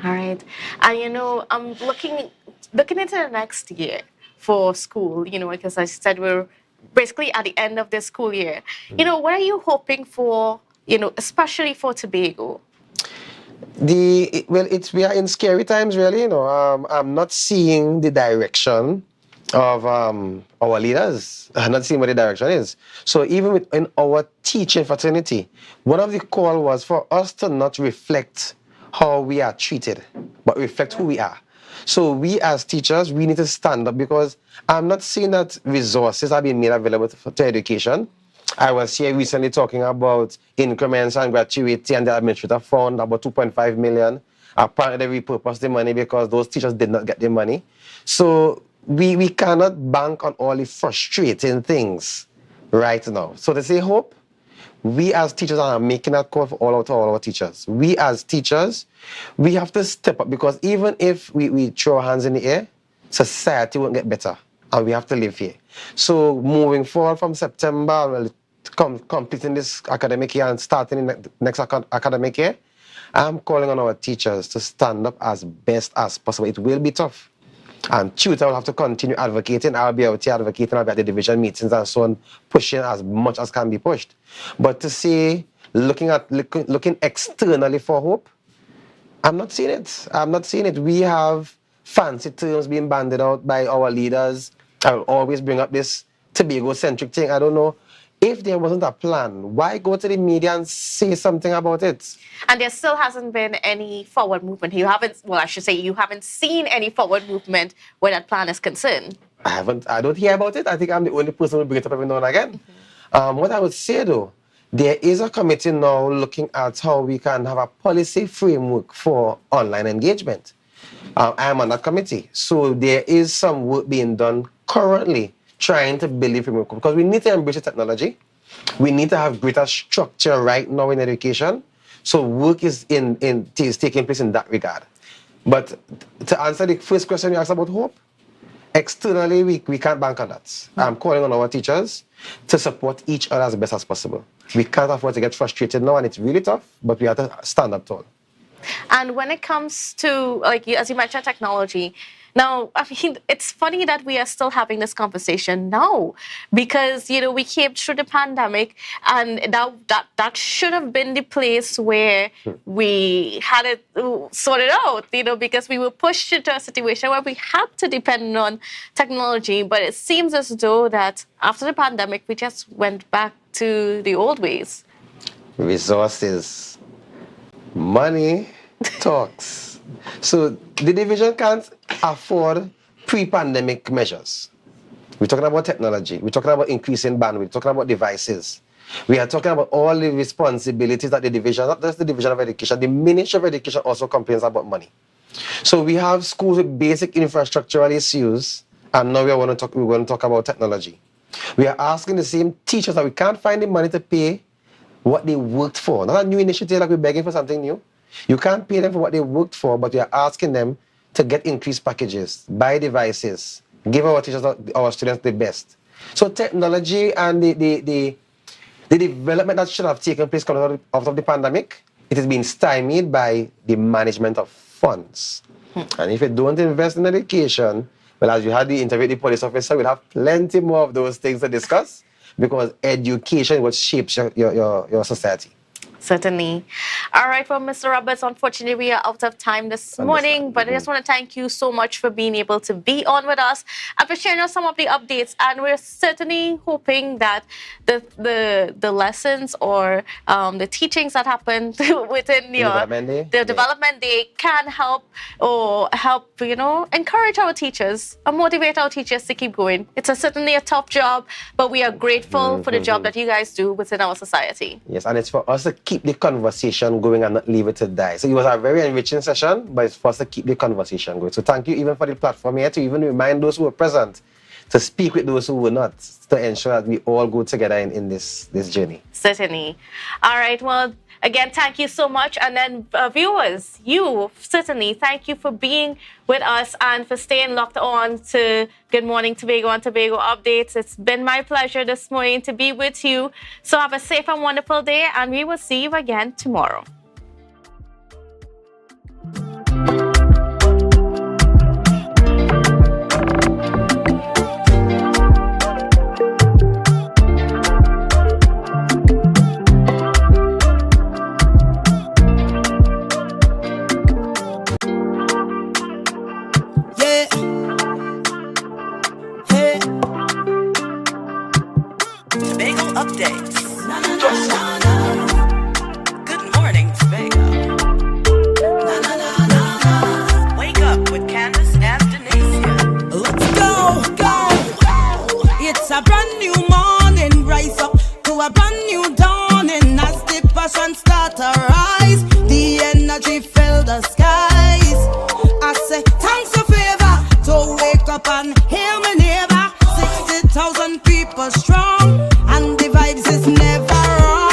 All right. And, I'm looking into the next year for school, because I said we're basically at the end of this school year. What are you hoping for, especially for Tobago? We are in scary times, really. I'm not seeing the direction of our leaders. I'm not seeing what the direction is. So even within our teaching fraternity, one of the call was for us to not reflect how we are treated, but reflect who we are. So we as teachers, we need to stand up, because I'm not seeing that resources are being made available to education. I was here recently talking about increments and gratuity, and the administrator found about 2.5 million. Apparently they repurposed the money because those teachers did not get the money. So we cannot bank on all the frustrating things right now. So to say hope, we as teachers are making that call for all our teachers. We as teachers, we have to step up, because even if we throw our hands in the air, society won't get better, and we have to live here. So moving forward from September, completing this academic year and starting in the next academic year, I'm calling on our teachers to stand up as best as possible. It will be tough. And tutor will have to continue advocating. I'll be out here advocating. I'll be at the division meetings and so on, pushing as much as can be pushed. But to say, looking externally for hope, I'm not seeing it. I'm not seeing it. We have fancy terms being bandied out by our leaders. I will always bring up this Tobago-centric thing. I don't know. If there wasn't a plan, why go to the media and say something about it? And there still hasn't been any forward movement. You haven't seen any forward movement where that plan is concerned. I don't hear about it. I think I'm the only person who brings it up every now and again. What I would say though, there is a committee now looking at how we can have a policy framework for online engagement. I am on that committee. So there is some work being done currently trying to build a framework, because we need to embrace the technology. We need to have greater structure right now in education. So work is taking place in that regard. But to answer the first question you asked about hope, externally we can't bank on that. I'm calling on our teachers to support each other as best as possible. We can't afford to get frustrated now, and it's really tough, but we have to stand up tall. And when it comes to, like, as you mentioned, technology, now, I mean, it's funny that we are still having this conversation now because, you know, we came through the pandemic and that should have been the place where we had it sorted out, you know, because we were pushed into a situation where we had to depend on technology. But it seems as though that after the pandemic, we just went back to the old ways. Resources, money talks. So the division can't afford pre-pandemic measures. We're talking about technology. We're talking about increasing bandwidth. We're talking about devices. We are talking about all the responsibilities that the division, not just the Division of Education, the Ministry of Education also complains about money. So we have schools with basic infrastructural issues, and now we're going to talk about technology. We are asking the same teachers that we can't find the money to pay what they worked for. Not a new initiative like we're begging for something new. You can't pay them for what they worked for, but you're asking them to get increased packages, buy devices, give our teachers, our students the best. So technology and the development that should have taken place coming out of the pandemic, it has been stymied by the management of funds. And if you don't invest in education, well, as you had the interview with the police officer, we'll have plenty more of those things to discuss because education is what shapes your society. Certainly. All right, well, Mr. Roberts, unfortunately, we are out of time this morning, but I just want to thank you so much for being able to be on with us and for sharing us some of the updates. And we're certainly hoping that the lessons or the teachings that happened within the development day can help you know, encourage our teachers and motivate our teachers to keep going. It's certainly a tough job, but we are grateful for the job that you guys do within our society. Yes, and it's for us to keep the conversation going and not leave it to die. So it was a very enriching session, but it's for us to keep the conversation going. So thank you even for the platform here to even remind those who were present to speak with those who were not, to ensure that we all go together in this journey. Certainly. All right, well, again, thank you so much. And then viewers, you certainly, thank you for being with us and for staying locked on to Good Morning Tobago and Tobago Updates. It's been my pleasure this morning to be with you. So have a safe and wonderful day, and we will see you again tomorrow.